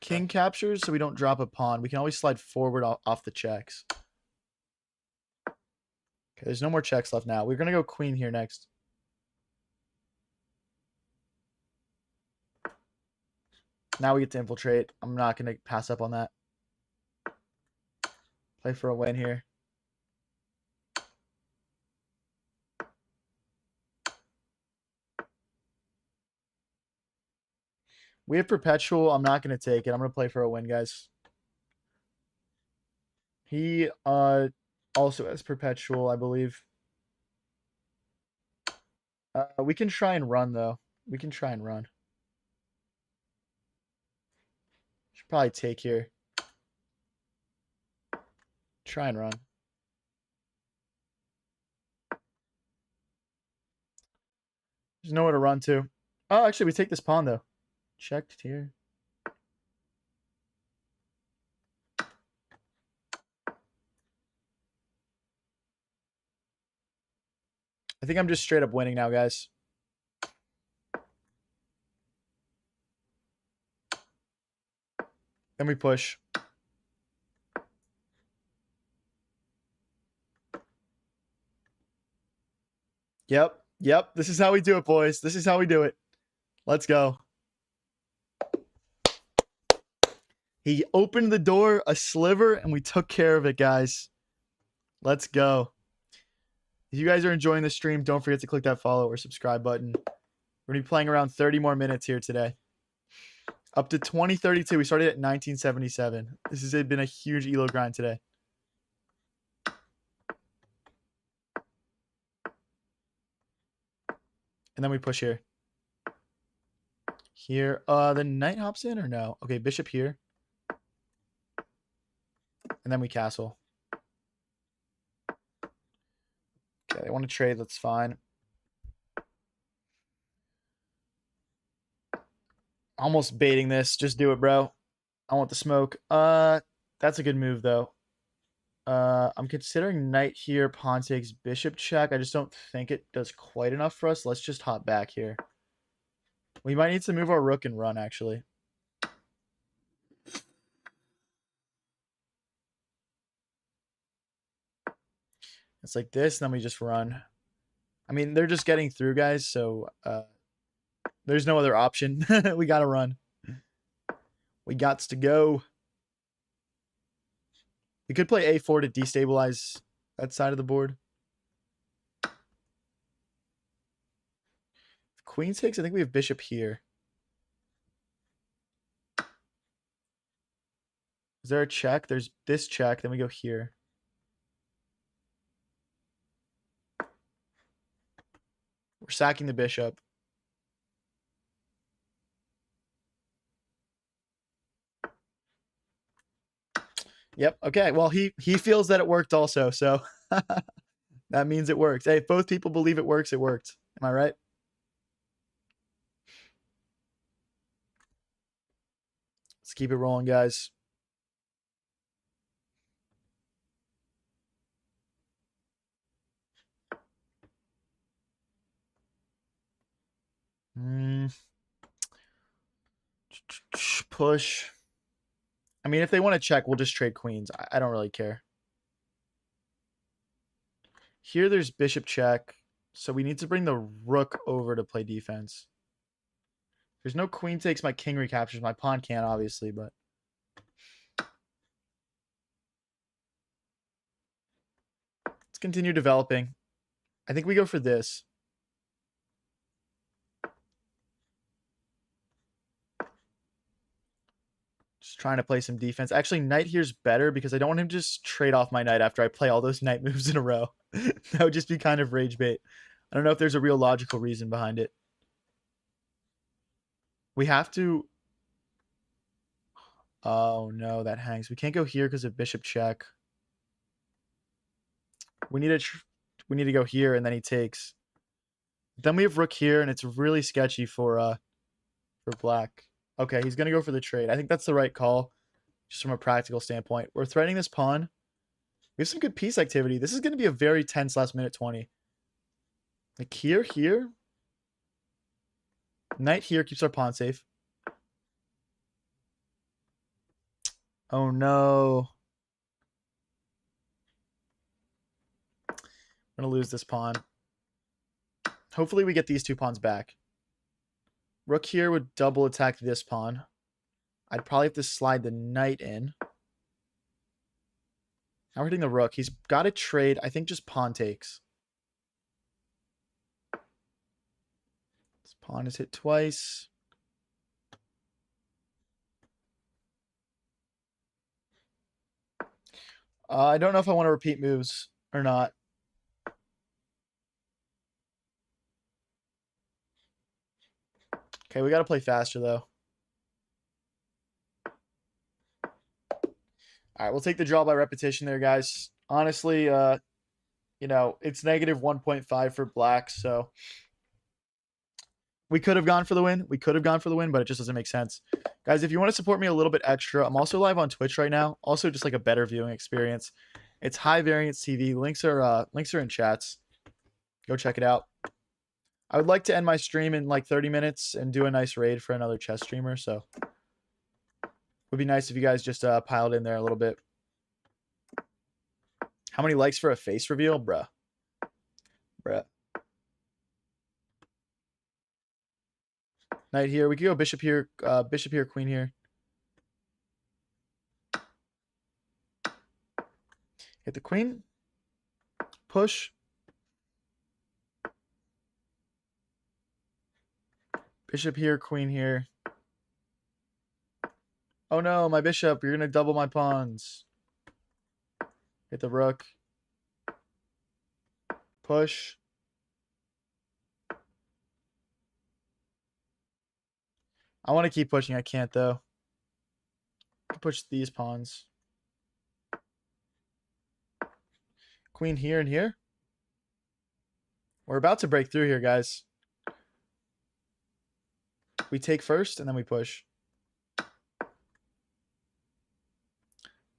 S1: King captures, so we don't drop a pawn. We can always slide forward off the checks. Okay, there's no more checks left now. We're going to go queen here next. Now we get to infiltrate. I'm not going to pass up on that. Play for a win here. We have perpetual. I'm not going to take it. I'm going to play for a win, guys. He also has perpetual, I believe. We can try and run, though. We can try and run. Should probably take here. Try and run. There's nowhere to run to. Oh, actually, we take this pawn, though. Checked here. I think I'm just straight up winning now, guys. Then we push. Yep. Yep. This is how we do it, boys. This is how we do it. Let's go. He opened the door a sliver, and we took care of it, guys. Let's go. If you guys are enjoying the stream, don't forget to click that follow or subscribe button. We're going to be playing around 30 more minutes here today. Up to 2032. We started at 1977. This has been a huge ELO grind today. And then we push here. Here. The knight hops in or no? Okay, bishop here. And then we castle. Okay, they want to trade. That's fine. Almost baiting this. Just do it, bro. I want the smoke. That's a good move, though. I'm considering knight here. Pawn takes bishop check. I just don't think it does quite enough for us. Let's just hop back here. We might need to move our rook and run, actually. It's like this, and then we just run. I mean, they're just getting through, guys, so there's no other option. We gotta run. We gots to go. We could play a4 to destabilize that side of the board. If queen takes, I think we have bishop here. Is there a check? There's this check, then we go here. We're sacking the bishop. Yep. Okay. Well, he feels that it worked also, so that means it worked. Hey, if both people believe it works, it worked. Am I right? Let's keep it rolling, guys. Push. I mean, if they want to check, we'll just trade queens. I don't really care. Here, there's bishop check. So we need to bring the rook over to play defense. There's no queen takes. My king recaptures. My pawn can't, obviously, but... Let's continue developing. I think we go for this. Just trying to play some defense. Actually, knight here's better because I don't want him to just trade off my knight after I play all those knight moves in a row. That would just be kind of rage bait. I don't know if there's a real logical reason behind it. We have to... Oh, no, that hangs. We can't go here because of bishop check. We need to go here, and then he takes. Then we have rook here, and it's really sketchy for black. Okay, he's going to go for the trade. I think that's the right call, just from a practical standpoint. We're threatening this pawn. We have some good piece activity. This is going to be a very tense last minute 20. Like here. Knight here keeps our pawn safe. Oh, no. I'm going to lose this pawn. Hopefully we get these two pawns back. Rook here would double attack this pawn. I'd probably have to slide the knight in. Now we're hitting the rook. He's got to trade. I think just pawn takes. This pawn is hit twice. I don't know if I want to repeat moves or not. Okay, we got to play faster, though. All right, we'll take the draw by repetition there, guys. Honestly, you know, it's negative 1.5 for black, so we could have gone for the win. We could have gone for the win, but it just doesn't make sense. Guys, if you want to support me a little bit extra, I'm also live on Twitch right now. Also, just like a better viewing experience. It's High Variance TV. Links are in chats. Go check it out. I would like to end my stream in like 30 minutes and do a nice raid for another chess streamer, so it would be nice if you guys just piled in there a little bit. How many likes for a face reveal? Bruh. Knight here. We could go bishop here, queen here. Hit the queen. Push. Bishop here, queen here. Oh no, my bishop. You're going to double my pawns. Hit the rook. Push. I want to keep pushing. I can't, though. Push these pawns. Queen here and here. We're about to break through here, guys. We take first, and then we push.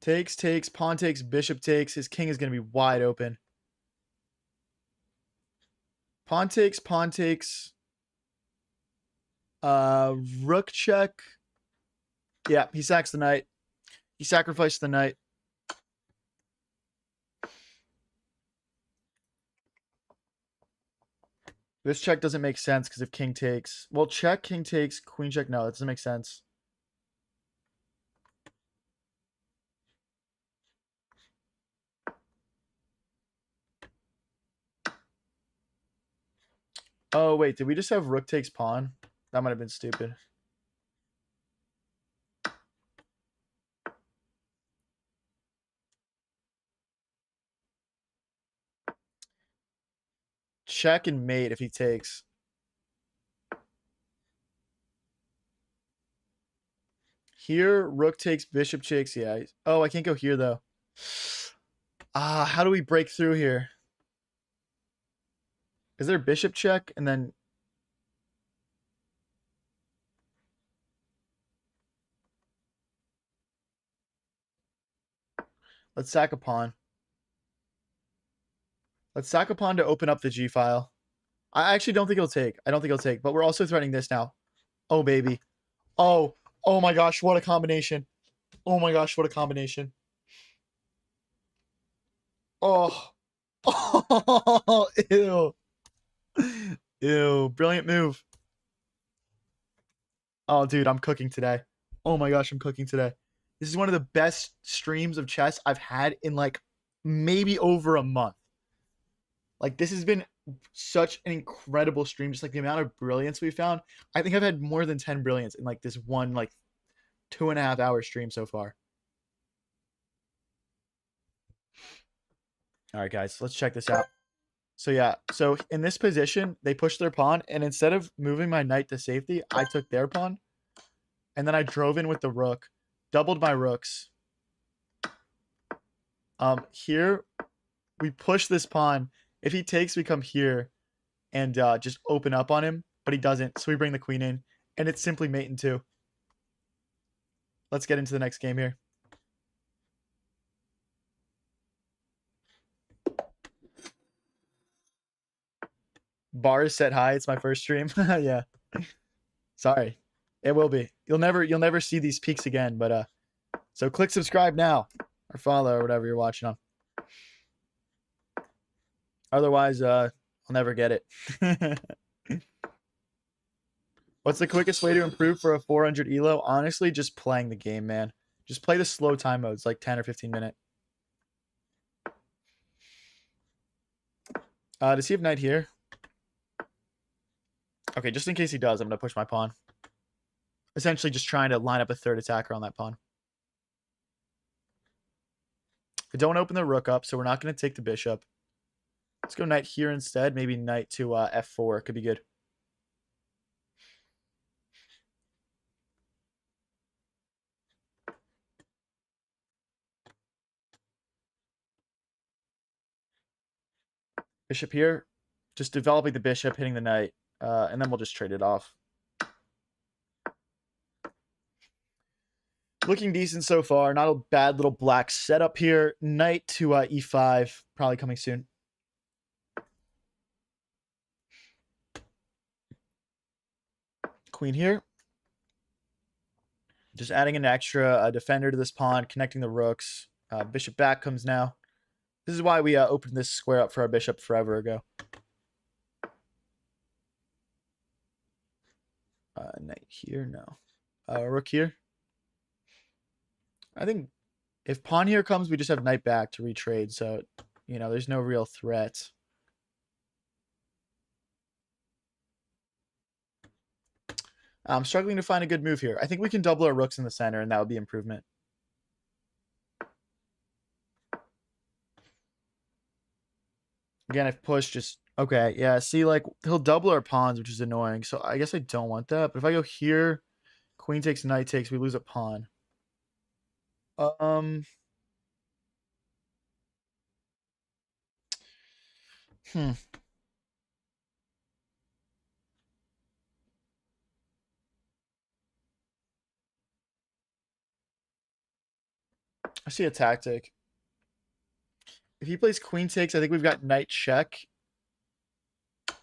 S1: Takes, pawn takes, bishop takes. His king is going to be wide open. Pawn takes, rook check. Yeah, he sacks the knight. He sacrificed the knight. This check doesn't make sense because if king takes... Well, check, king takes, queen check. No, that doesn't make sense. Oh, wait. Did we just have rook takes pawn? That might have been stupid. Check and mate if he takes. Here, rook takes, bishop takes. Yeah. Oh, I can't go here, though. How do we break through here? Is there bishop check? And then... Let's sack a pawn. Let's sack a pawn to open up the G file. I actually don't think it'll take. I don't think it'll take. But we're also threatening this now. Oh, baby. Oh. Oh, my gosh. What a combination. Oh, my gosh. What a combination. Oh. Oh, ew. Ew. Brilliant move. Oh, dude. I'm cooking today. Oh, my gosh. I'm cooking today. This is one of the best streams of chess I've had in like maybe over a month. Like, this has been such an incredible stream. Just like the amount of brilliance we found. I think I've had more than 10 brilliance in like this one, like 2.5 hour stream so far. All right, guys, let's check this out. So yeah, so in this position, they pushed their pawn, and instead of moving my knight to safety, I took their pawn, and then I drove in with the rook, doubled my rooks. Here, we push this pawn. If he takes, we come here and just open up on him, but he doesn't, so we bring the queen in, and it's simply mate in two. Let's get into the next game here. Bar is set high. It's my first stream. Yeah. Sorry. It will be. You'll never see these peaks again, but so click subscribe now or follow or whatever you're watching on. Otherwise, I'll never get it. What's the quickest way to improve for a 400 elo? Honestly, just playing the game, man. Just play the slow time modes, like 10 or 15 minute. Does he have knight here? Okay, just in case he does, I'm going to push my pawn. Essentially just trying to line up a third attacker on that pawn. I don't want to open the rook up, so we're not going to take the bishop. Let's go knight here instead. Maybe knight to f4 could be good. Bishop here. Just developing the bishop, hitting the knight, and then we'll just trade it off. Looking decent so far. Not a bad little black setup here. Knight to e5, probably coming soon. Queen here. Just adding an extra defender to this pawn, connecting the rooks. Bishop back comes now. This is why we opened this square up for our bishop forever ago. Knight here, no. Rook here. I think if pawn here comes, we just have knight back to retrade. So, you know, there's no real threat. I'm struggling to find a good move here. I think we can double our rooks in the center, and that would be improvement. Again, if push just... Okay, yeah, see, like, he'll double our pawns, which is annoying. So I guess I don't want that. But if I go here, queen takes, knight takes, we lose a pawn. Hmm. I see a tactic. If he plays queen takes, I think we've got knight check.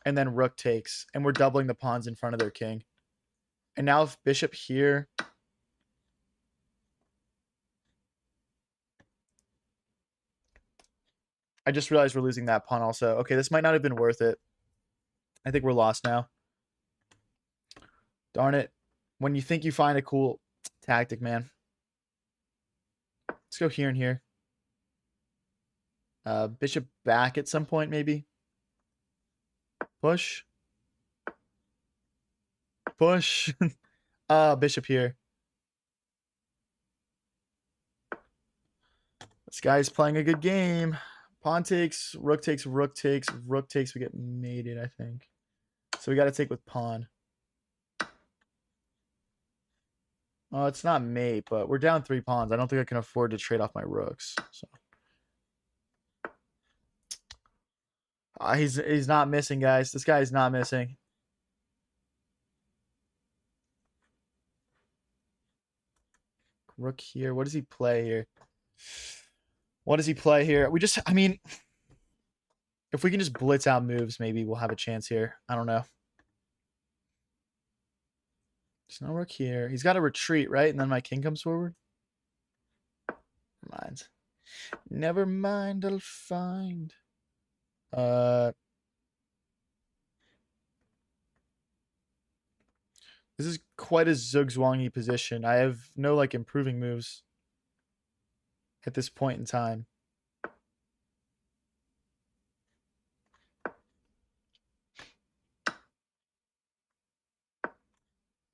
S1: And then rook takes. And we're doubling the pawns in front of their king. And now if bishop here... I just realized we're losing that pawn also. Okay, this might not have been worth it. I think we're lost now. Darn it. When you think you find a cool tactic, man. Let's go here and here. Bishop back at some point, maybe. Push. Push. Bishop here. This guy's playing a good game. Pawn takes, rook takes, rook takes, rook takes. We get mated, I think. So we got to take with pawn. Oh, it's not mate, but we're down 3 pawns. I don't think I can afford to trade off my rooks. So he's not missing, guys. This guy is not missing. Rook here. What does he play here? What does he play here? We just, I mean, if we can just blitz out moves, maybe we'll have a chance here. I don't know. There's no rook here. He's got to retreat, right? And then my king comes forward. Never mind. Never mind, I'll find. This is quite a zugzwangy position. I have no, like, improving moves at this point in time.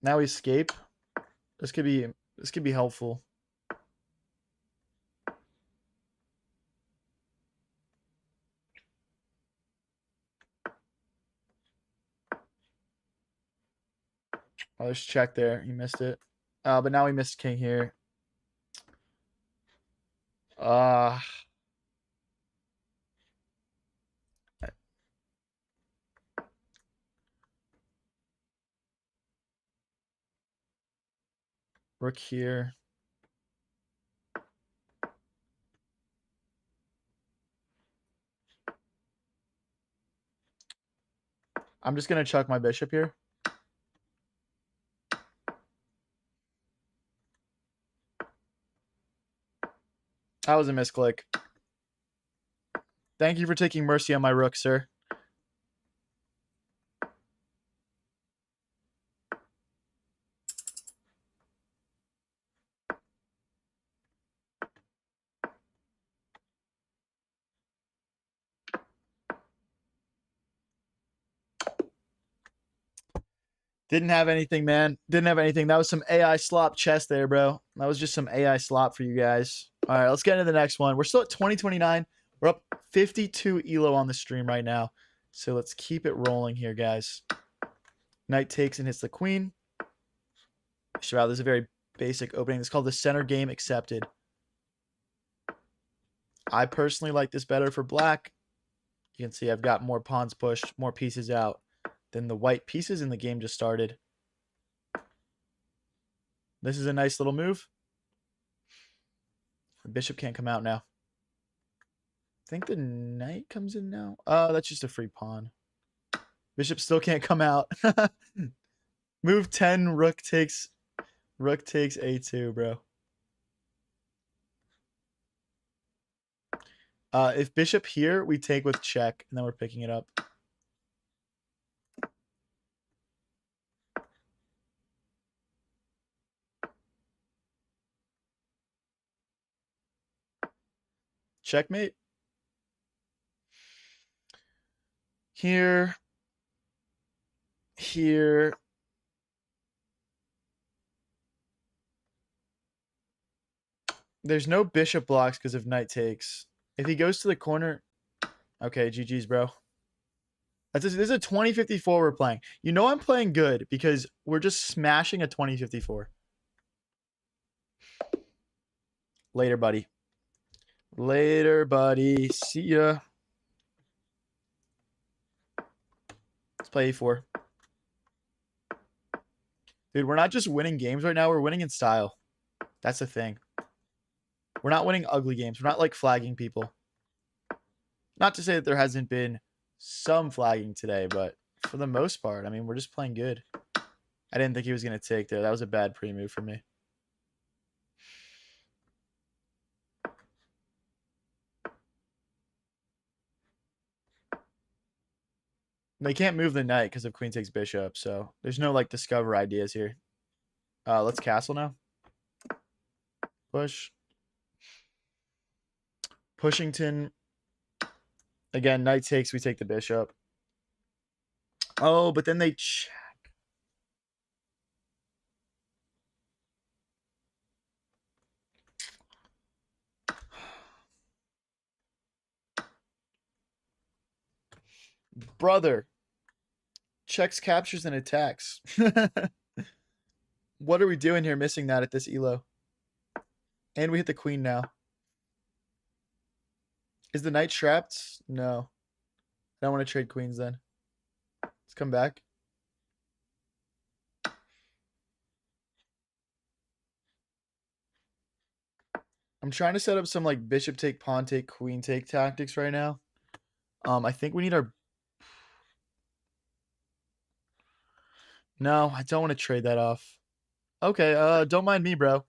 S1: Now we escape. This could be helpful. Oh, there's check there. He missed it. But now we missed king here. Rook here. I'm just going to chuck my bishop here. That was a misclick. Thank you for taking mercy on my rook, sir. Didn't have anything, man. Didn't have anything. That was some AI slop chess there, bro. That was just some AI slop for you guys. All right, let's get into the next one. We're still at 2029. We're up 52 elo on the stream right now. So let's keep it rolling here, guys. Knight takes and hits the queen. Wow, this is a very basic opening. It's called the center game accepted. I personally like this better for black. You can see I've got more pawns pushed, more pieces out than the white pieces, and the game just started. This is a nice little move. The bishop can't come out now. I think the knight comes in now. That's just a free pawn. Bishop still can't come out. Move 10, rook takes a2, bro. If bishop here, we take with check, and then we're picking it up. Checkmate. Here. Here. There's no bishop blocks because of knight takes. If he goes to the corner... Okay, GG's, bro. This is a 2054 we're playing. You know I'm playing good because we're just smashing a 2054. Later, buddy. Later, buddy. See ya. Let's play a4. Dude, we're not just winning games right now. We're winning in style. That's the thing. We're not winning ugly games. We're not like flagging people. Not to say that there hasn't been some flagging today, but for the most part, I mean, we're just playing good. I didn't think he was going to take there. That was a bad pre-move for me. They can't move the knight because of queen takes bishop, so there's no like discover ideas here. Let's castle now. Push. Pushington. Again, knight takes, we take the bishop. Oh, but then they check. Brother. Checks, captures, and attacks. What are we doing here missing that at this elo? And we hit the queen now. Is the knight trapped? No. I don't want to trade queens then. Let's come back. I'm trying to set up some like bishop take, pawn take, queen take tactics right now. I think we need our... No, I don't want to trade that off. Okay, don't mind me, bro.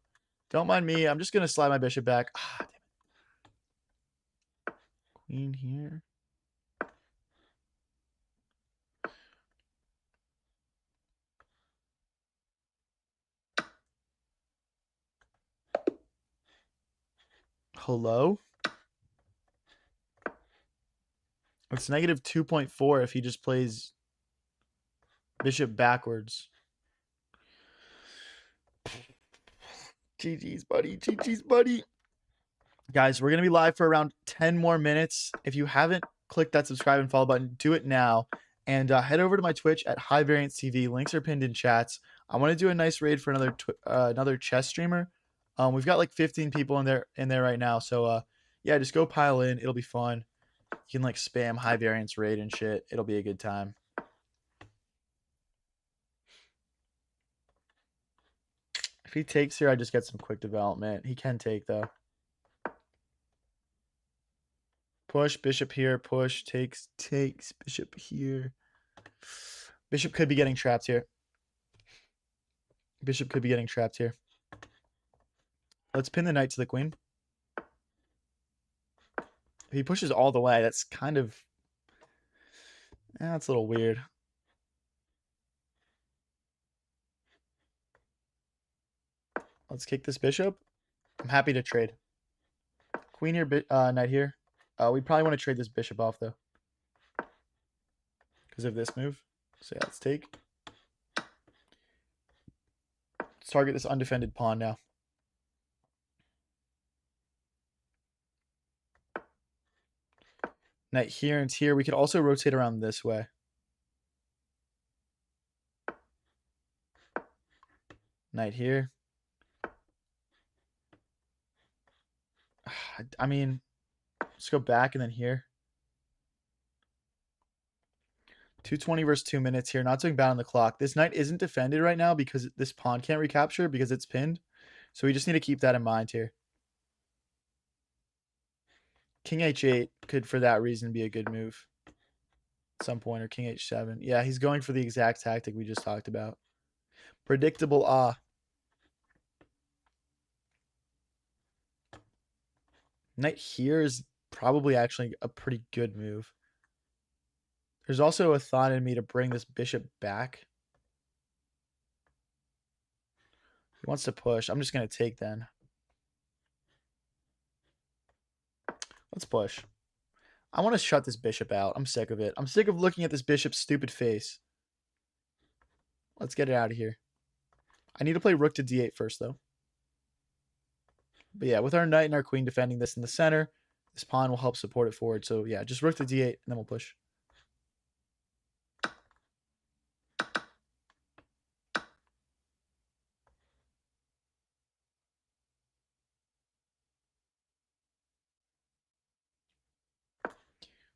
S1: Don't mind me. I'm just going to slide my bishop back. Ah, damn it. Queen here. Hello? It's negative 2.4 if he just plays bishop backwards. GG's, buddy. GG's, buddy. Guys, we're going to be live for around 10 more minutes. If you haven't clicked that subscribe and follow button, do it now. And head over to my Twitch at High Variance TV. Links are pinned in chats. I want to do a nice raid for another chess streamer. We've got like 15 people in there right now. So yeah, just go pile in. It'll be fun. You can like spam High Variance raid and shit. It'll be a good time. If he takes here, I just get some quick development. He can take though. Push, bishop here, push, takes, bishop here. Bishop could be getting trapped here. Bishop could be getting trapped here. Let's pin the knight to the queen. If he pushes all the way, that's kind of... that's a little weird. Let's kick this bishop. I'm happy to trade. Queen here, knight here. We probably want to trade this bishop off, though. Because of this move. So yeah, let's take. Let's target this undefended pawn now. Knight here and here. We could also rotate around this way. Knight here. I mean, let's go back and then here. 220 versus 2 minutes here. Not doing bad on the clock. This knight isn't defended right now because this pawn can't recapture because it's pinned. So we just need to keep that in mind here. King h8 could, for that reason, be a good move at some point, or king h7. Yeah, he's going for the exact tactic we just talked about. Predictable, Knight here is probably actually a pretty good move. There's also a thought in me to bring this bishop back. He wants to push. I'm just going to take then. Let's push. I want to shut this bishop out. I'm sick of it. I'm sick of looking at this bishop's stupid face. Let's get it out of here. I need to play rook to d8 first, though. But yeah, with our knight and our queen defending this in the center, this pawn will help support it forward. So yeah, just rook to d8, and then we'll push.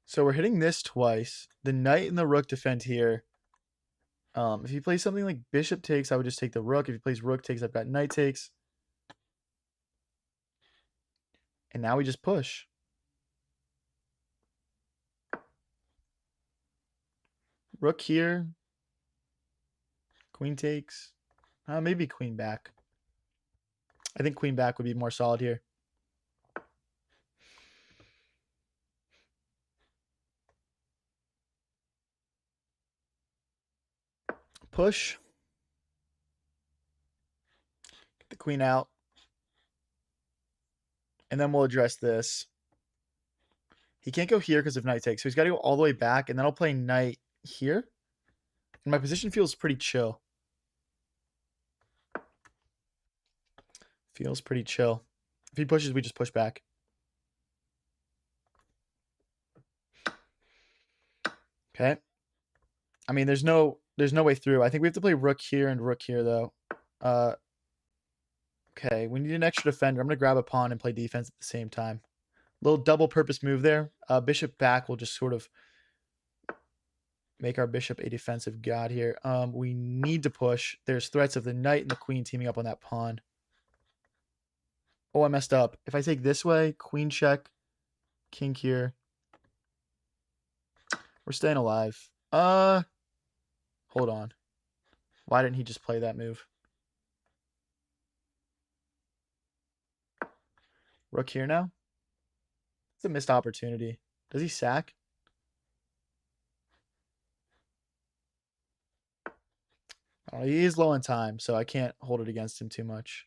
S1: So we're hitting this twice. The knight and the rook defend here. If he plays something like bishop takes, I would just take the rook. If he plays rook takes, I've got knight takes. And now we just push. Rook here. Queen takes. Maybe queen back. I think queen back would be more solid here. Push. Get the queen out. And then we'll address this. He can't go here because of knight takes. So he's got to go all the way back. And then I'll play knight here. And my position feels pretty chill. Feels pretty chill. If he pushes, we just push back. Okay. I mean, there's no way through. I think we have to play rook here and rook here, though. Okay, we need an extra defender. I'm going to grab a pawn and play defense at the same time. Little double purpose move there. Bishop back will just sort of make our bishop a defensive god here. We need to push. There's threats of the knight and the queen teaming up on that pawn. Oh, I messed up. If I take this way, queen check, king here. We're staying alive. Hold on. Why didn't he just play that move? Rook here now? It's a missed opportunity. Does he sack? I don't know, he is low on time, so I can't hold it against him too much.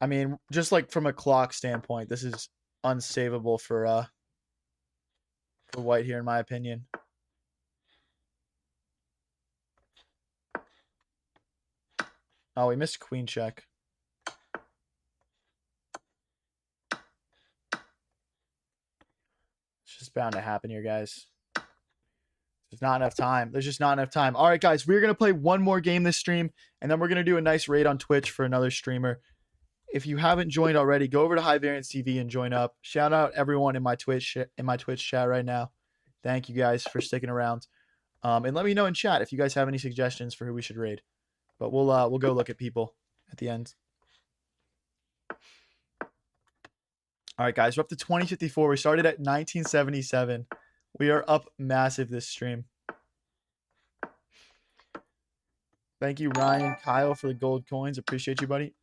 S1: I mean, just like from a clock standpoint, this is unsavable for white here, in my opinion. Oh, we missed queen check. It's just bound to happen here, guys. There's not enough time. There's just not enough time. All right, guys, we're going to play one more game this stream, and then we're going to do a nice raid on Twitch for another streamer. If you haven't joined already, go over to High Variance TV and join up. Shout out everyone in my Twitch chat right now. Thank you guys for sticking around. And let me know in chat if you guys have any suggestions for who we should raid. But we'll go look at people at the end. All right, guys, we're up to 2054. We started at 1977. We are up massive this stream. Thank you, Ryan, Kyle, for the gold coins. Appreciate you, buddy.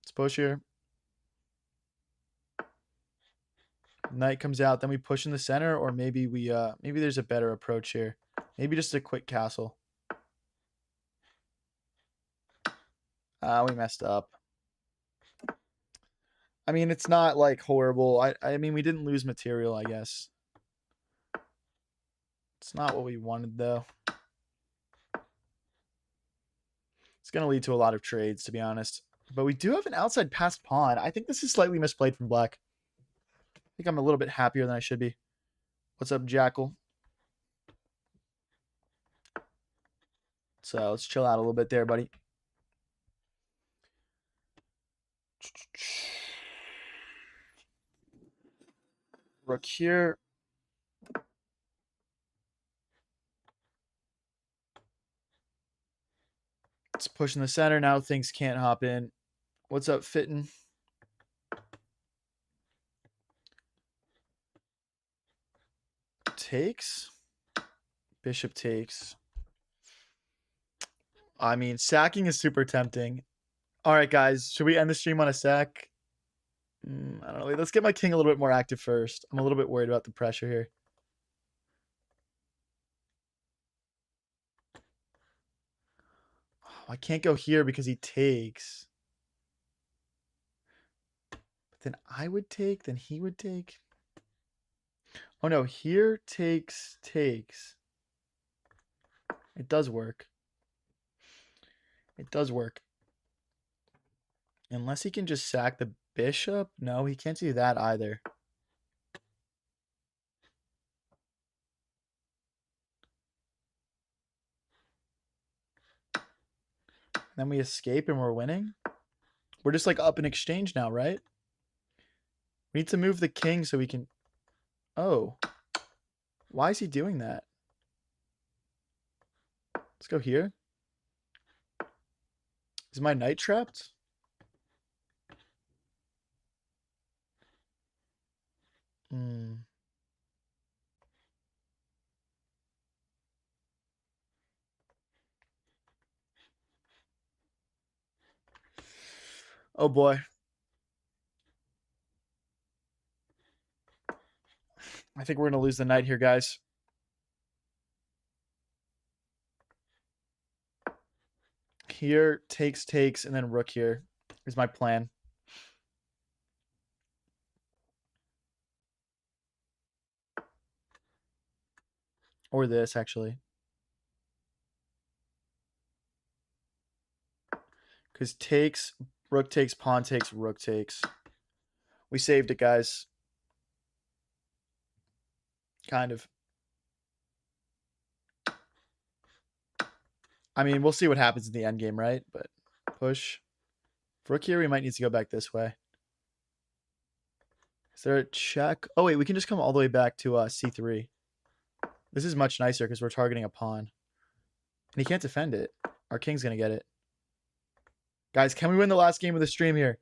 S1: Let's push here. Knight comes out, then we push in the center, or maybe maybe there's a better approach here. Maybe just a quick castle. We messed up. I mean, it's not like horrible. I mean, we didn't lose material, I guess. It's not what we wanted, though. It's going to lead to a lot of trades, to be honest. But we do have an outside passed pawn. I think this is slightly misplayed from black. I think I'm a little bit happier than I should be. What's up, Jackal? So let's chill out a little bit there, buddy. Rook here. Let's push in the center. Now things can't hop in. What's up, Fitton? Takes. Bishop takes. I mean, sacking is super tempting. All right, guys. Should we end the stream on a sack? I don't know. Let's get my king a little bit more active first. I'm a little bit worried about the pressure here. Oh, I can't go here because he takes. But then I would take, then he would take. Oh no, here takes. It does work. It does work. Unless he can just sack the bishop. No, he can't do that either. Then we escape and we're winning. We're just like up in exchange now, right? We need to move the king so we can... Oh. Why is he doing that? Let's go here. Is my knight trapped? Oh boy. I think we're going to lose the knight here, guys. Here, takes, and then rook here is my plan. Or this, actually. Because takes, rook takes, pawn takes, rook takes. We saved it, guys. Kind of. I mean, we'll see what happens in the end game, right? But push. For rook here, we might need to go back this way. Is there a check? Oh, wait, we can just come all the way back to c3. This is much nicer because we're targeting a pawn. And he can't defend it. Our king's going to get it. Guys, can we win the last game of the stream here?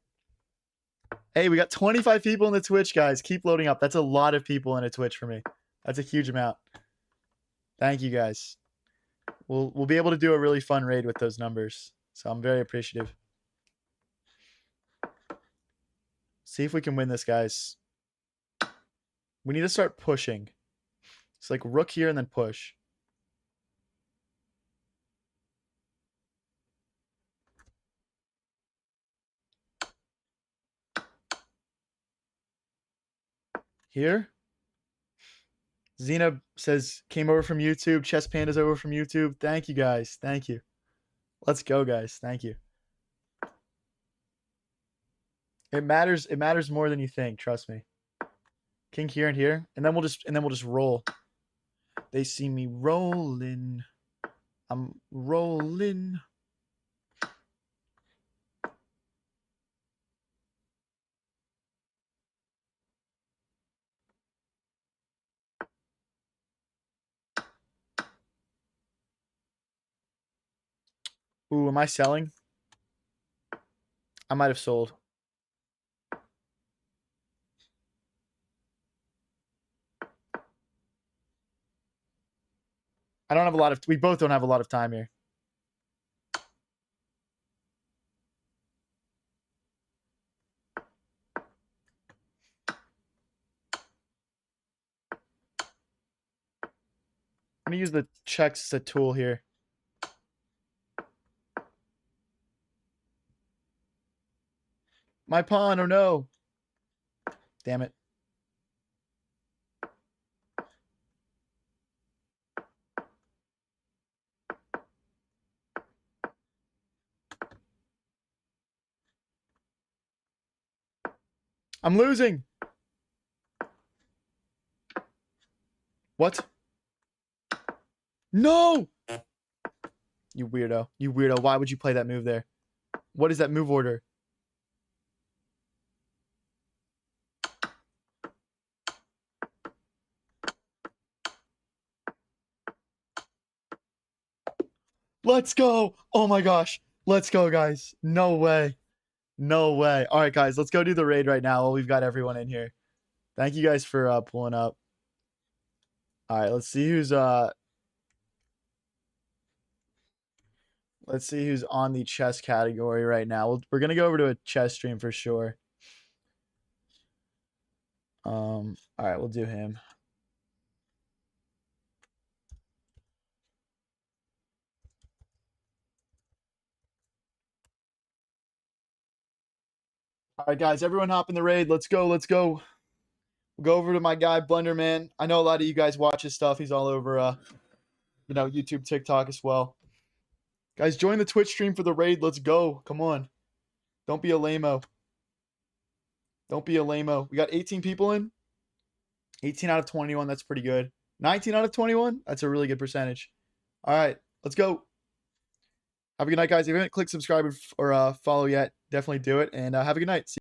S1: Hey, we got 25 people in the Twitch, guys. Keep loading up. That's a lot of people in a Twitch for me. That's a huge amount. Thank you, guys. We'll be able to do a really fun raid with those numbers. So I'm very appreciative. See if we can win this, guys. We need to start pushing. It's like rook here and then push. Here. Zena says, came over from YouTube. Chess Panda's over from YouTube. Thank you, guys. Thank you. Let's go, guys. Thank you. It matters more than you think, trust me. King here and here. And then we'll just roll. They see me rolling. I'm rolling. Ooh, am I selling? I might have sold. I don't have a lot of... We both don't have a lot of time here. I'm going to use the checks as a tool here. My pawn, oh no. Damn it. I'm losing. What? No! You weirdo. You weirdo. Why would you play that move there? What is that move order? Let's go. Oh my gosh. Let's go, guys. No way. No way. All right, guys. Let's go do the raid right now while we've got everyone in here. Thank you guys for pulling up. All right, let's see who's on the chess category right now. We're gonna go over to a chess stream for sure. All right, we'll do him. All right, guys, everyone hop in the raid. Let's go. Let's go. We'll go over to my guy Blenderman. I know a lot of you guys watch his stuff. He's all over YouTube, TikTok as well. Guys, join the Twitch stream for the raid. Let's go. Come on. Don't be a lame-o. Don't be a lame-o. We got 18 people in. 18 out of 21. That's pretty good. 19 out of 21. That's a really good percentage. All right, let's go. Have a good night, guys. If you haven't clicked subscribe or follow yet, definitely do it. And have a good night. See